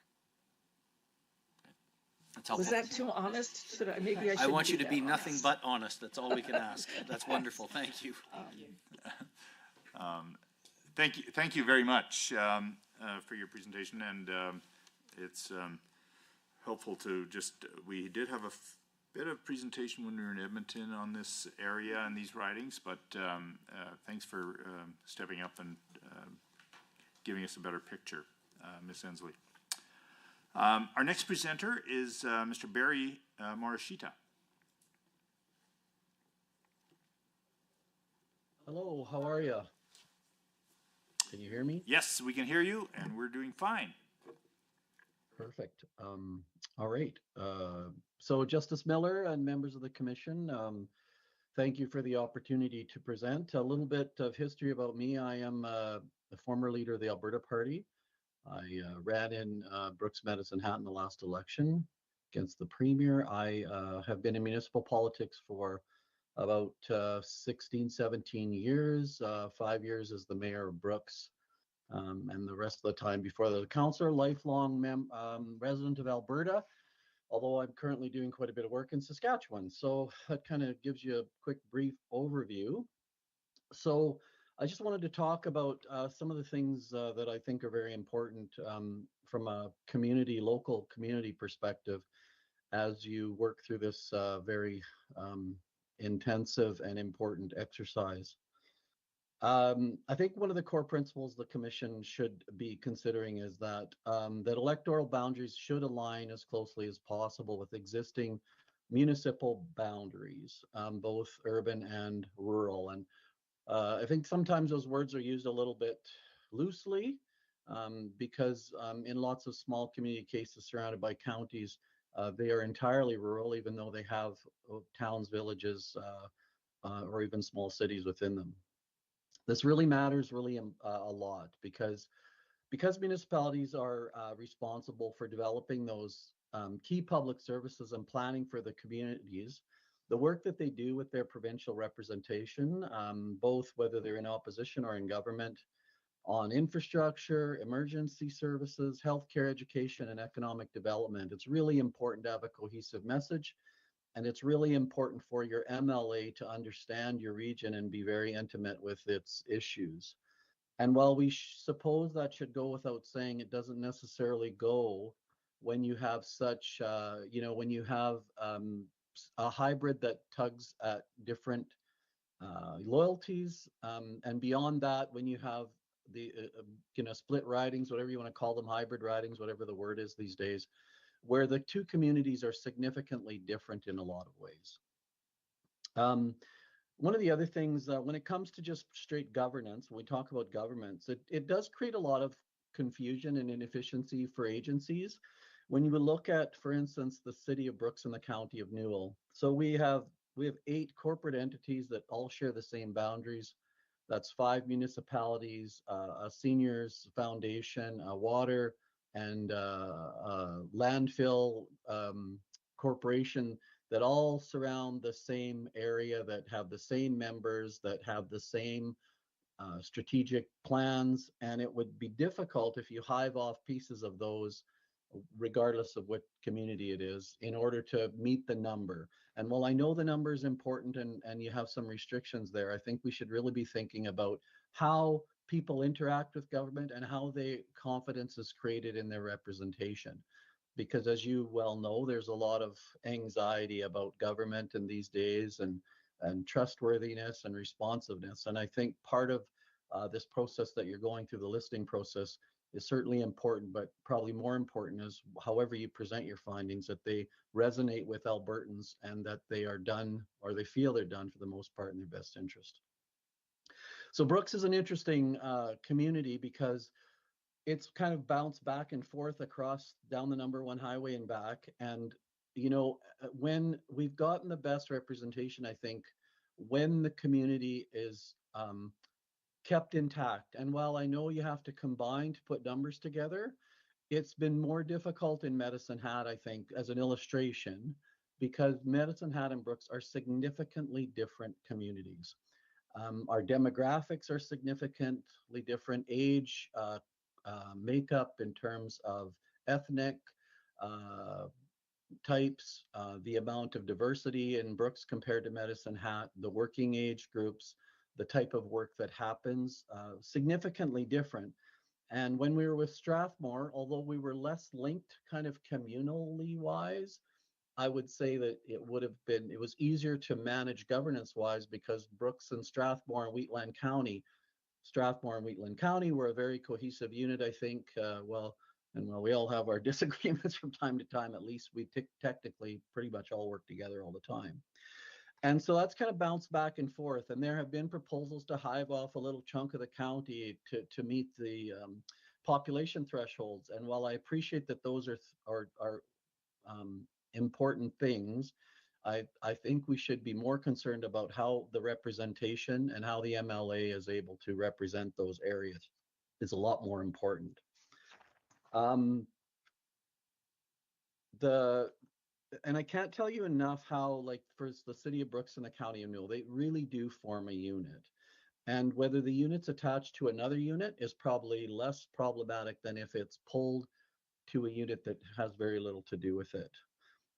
Was that too honest?
I want you to be nothing but honest. That's all we can ask. That's wonderful. Thank you.
Thank you very much for your presentation, and it's helpful to we did have a bit of presentation when we were in Edmonton on this area and these ridings, but thanks for stepping up and giving us a better picture, Ms. Ensley. Our next presenter is Mr. Barry Morishita.
Hello, how are you? Can you hear me?
Yes, we can hear you, and we're doing fine.
Perfect. All right. So Justice Miller and members of the commission, thank you for the opportunity to present a little bit of history about me. I am the former leader of the Alberta Party. I ran in Brooks Medicine Hat in the last election against the Premier. I have been in municipal politics for about 16, 17 years, 5 years as the mayor of Brooks, and the rest of the time before the councillor, lifelong resident of Alberta, although I'm currently doing quite a bit of work in Saskatchewan. So that kind of gives you a quick brief overview. So I just wanted to talk about some of the things that I think are very important from a local community perspective as you work through this very intensive and important exercise. I think one of the core principles the Commission should be considering is that that electoral boundaries should align as closely as possible with existing municipal boundaries, both urban and rural. And I think sometimes those words are used a little bit loosely because in lots of small community cases surrounded by counties, they are entirely rural, even though they have towns, villages, or even small cities within them. This really matters a lot because municipalities are responsible for developing those key public services and planning for the communities. The work that they do with their provincial representation, both whether they're in opposition or in government, on infrastructure, emergency services, healthcare, education, and economic development. It's really important to have a cohesive message, and it's really important for your MLA to understand your region and be very intimate with its issues. And while we suppose that should go without saying, it doesn't necessarily go when you have such, when you have a hybrid that tugs at different loyalties. And beyond that, when you have the, split ridings, whatever you want to call them, hybrid ridings, whatever the word is these days, where the two communities are significantly different in a lot of ways. One of the other things, when it comes to just straight governance, when we talk about governments, it does create a lot of confusion and inefficiency for agencies. When you look at, for instance, the city of Brooks and the county of Newell, so we have 8 corporate entities that all share the same boundaries. That's 5 municipalities, a seniors foundation, a water and landfill corporation that all surround the same area, that have the same members, that have the same strategic plans. And it would be difficult if you hive off pieces of those, regardless of what community it is, in order to meet the number. And while I know the number is important and you have some restrictions there, I think we should really be thinking about how people interact with government and how confidence is created in their representation. Because as you well know, there's a lot of anxiety about government in these days, and trustworthiness and responsiveness. And I think part of this process that you're going through, the listing process, is certainly important, but probably more important is however you present your findings, that they resonate with Albertans and that they are done, or they feel they're done for the most part in their best interest. So Brooks is an interesting community because it's kind of bounced back and forth across down the number 1 highway and back. And, when we've gotten the best representation, I think, when the community is kept intact. And while I know you have to combine to put numbers together, it's been more difficult in Medicine Hat, I think, as an illustration, because Medicine Hat and Brooks are significantly different communities. Our demographics are significantly different, age, makeup in terms of ethnic types, the amount of diversity in Brooks compared to Medicine Hat, the working age groups, the type of work that happens, significantly different. And when we were with Strathmore, although we were less linked kind of communally wise, I would say that it was easier to manage governance wise because Brooks and Strathmore and Wheatland County were a very cohesive unit, I think. While we all have our disagreements from time to time, at least we technically pretty much all work together all the time. And so that's kind of bounced back and forth. And there have been proposals to hive off a little chunk of the county to meet the population thresholds. And while I appreciate that those are important things, I think we should be more concerned about how the representation and how the MLA is able to represent those areas is a lot more important. And I can't tell you enough how, like, for the city of Brooks and the county of Newell, they really do form a unit. And whether the unit's attached to another unit is probably less problematic than if it's pulled to a unit that has very little to do with it.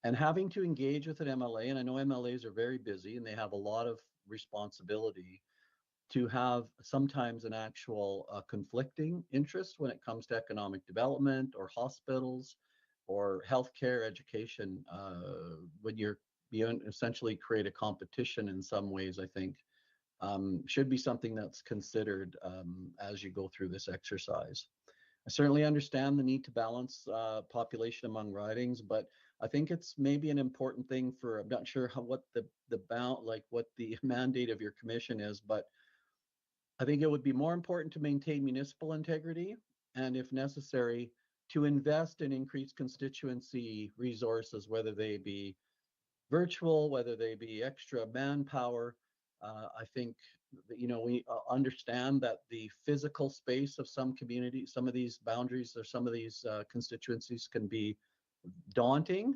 And having to engage with an MLA, and I know MLAs are very busy and they have a lot of responsibility, to have sometimes an actual conflicting interest when it comes to economic development or hospitals or healthcare education. When you essentially create a competition in some ways, I think should be something that's considered as you go through this exercise. I certainly understand the need to balance population among ridings, but I think it's maybe an important thing for, I'm not sure what the what the mandate of your commission is, but I think it would be more important to maintain municipal integrity and, if necessary, to invest in increased constituency resources, whether they be virtual, whether they be extra manpower. I think we understand that the physical space of some communities, some of these boundaries or some of these constituencies can be daunting.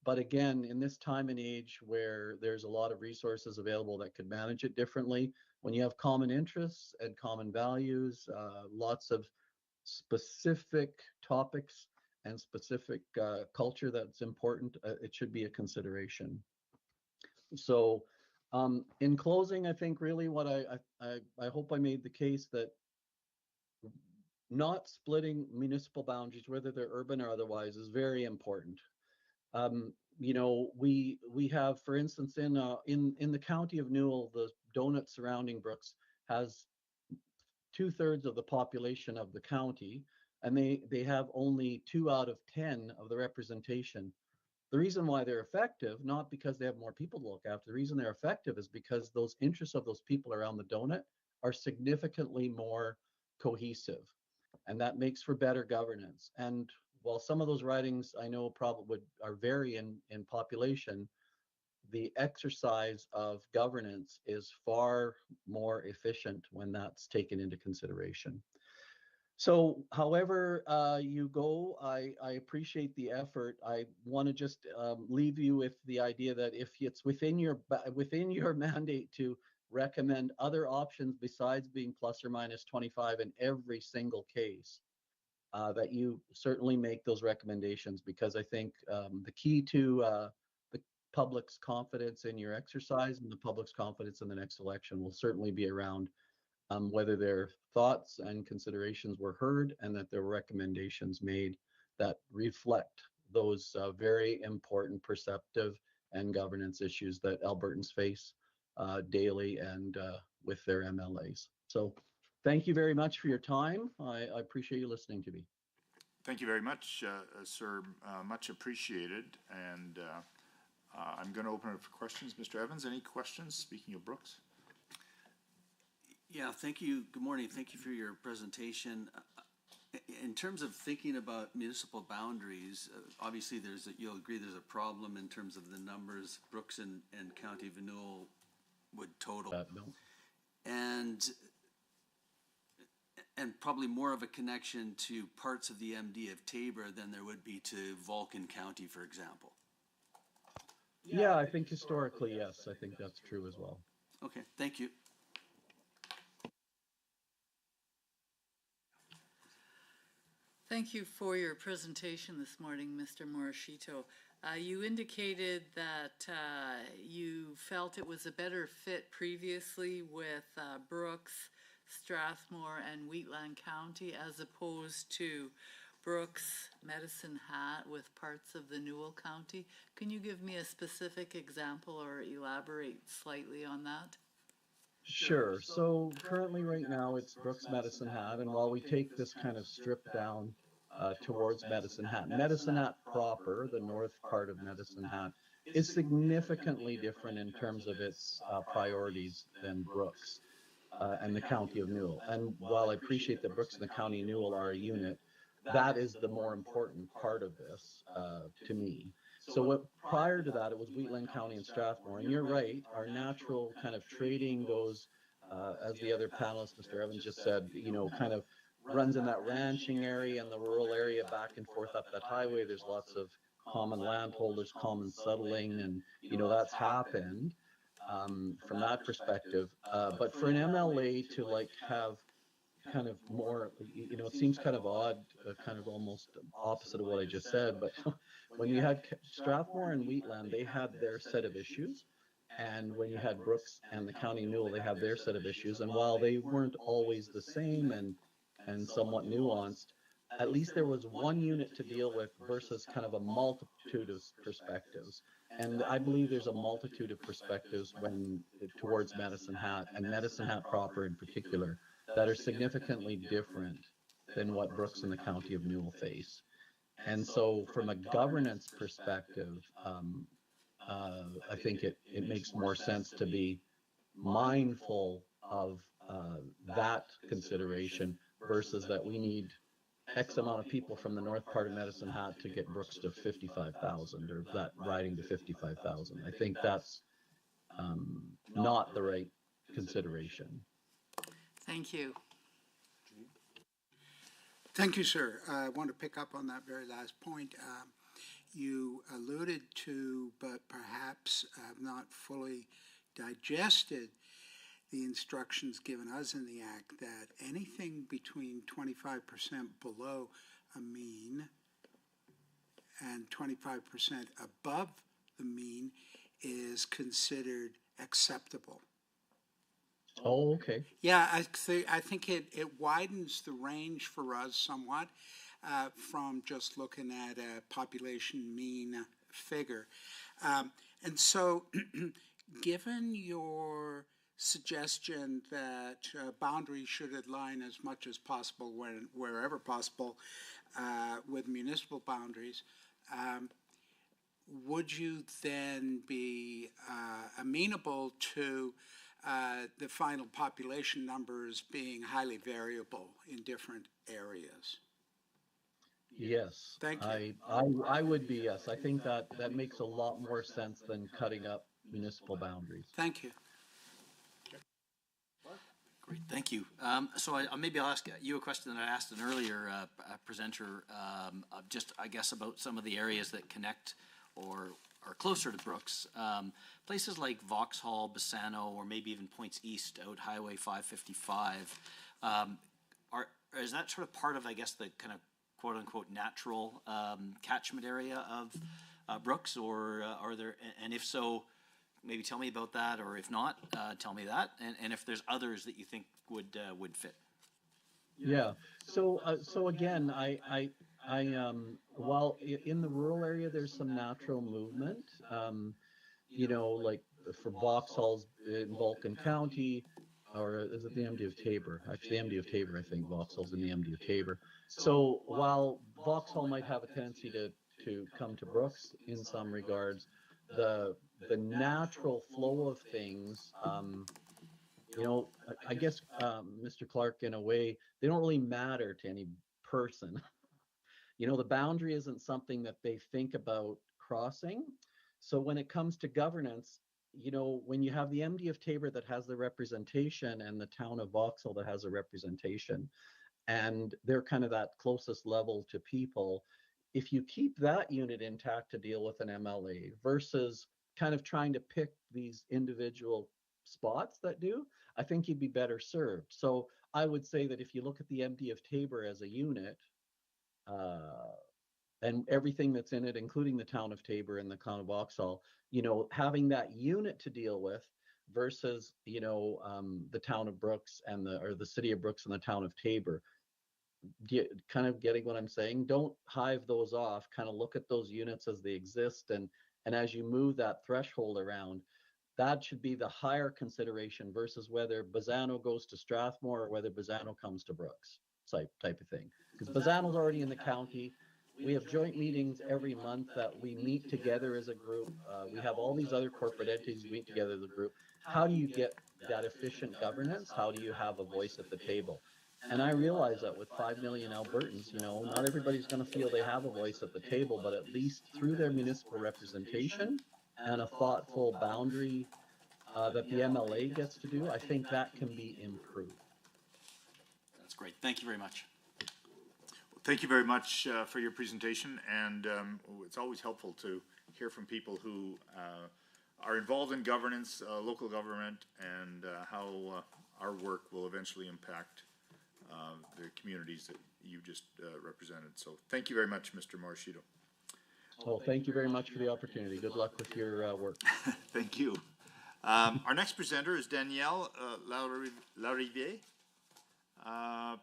But again, in this time and age where there's a lot of resources available that could manage it differently, when you have common interests and common values, lots of specific topics and specific culture that's important, it should be a consideration. So in closing, I think really what I hope I made the case that not splitting municipal boundaries, whether they're urban or otherwise, is very important. We have, for instance, in the county of Newell, the donut surrounding Brooks has 2/3 of the population of the county, and they have only 2 out of 10 of the representation. The reason why they're effective, not because they have more people to look after, the reason they're effective is because those interests of those people around the donut are significantly more cohesive, and that makes for better governance. And while some of those ridings I know probably are vary in population, the exercise of governance is far more efficient when that's taken into consideration. So however you go, I appreciate the effort. I want to just leave you with the idea that if it's within your mandate to recommend other options besides being plus or minus 25 in every single case, that you certainly make those recommendations, because I think the key to the public's confidence in your exercise and the public's confidence in the next election will certainly be around whether their thoughts and considerations were heard and that there were recommendations made that reflect those very important perceptive and governance issues that Albertans face daily and with their MLAs. So thank you very much for your time. I appreciate you listening to me.
Thank you very much, sir. Much appreciated. And I'm going to open it for questions. Mr. Evans, any questions, speaking of Brooks?
Yeah, thank you. Good morning. Thank you for your presentation. In terms of thinking about municipal boundaries, obviously you'll agree there's a problem in terms of the numbers Brooks and County of Newell would total. And probably more of a connection to parts of the MD of Tabor than there would be to Vulcan County, for example.
Yeah, I think historically, yes, I think that's true as well.
Okay, thank you.
Thank you for your presentation this morning, Mr. Morishito. You indicated that you felt it was a better fit previously with Brooks, Strathmore, and Wheatland County as opposed to Brooks, Medicine Hat with parts of the Newell County. Can you give me a specific example or elaborate slightly on that?
Sure. So currently right now it's Brooks, Medicine Hat, and while we take this kind of strip down towards Medicine Hat proper, the north part of Medicine Hat, is significantly different in terms of its priorities than Brooks and the County of Newell. And while I appreciate that Brooks and the County of Newell are a unit, that is the more important part of this to me. So prior to that, it was Wheatland County and Strathmore. And you're right, our natural kind of trading goes, as the other panelist, Mr. Evans, just said, kind of runs in that ranching area and the rural area back and forth up that highway. There's lots of common landholders, common settling, and, that's happened from that perspective. But for an MLA to have kind of more, it seems kind of odd, kind of almost opposite of what I just said, but when you had Strathmore and Wheatland, they had their set of issues, And when you had Brooks and the County of Newell, they have their set of issues. And while they weren't always the same and somewhat nuanced, at least there was one unit to deal with versus kind of a multitude of perspectives. And I believe there's a multitude of perspectives when towards Medicine Hat and Medicine Hat proper in particular that are significantly different than what Brooks and the County of Newell face. And so from a governance perspective, I think it makes more sense to be mindful of that consideration versus that we need X amount of people from the north part of Medicine Hat to get Brooks to 55,000 or that riding to 55,000. I think that's not the right consideration.
Thank you.
Thank you, sir. I want to pick up on that very last point. You alluded to, but perhaps not fully digested, the instructions given us in the Act that anything between 25% below a mean and 25% above the mean is considered acceptable.
Oh, okay.
Yeah, I think it widens the range for us somewhat from just looking at a population mean figure. And so, given your suggestion that boundaries should align as much as possible wherever possible with municipal boundaries, would you then be amenable to the final population numbers being highly variable in different areas?
Yes.
Thank you.
I would be, yes. I think that makes a lot more sense than cutting up municipal boundaries.
Thank you.
Great, thank you. So maybe I'll ask you a question that I asked an earlier presenter, just I guess about some of the areas that connect or are closer to Brooks. Places like Vauxhall, Bassano, or maybe even points east out Highway 555. Is that sort of part of, I guess, the kind of quote unquote natural catchment area of Brooks, or are there, and if so, maybe tell me about that, or if not, tell me that, and if there's others that you think would fit.
Yeah. So again, while in the rural area there's some natural movement, you know, like for Vauxhall's in Vulcan County, or is it the MD of Tabor? Actually, the MD of Tabor, I think Vauxhall's in the MD of Tabor. So while Vauxhall might have a tendency to come to Brooks in some regards, the natural flow of things, you know, I guess, Mr. Clark, in a way, they don't really matter to any person. You know, the boundary isn't something that they think about crossing. So when it comes to governance, you know, when you have the MD of Tabor that has the representation and the town of Vauxhall that has a representation, and they're kind of that closest level to people, if you keep that unit intact to deal with an MLA versus kind of trying to pick these individual spots that do, I think you'd be better served. So I would say that if you look at the MD of Tabor as a unit, and everything that's in it, including the town of Tabor and the town of Vauxhall, you know, having that unit to deal with versus, you know, the town of Brooks and the city of Brooks and the town of Tabor, kind of getting what I'm saying? Don't hive those off, kind of look at those units as they exist, and as you move that threshold around, that should be the higher consideration versus whether Bassano goes to Strathmore or whether Bassano comes to Brooks, type of thing. Because Bassano's already in the county. We have joint meetings every month that we meet together as a group. We have all these other corporate entities meet together as a group. How do you get that efficient governance? How do you have a voice at the table? And I realize that with 5 million Albertans, you know, not everybody's going to feel they have a voice at the table, but at least through their municipal representation and a thoughtful boundary that the MLA gets to do, I think that can be improved.
That's great. Thank you very much.
Thank you very much for your presentation, and it's always helpful to hear from people who are involved in governance, local government, and how our work will eventually impact the communities that you just represented. So thank you very much, Mr. Morishito.
Well, thank you very much for the opportunity. Good luck with your work.
Thank you. Our next presenter is Danielle Lariviere.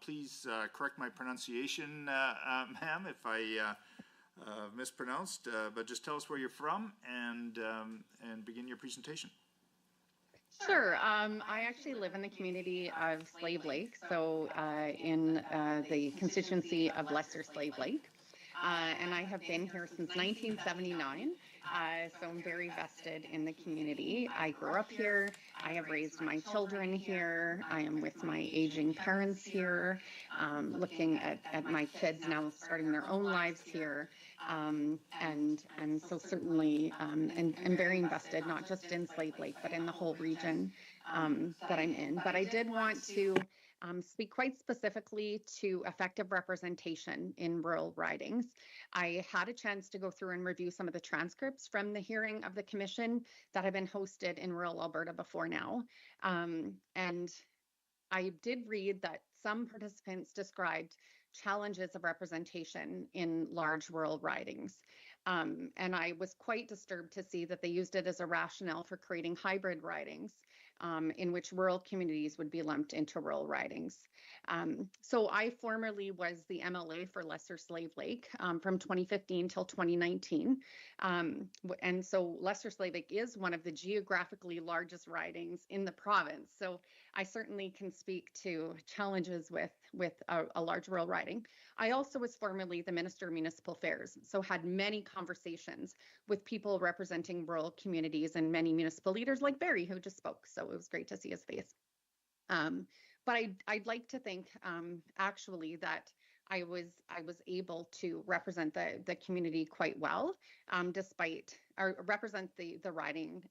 Please correct my pronunciation, ma'am, if I mispronounced, but just tell us where you're from and begin your presentation.
Sure. I actually live in the community of Slave Lake, so in the constituency of Lesser Slave Lake. And I have been here since 1979, so I'm very vested in the community. I grew up here. I have raised my children here. I am with my aging parents here, looking at my kids now starting their own lives here. And so certainly and very invested, not just in Slave Lake, but in the whole region that I'm in. But I did want to speak quite specifically to effective representation in rural ridings. I had a chance to go through and review some of the transcripts from the hearing of the commission that have been hosted in rural Alberta before now. And I did read that some participants described challenges of representation in large rural ridings. And I was quite disturbed to see that they used it as a rationale for creating hybrid ridings in which rural communities would be lumped into rural ridings. So I formerly was the MLA for Lesser Slave Lake from 2015 till 2019. And so Lesser Slave Lake is one of the geographically largest ridings in the province. So I certainly can speak to challenges with a large rural riding. I also was formerly the Minister of Municipal Affairs, so had many conversations with people representing rural communities and many municipal leaders like Barry, who just spoke. So it was great to see his face. But I'd like to think actually that I was able to represent the community quite well, represent the riding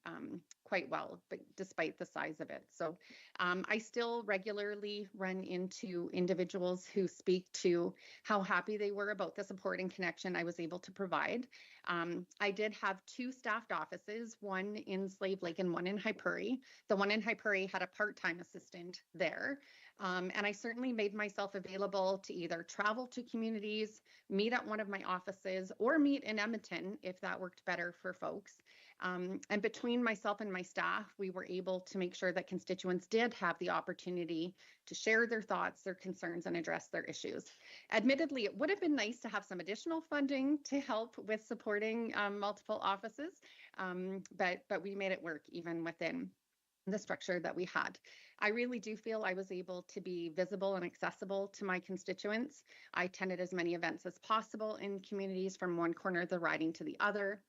quite well, but despite the size of it. So I still regularly run into individuals who speak to how happy they were about the support and connection I was able to provide. I did have 2 staffed offices, one in Slave Lake and one in High Prairie. The one in High Prairie had a part-time assistant there. And I certainly made myself available to either travel to communities, meet at one of my offices, or meet in Edmonton if that worked better for folks. And between myself and my staff, we were able to make sure that constituents did have the opportunity to share their thoughts, their concerns, and address their issues. Admittedly, it would have been nice to have some additional funding to help with supporting multiple offices, but we made it work even within the structure that we had. I really do feel I was able to be visible and accessible to my constituents. I attended as many events as possible in communities from one corner of the riding to the other.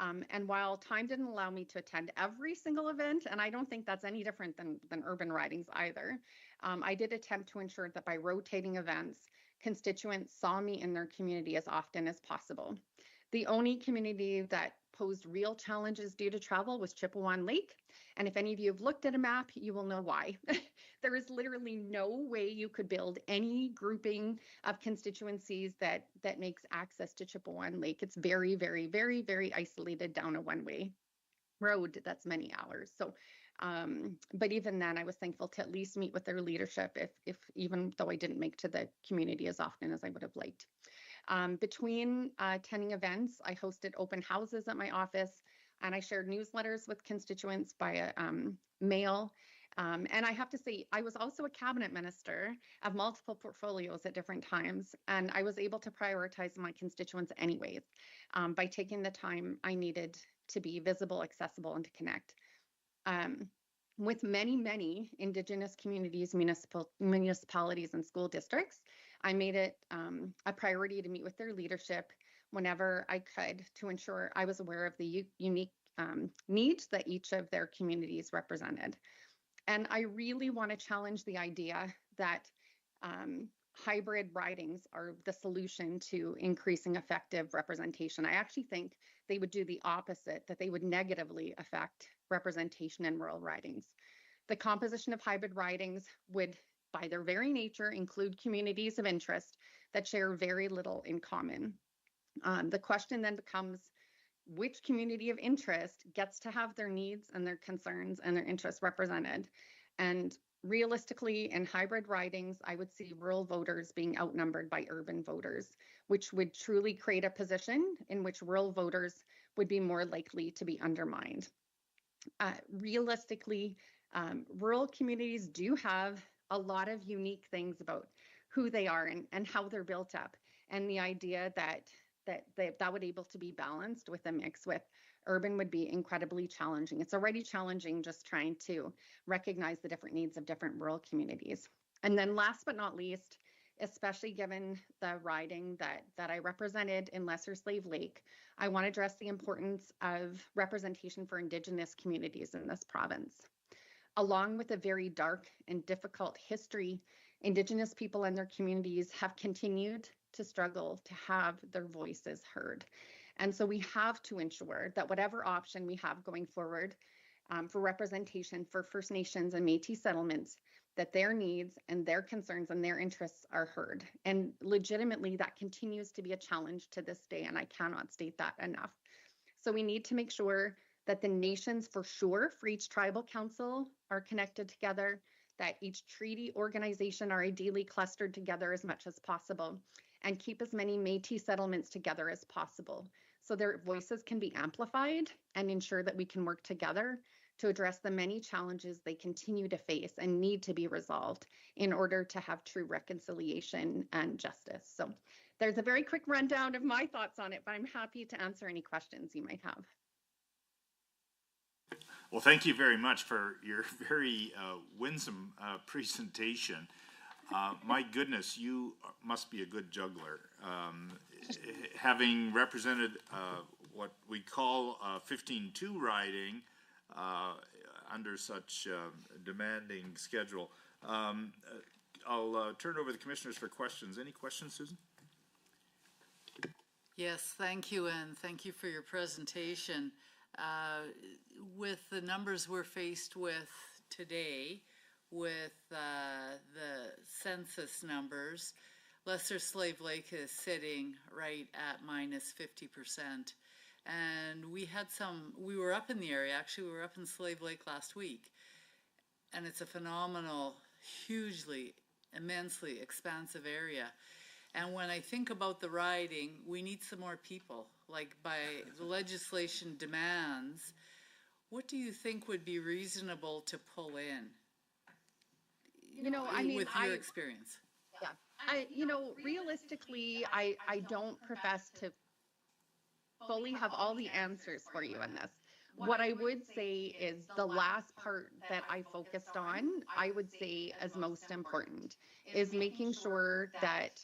And while time didn't allow me to attend every single event, and I don't think that's any different than urban ridings either, I did attempt to ensure that by rotating events, constituents saw me in their community as often as possible. The only community that posed real challenges due to travel was Chippewan Lake. And if any of you have looked at a map, you will know why. There is literally no way you could build any grouping of constituencies that makes access to Chippewan Lake. It's very, very, very, very isolated down a one-way road that's many hours. So, but even then, I was thankful to at least meet with their leadership, if even though I didn't make to the community as often as I would have liked. Between attending events, I hosted open houses at my office, and I shared newsletters with constituents via mail. And I have to say, I was also a cabinet minister of multiple portfolios at different times, and I was able to prioritize my constituents anyways by taking the time I needed to be visible, accessible, and to connect. With many, many Indigenous communities, municipalities, and school districts, I made it a priority to meet with their leadership whenever I could to ensure I was aware of the unique needs that each of their communities represented. And I really want to challenge the idea that hybrid ridings are the solution to increasing effective representation. I actually think they would do the opposite, that they would negatively affect representation in rural ridings. The composition of hybrid ridings would, by their very nature, include communities of interest that share very little in common. The question then becomes, which community of interest gets to have their needs and their concerns and their interests represented? And realistically, in hybrid ridings, I would see rural voters being outnumbered by urban voters, which would truly create a position in which rural voters would be more likely to be undermined. realistically, rural communities do have a lot of unique things about who they are and how they're built up. And the idea that would able to be balanced with a mix with urban would be incredibly challenging. It's already challenging just trying to recognize the different needs of different rural communities. And then last but not least, especially given the riding that I represented in Lesser Slave Lake, I want to address the importance of representation for Indigenous communities in this province. Along with a very dark and difficult history, Indigenous people and their communities have continued to struggle to have their voices heard. And so we have to ensure that whatever option we have going forward for representation for First Nations and Métis settlements, that their needs and their concerns and their interests are heard. And legitimately, that continues to be a challenge to this day, and I cannot state that enough. So we need to make sure that the nations for sure for each tribal council are connected together, that each treaty organization are ideally clustered together as much as possible, and keep as many Métis settlements together as possible so their voices can be amplified and ensure that we can work together to address the many challenges they continue to face and need to be resolved in order to have true reconciliation and justice. So there's a very quick rundown of my thoughts on it, but I'm happy to answer any questions you might have.
Well, thank you very much for your very winsome presentation. My goodness, you must be a good juggler. Having represented what we call 15-2 riding under such demanding schedule, I'll turn it over to the commissioners for questions. Any questions, Susan?
Yes, thank you, and thank you for your presentation. With the numbers we're faced with today, with the census numbers, Lesser Slave Lake is sitting right at minus 50%. And we were up in the area, actually we were up in Slave Lake last week, and it's a phenomenal, hugely, immensely expansive area. And when I think about the riding, we need some more people. Like by the legislation demands, what do you think would be reasonable to pull in? With your experience.
Yeah, realistically, I don't profess to fully have all the answers for you on this. What I would say is the last part that I focused on, I would say as most important, is making sure that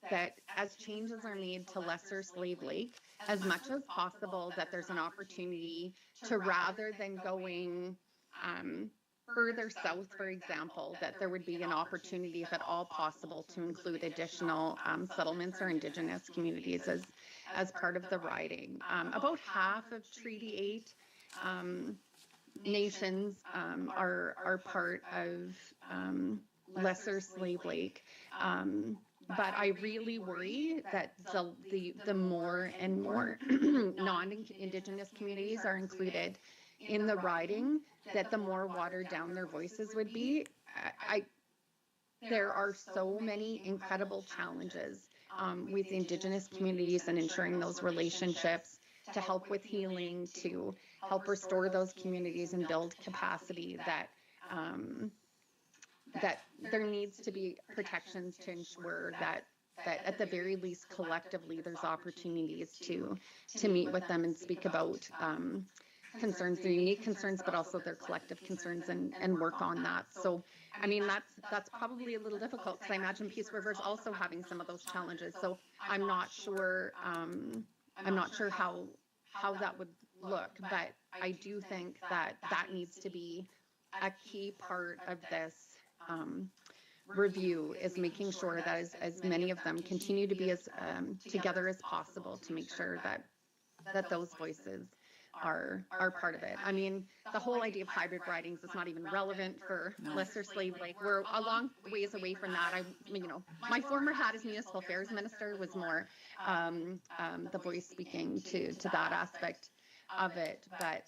that as changes are made to Lesser Slave Lake, as much as possible, that there's an opportunity to, rather than going further south, for example, that there would be an opportunity, if at all possible, to include additional settlements or Indigenous communities as part of the riding. About half of Treaty 8 nations are part of Lesser Slave Lake. But I really worry that the more and more non-Indigenous communities are included in the riding, that the more watered down their voices would be. There are so many incredible challenges with Indigenous communities and ensuring those relationships, to help with healing, to help restore those communities and build capacity, that there needs to be protections to ensure that at the very least collectively there's opportunities to meet with them and speak about concerns, their unique concerns, but also their collective concerns, and work on that. So, I mean, that's probably a little difficult, because I imagine Peace River is also having some of those challenges. So I'm not sure how that would look, but I do think that needs to be a key part of this review, is making sure that as many of them continue to be as together as possible, to make sure that those voices are part of it. I mean, the whole idea of hybrid ridings is not even relevant for Lesser Slave Lake. We're a long ways away from that. My former hat as municipal affairs minister was more the voice speaking to that aspect of it, but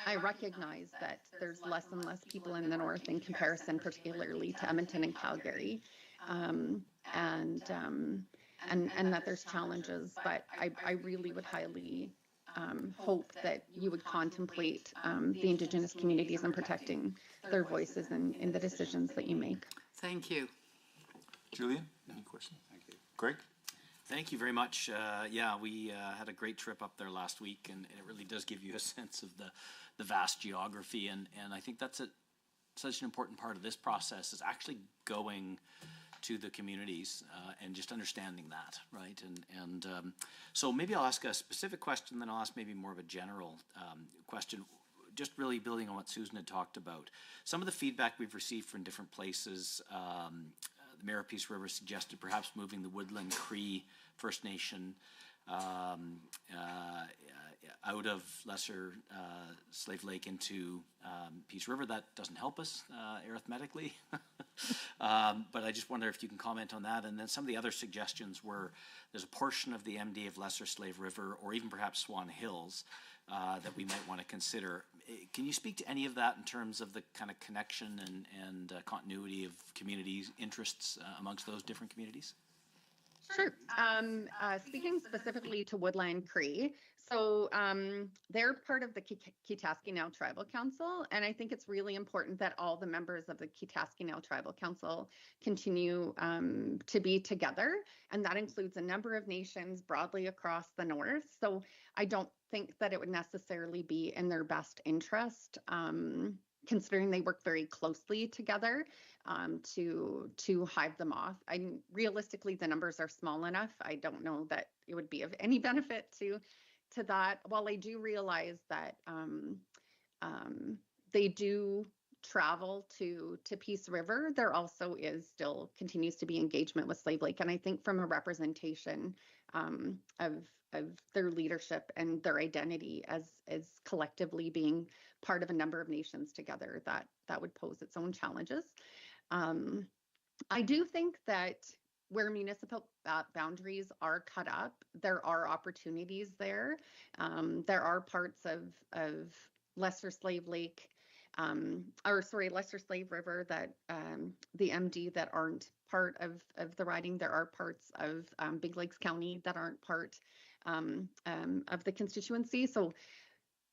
I recognize that there's less and less people in the north in comparison, particularly to Edmonton and Calgary, and that there's challenges. But I really would highly hope that you would contemplate the Indigenous communities and protecting their voices in the decisions that you make.
Thank you.
Julian, any questions? Thank you. Greg?
Thank you very much. Yeah, we had a great trip up there last week, and it really does give you a sense of the vast geography. And I think that's such an important part of this process is actually going to the communities and just understanding that, right? And so maybe I'll ask a specific question, then I'll ask maybe more of a general question, just really building on what Susan had talked about. Some of the feedback we've received from different places, the Mayor of Peace River suggested perhaps moving the Woodland Cree First Nation out of Lesser Slave Lake into Peace River. That doesn't help us arithmetically, but I just wonder if you can comment on that. And then some of the other suggestions were there's a portion of the MD of Lesser Slave River, or even perhaps Swan Hills, that we might want to consider. Can you speak to any of that in terms of the kind of connection and continuity of community interests amongst those different communities?
Sure. Speaking specifically to Woodland Cree, so they're part of the Kitaskineau Tribal Council, and I think it's really important that all the members of the Kitaskineau Tribal Council continue to be together, and that includes a number of nations broadly across the north. So I don't think that it would necessarily be in their best interest, considering they work very closely together, to hive them off. Realistically, the numbers are small enough. I don't know that it would be of any benefit to that. While I do realize that they do travel to Peace River, there also still continues to be engagement with Slave Lake, and I think from a representation of their leadership and their identity as collectively being part of a number of nations together, that would pose its own challenges. I do think that where municipal boundaries are cut up, there are opportunities there. There are parts of Lesser Slave Lake, Lesser Slave River that the MD that aren't part of the riding. There are parts of Big Lakes County that aren't part of the constituency. So,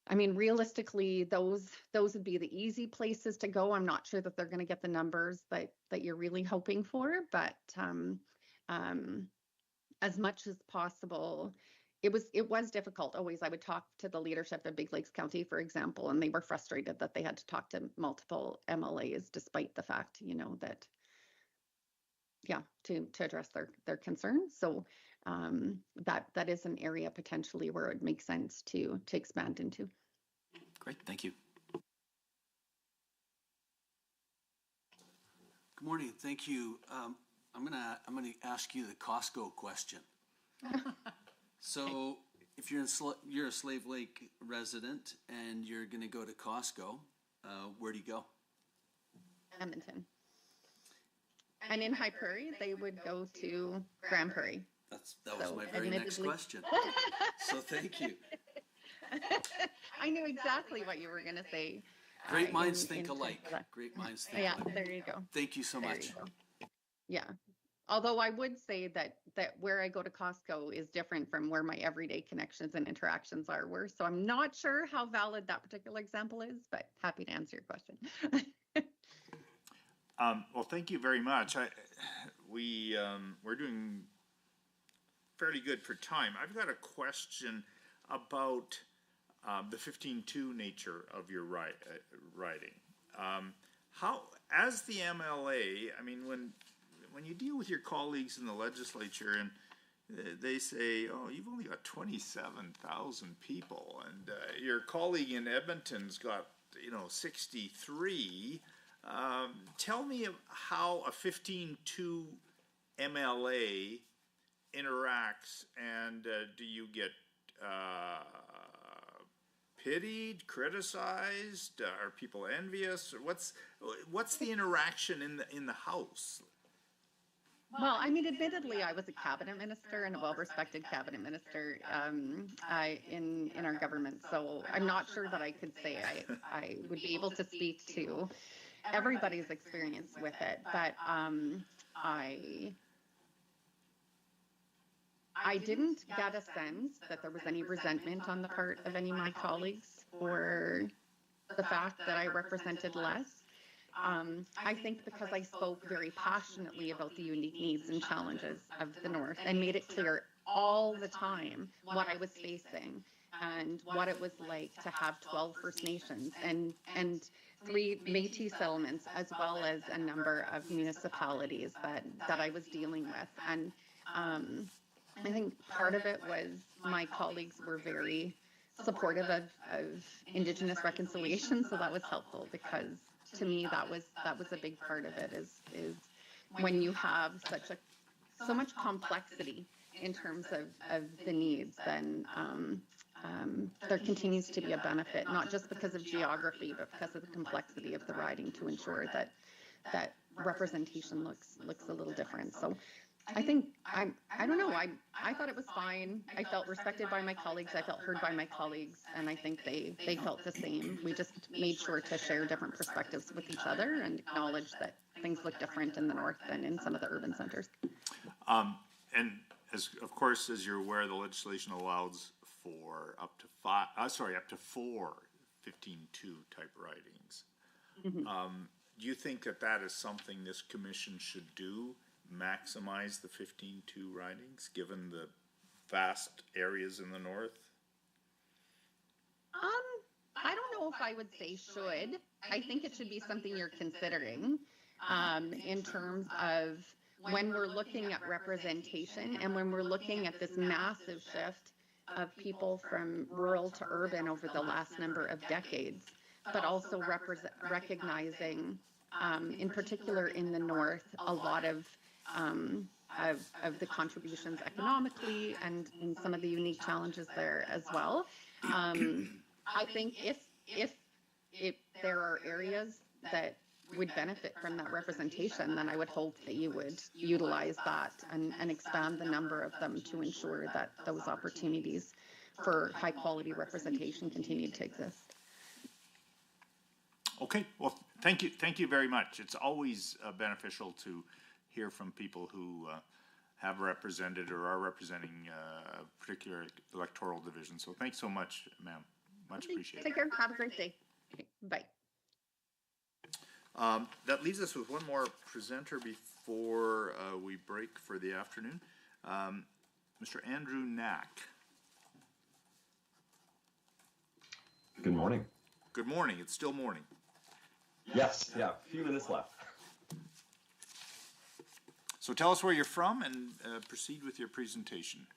I mean, realistically, those would be the easy places to go. I'm not sure that they're going to get the numbers that you're really hoping for, but as much as possible, it was difficult. Always, I would talk to the leadership of Big Lakes County, for example, and they were frustrated that they had to talk to multiple MLAs, despite the fact, that, to address their concerns. So that is an area potentially where it would make sense to expand into.
Great, thank you. Good morning, thank you. I'm gonna ask you the Costco question. So, if you're a Slave Lake resident and you're gonna go to Costco, where do you go?
Edmonton. And in High Prairie, they would go to Grand Prairie.
That was my very next question. So thank you.
I knew exactly what you were going to say.
Great minds think alike. Great minds think alike.
Yeah, there you go.
Thank you so much.
Yeah. Although I would say that where I go to Costco is different from where my everyday connections and interactions were. So I'm not sure how valid that particular example is, but happy to answer your question.
Well, thank you very much. We're doing fairly good for time. I've got a question about the 15-2 nature of your writing. How, as the MLA, I mean, when you deal with your colleagues in the legislature and they say, oh, you've only got 27,000 people, and your colleague in Edmonton's got 63. Tell me how a 15-2 MLA interacts, and do you get pitied, criticized? Are people envious? Or what's the interaction in the House?
Well, I mean, admittedly, I was a cabinet minister and a well-respected cabinet minister in our government, so I'm not sure that I could say I would be able to speak to everybody's experience I didn't get a sense that there was any resentment on the part of any of my colleagues for the fact that I represented less. I think because I spoke very passionately about the unique needs and challenges of the North and made it clear all the time what I was facing and what it was like to have 12 First Nations and 3 Métis settlements, as well as a number of municipalities that I was dealing with. And I think part of it was my colleagues were very supportive of Indigenous reconciliation, so that was helpful, because to me that was a big part of it, is when you have so much complexity in terms of the needs, then there continues to be a benefit, not just because of geography, but because of the complexity of the riding, to ensure that representation looks a little different. So I think I don't know. I thought it was fine. I felt respected by my colleagues. I felt heard by my colleagues, and I think they felt the same. We just made sure to share different perspectives with each other and acknowledge that things look different in the North than in some of the urban centers.
And of course, as you're aware, the legislation allows for up to 4 15-2 type ridings. Do you think that is something this commission should do? Maximize the 15-2 ridings, given the vast areas in the North?
I don't know if I would say should. I think it should be something you're considering in terms of when we're looking at representation and when we're looking at this massive shift of people from rural to urban over the last number of decades, but also recognizing, in particular in the North, a lot of the contributions economically and in some of the unique challenges there as well. I think if there are areas that would benefit from that representation, then I would hope that you would utilize that and expand the number of them to ensure that those opportunities for high quality representation continue to exist.
Okay, well, thank you very much. It's always beneficial to hear from people who have represented or are representing a particular electoral division. So thanks so much, ma'am. Much appreciated.
Take care. Have a great day. Okay, bye.
That leaves us with one more presenter before we break for the afternoon. Mr. Andrew Knack.
Good morning.
Good morning. It's still morning.
Yes, yeah, a few minutes left.
So tell us where you're from and proceed with your presentation.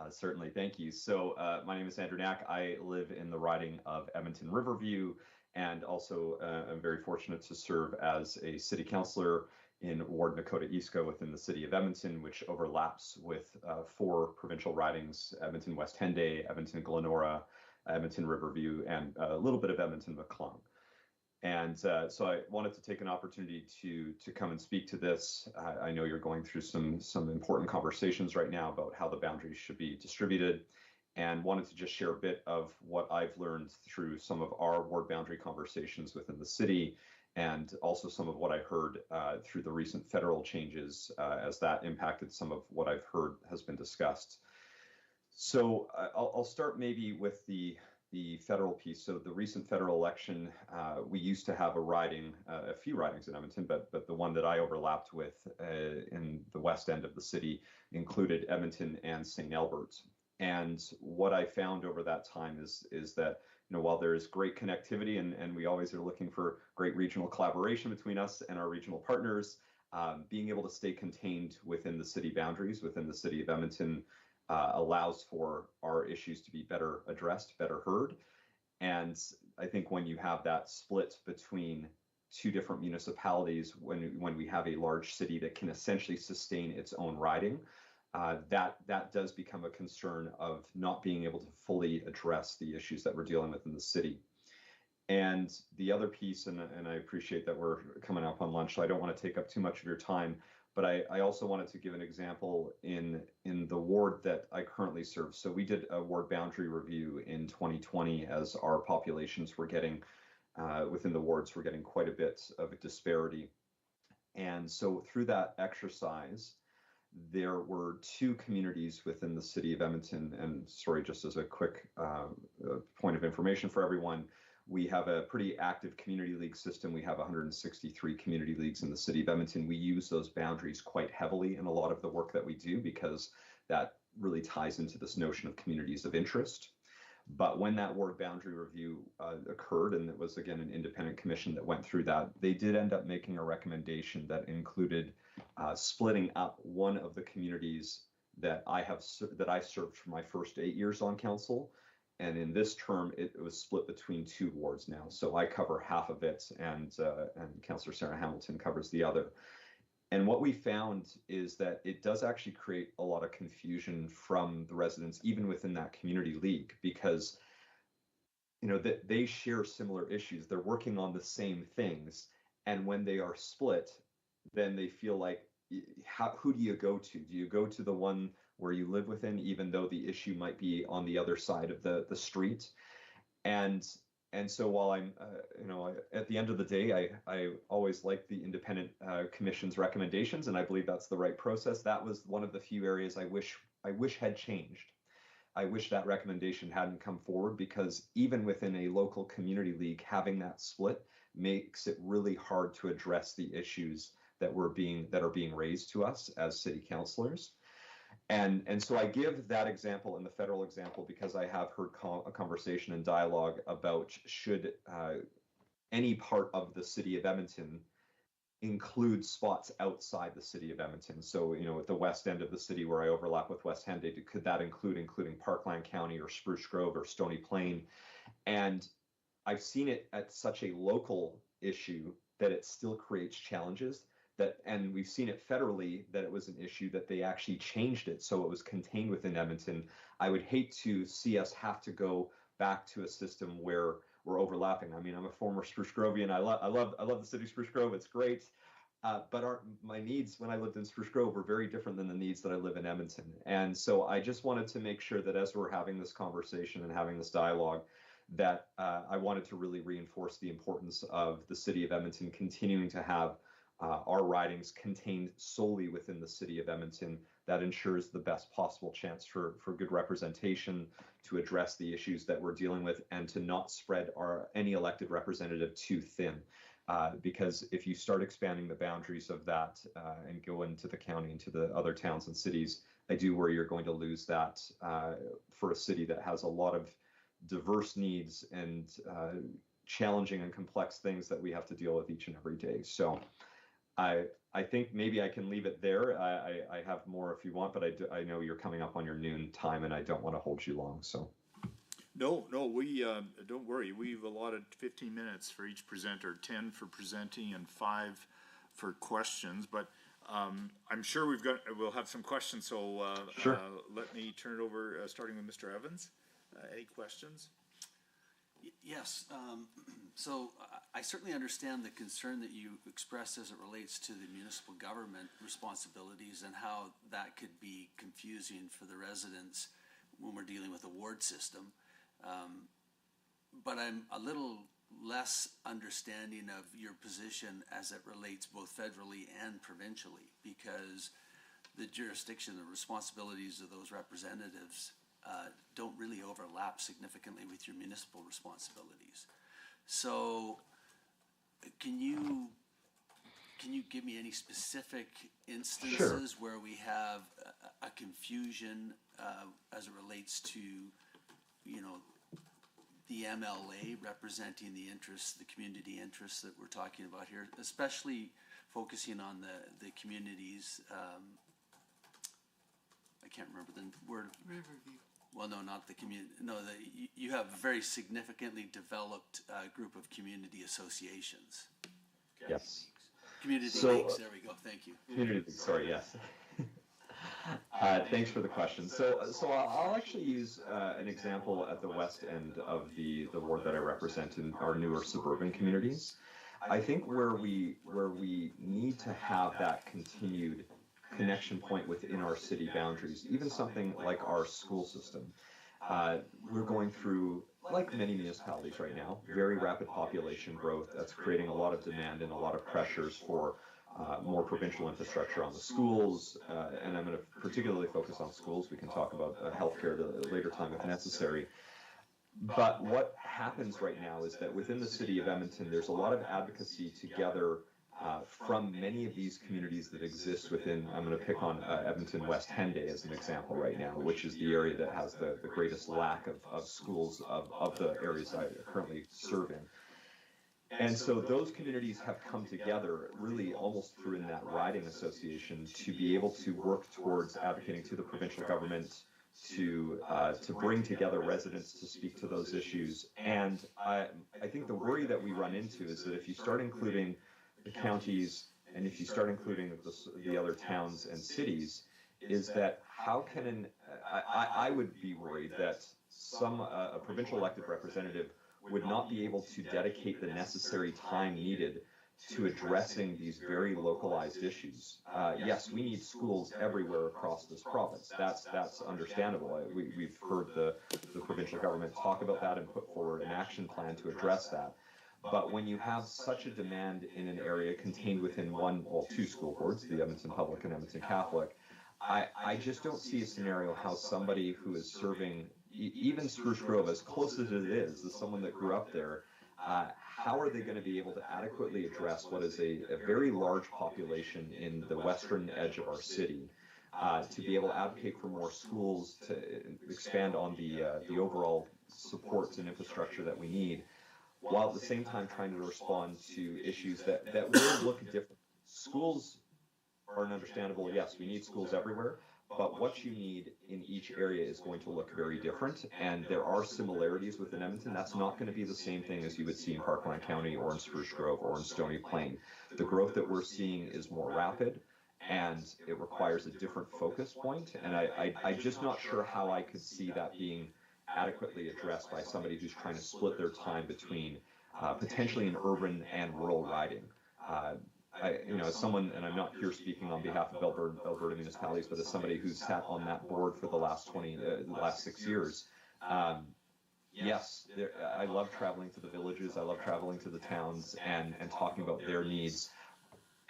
Certainly, thank you. So my name is Andrew Knack. I live in the riding of Edmonton Riverview, and also I'm very fortunate to serve as a city councillor in Ward Nakota-Eastco within the city of Edmonton, which overlaps with 4 provincial ridings: Edmonton West Henday, Edmonton Glenora, Edmonton Riverview, and a little bit of Edmonton McClung. And so I wanted to take an opportunity to come and speak to this. I know you're going through some important conversations right now about how the boundaries should be distributed, and wanted to just share a bit of what I've learned through some of our ward boundary conversations within the city, and also some of what I heard through the recent federal changes as that impacted some of what I've heard has been discussed. So I'll start maybe with the federal piece. So the recent federal election, we used to have a few ridings in Edmonton, but the one that I overlapped with in the west end of the city included Edmonton and St. Albert. And what I found over that time is that, while there's great connectivity and we always are looking for great regional collaboration between us and our regional partners, being able to stay contained within the city boundaries, within the city of Edmonton, allows for our issues to be better addressed, better heard. And I think when you have that split between 2 different municipalities, when we have a large city that can essentially sustain its own riding, that does become a concern of not being able to fully address the issues that we're dealing with in the city. And the other piece, and I appreciate that we're coming up on lunch, so I don't want to take up too much of your time, but I also wanted to give an example in the ward that I currently serve. So we did a ward boundary review in 2020 as our populations were getting, within the wards, we're getting quite a bit of a disparity. And so through that exercise, there were two communities within the city of Edmonton. And sorry, just as a quick point of information for everyone, we have a pretty active community league system. We have 163 community leagues in the city of Edmonton. We use those boundaries quite heavily in a lot of the work that we do because that really ties into this notion of communities of interest. But when that ward boundary review occurred, and it was again an independent commission that went through that, they did end up making a recommendation that included splitting up one of the communities that I served for my first 8 years on council. And in this term, it was split between two wards now. So I cover half of it, and Councillor Sarah Hamilton covers the other. And what we found is that it does actually create a lot of confusion from the residents, even within that community league, because that they share similar issues. They're working on the same things, and when they are split, then they feel like, who do you go to? Do you go to the one where you live within, even though the issue might be on the other side of the street? And so while I'm, at the end of the day, I always like the independent commission's recommendations, and I believe that's the right process. That was one of the few areas I wish had changed. I wish that recommendation hadn't come forward, because even within a local community league, having that split makes it really hard to address the issues that are being raised to us as city councillors. And so I give that example and the federal example because I have heard a conversation and dialogue about should any part of the city of Edmonton include spots outside the city of Edmonton. So, at the west end of the city where I overlap with West Henday, could that including Parkland County or Spruce Grove or Stony Plain? And I've seen it at such a local issue that it still creates challenges. And we've seen it federally that it was an issue that they actually changed it so it was contained within Edmonton. I would hate to see us have to go back to a system where we're overlapping. I mean, I'm a former Spruce Grovian. I love the city of Spruce Grove. It's great. But my needs when I lived in Spruce Grove were very different than the needs that I live in Edmonton. And so I just wanted to make sure that as we're having this conversation and having this dialogue, that I wanted to really reinforce the importance of the city of Edmonton continuing to have our ridings contained solely within the city of Edmonton. That ensures the best possible chance for good representation, to address the issues that we're dealing with, and to not spread any elected representative too thin. Because if you start expanding the boundaries of that and go into the county, into the other towns and cities, I do worry you're going to lose that for a city that has a lot of diverse needs and challenging and complex things that we have to deal with each and every day. So I think maybe I can leave it there. I have more if you want, but I know you're coming up on your noon time, and I don't want to hold you long. So.
No, we don't worry. We've allotted 15 minutes for each presenter, 10 for presenting and 5 for questions. But I'm sure we'll have some questions. So
sure.
Let me turn it over, starting with Mr. Evans. Any questions?
Yes. So I certainly understand the concern that you expressed as it relates to the municipal government responsibilities and how that could be confusing for the residents when we're dealing with a ward system. But I'm a little less understanding of your position as it relates both federally and provincially, because the jurisdiction, the responsibilities of those representatives don't really overlap significantly with your municipal responsibilities. So can you give me any specific instances where we have a confusion as it relates to, the MLA representing the interests, the community interests that we're talking about here, especially focusing on the communities, I can't remember the word.
Riverview.
Well, no, not the community. No, you have a very significantly developed group of community associations.
Yes.
Community leagues, there we go, thank you.
Community leagues, sorry, yes. Thanks for the question. So I'll actually use an example at the west end of the ward that I represent in our newer suburban communities. I think where we need to have that continued connection point within our city boundaries, even something like our school system. We're going through, like many municipalities right now, very rapid population growth that's creating a lot of demand and a lot of pressures for more provincial infrastructure on the schools, and I'm going to particularly focus on schools. We can talk about healthcare at a later time if necessary. But what happens right now is that within the city of Edmonton, there's a lot of advocacy together from many of these communities that exist within, I'm going to pick on Edmonton West Henday as an example right now, which is the area that has the greatest lack of schools of the areas I currently serve in. And so those communities have come together really almost through in that riding association to be able to work towards advocating to the provincial government to bring together residents to speak to those issues. And I think the worry that we run into is that if you start including the counties and if you start including the other towns and cities, is that how can I would be worried that a provincial elected representative would not be able to dedicate the necessary time needed to addressing these very localized issues. Yes, we need schools everywhere across this province. That's understandable. We've heard the provincial government talk about that and put forward an action plan to address that. But when you have such a demand in an area contained within two school boards, the Edmonton Public and Edmonton Catholic, I just don't see a scenario how somebody who is serving even Spruce Grove, as close as it is, as someone that grew up there, how are they going to be able to adequately address what is a very large population in the western edge of our city, to be able to advocate for more schools, to expand on the overall supports and infrastructure that we need, while at the same time trying to respond to issues that will look different. Schools are an understandable, yes, we need schools everywhere, but what you need in each area is going to look very different, and there are similarities within Edmonton. That's not going to be the same thing as you would see in Parkland County or in Spruce Grove or in Stony Plain. The growth that we're seeing is more rapid, and it requires a different focus point, and I'm just not sure how I could see that being adequately addressed by somebody who's trying to split their time between potentially an urban and rural riding. As someone, and I'm not here speaking on behalf of Alberta municipalities, but as somebody who's sat on that board for the last 6 years, yes, I love traveling to the villages, I love traveling to the towns and talking about their needs.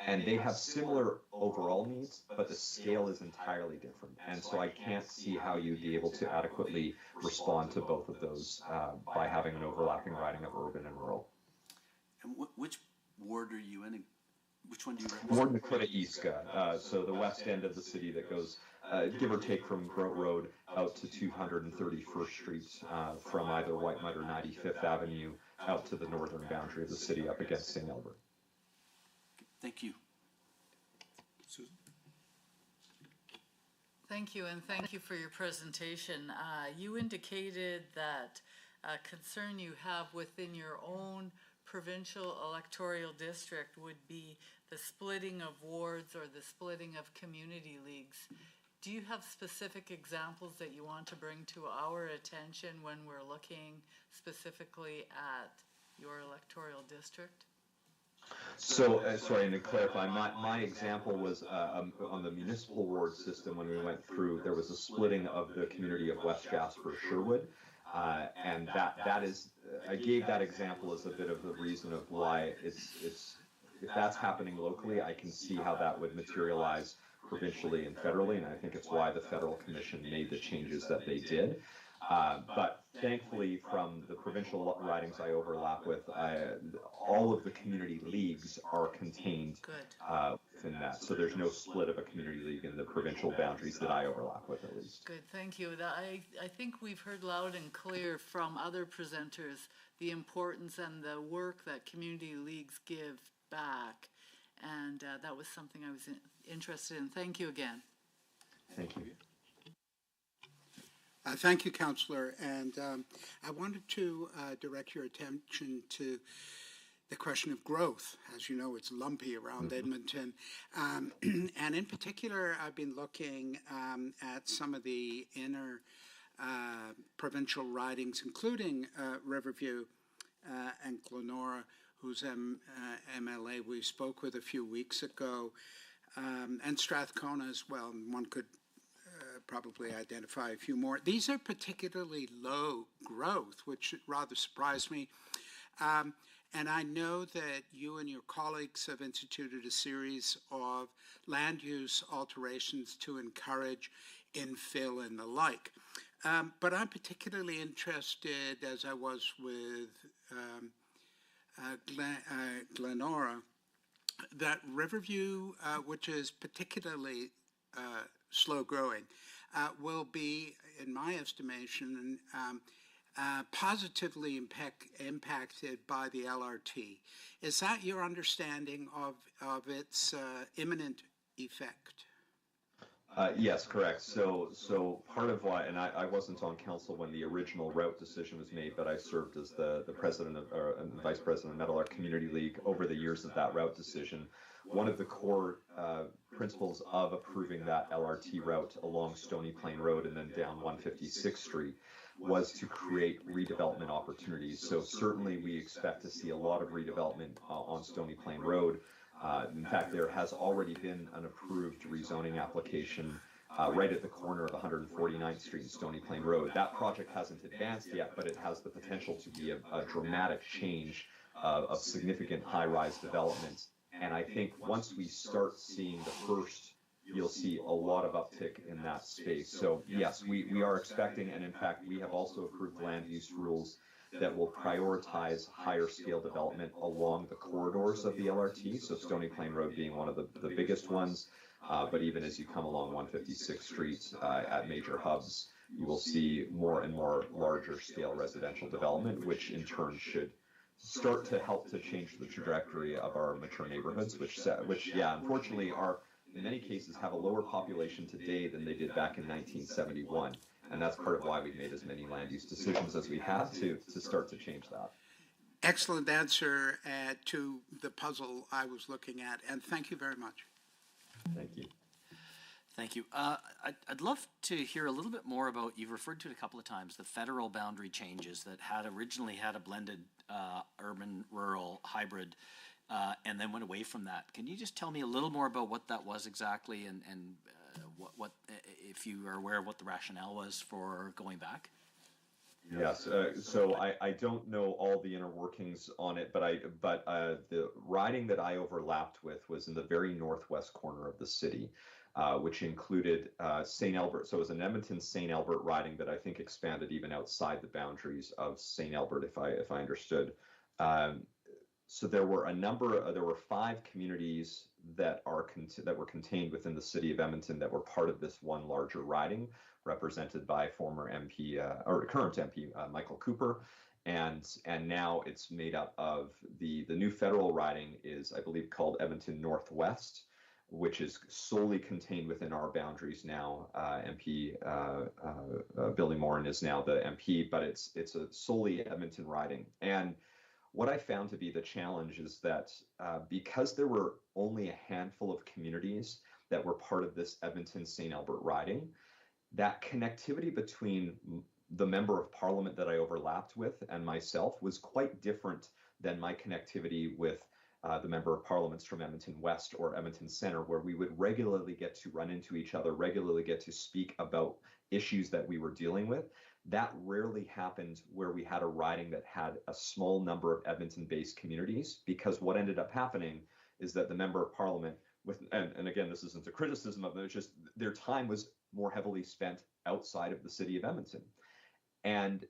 And they have similar overall needs, but the scale is entirely different. And so I can't see how you'd be able to adequately respond to both of those by having an overlapping riding of urban and rural.
And which ward are you in? Which one do you represent?
Ward Nakota-Eastka, so the west end of the city that goes, give or take, from Grote Road out to 231st Street, from either Whitemud or 95th Avenue out to the northern boundary of the city up against St. Albert.
Thank you. Susan?
Thank you, and thank you for your presentation. You indicated that a concern you have within your own provincial electoral district would be the splitting of wards or the splitting of community leagues. Do you have specific examples that you want to bring to our attention when we're looking specifically at your electoral district?
So, sorry, and to clarify, my example was on the municipal ward system. When we went through, there was a splitting of the community of West Jasper-Sherwood, and that is, I gave that example as a bit of the reason of why it's if that's happening locally, I can see how that would materialize provincially and federally, and I think it's why the Federal Commission made the changes that they did. But thankfully, from the provincial ridings I overlap with, all of the community leagues are contained within that. So there's no split of a community league in the provincial boundaries that I overlap with, at least.
Good, thank you. I think we've heard loud and clear from other presenters the importance and the work that community leagues give back. And that was something I was interested in. Thank you again.
Thank you.
Thank you, Councillor. And I wanted to direct your attention to the question of growth. As you know, it's lumpy around Edmonton. And in particular, I've been looking at some of the inner provincial ridings, including Riverview and Glenora, whose MLA we spoke with a few weeks ago, and Strathcona as well. And one could probably identify a few more. These are particularly low growth, which rather surprised me. And I know that you and your colleagues have instituted a series of land use alterations to encourage infill and the like. But I'm particularly interested, as I was with Glenora, that Riverview, which is particularly slow growing, will be, in my estimation, positively impacted by the LRT. Is that your understanding of its imminent effect?
Yes, correct. So part of why, and I wasn't on council when the original route decision was made, but I served as the president of, and vice president of Meadowlark Community League over the years of that route decision. One of the core principles of approving that LRT route along Stony Plain Road and then down 156th Street was to create redevelopment opportunities. So certainly we expect to see a lot of redevelopment on Stony Plain Road. In fact, there has already been an approved rezoning application right at the corner of 149th Street and Stony Plain Road. That project hasn't advanced yet, but it has the potential to be a dramatic change of significant high-rise development. And I think once we start seeing the first, you'll see a lot of uptick in that space. So yes, we are expecting, and in fact, we have also approved land use rules that will prioritize higher scale development along the corridors of the LRT, so Stony Plain Road being one of the biggest ones, but even as you come along 156th Street at major hubs, you will see more and more larger scale residential development, which in turn should start to help to change the trajectory of our mature neighborhoods, which yeah, unfortunately are in many cases have a lower population today than they did back in 1971. And that's part of why we've made as many land use decisions as we have to start to change that.
Excellent answer to the puzzle I was looking at, and thank you very much.
Thank you.
Thank you. I'd love to hear a little bit more about, you've referred to it a couple of times, the federal boundary changes that had originally had a blended urban-rural hybrid and then went away from that. Can you just tell me a little more about what that was exactly and what if you are aware of what the rationale was for going back?
Yes, so I don't know all the inner workings on it, but the riding that I overlapped with was in the very northwest corner of the city, which included St. Albert. So it was an Edmonton-St. Albert riding that I think expanded even outside the boundaries of St. Albert, if I understood. So there were there were 5 communities that were contained within the city of Edmonton that were part of this one larger riding, represented by former MP or current MP Michael Cooper, and now it's made up of the new federal riding is, I believe, called Edmonton Northwest, which is solely contained within our boundaries now. MP Billy Morin is now the MP, but it's a solely Edmonton riding. And what I found to be the challenge is that because there were only a handful of communities that were part of this Edmonton-St. Albert riding, that connectivity between the member of parliament that I overlapped with and myself was quite different than my connectivity with the member of parliaments from Edmonton West or Edmonton Centre, where we would regularly get to run into each other, regularly get to speak about issues that we were dealing with. That rarely happened where we had a riding that had a small number of Edmonton-based communities, because what ended up happening is that the member of parliament and again, this isn't a criticism of them, it's just their time was more heavily spent outside of the city of Edmonton. And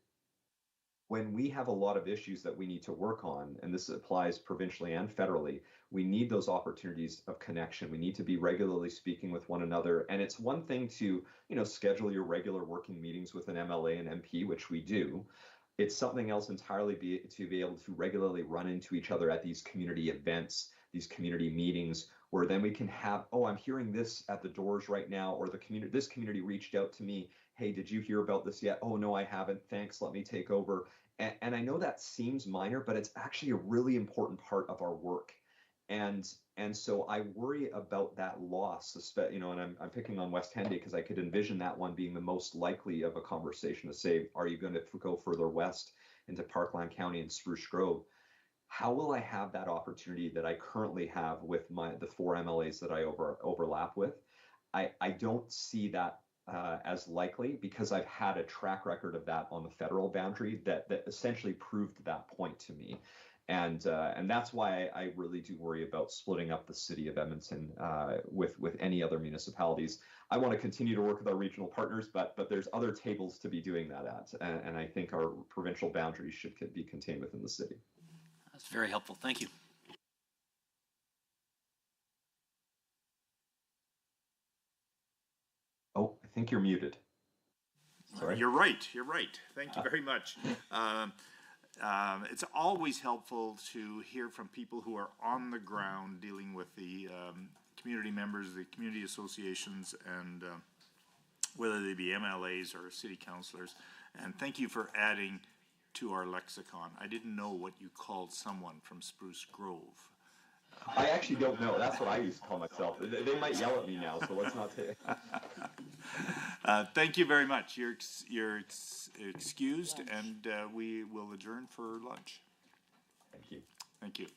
when we have a lot of issues that we need to work on, and this applies provincially and federally, we need those opportunities of connection. We need to be regularly speaking with one another. And it's one thing to, schedule your regular working meetings with an MLA and MP, which we do. It's something else entirely to be able to regularly run into each other at these community events, these community meetings, where then we can have, oh, I'm hearing this at the doors right now, or this community reached out to me. Hey, did you hear about this yet? Oh, no, I haven't. Thanks. Let me take over. And I know that seems minor, but it's actually a really important part of our work. And so I worry about that loss, and I'm picking on West Henday because I could envision that one being the most likely of a conversation to say, are you going to go further west into Parkland County and Spruce Grove? How will I have that opportunity that I currently have with the 4 MLAs that I overlap with? I don't see that as likely, because I've had a track record of that on the federal boundary that essentially proved that point to me. And that's why I really do worry about splitting up the city of Edmonton with any other municipalities. I want to continue to work with our regional partners, but there's other tables to be doing that at, and I think our provincial boundaries should be contained within the city.
That's very helpful. Thank you.
Oh, I think you're muted. Sorry.
You're right. You're right. Thank you very much. It's always helpful to hear from people who are on the ground dealing with the community members, the community associations, and whether they be MLAs or city councilors. And thank you for adding to our lexicon. I didn't know what you called someone from Spruce Grove.
I actually don't know. That's what I used to call myself. They might yell at me now, so let's not say.
Thank you very much. You're excused, and we will adjourn for lunch.
Thank you.
Thank you.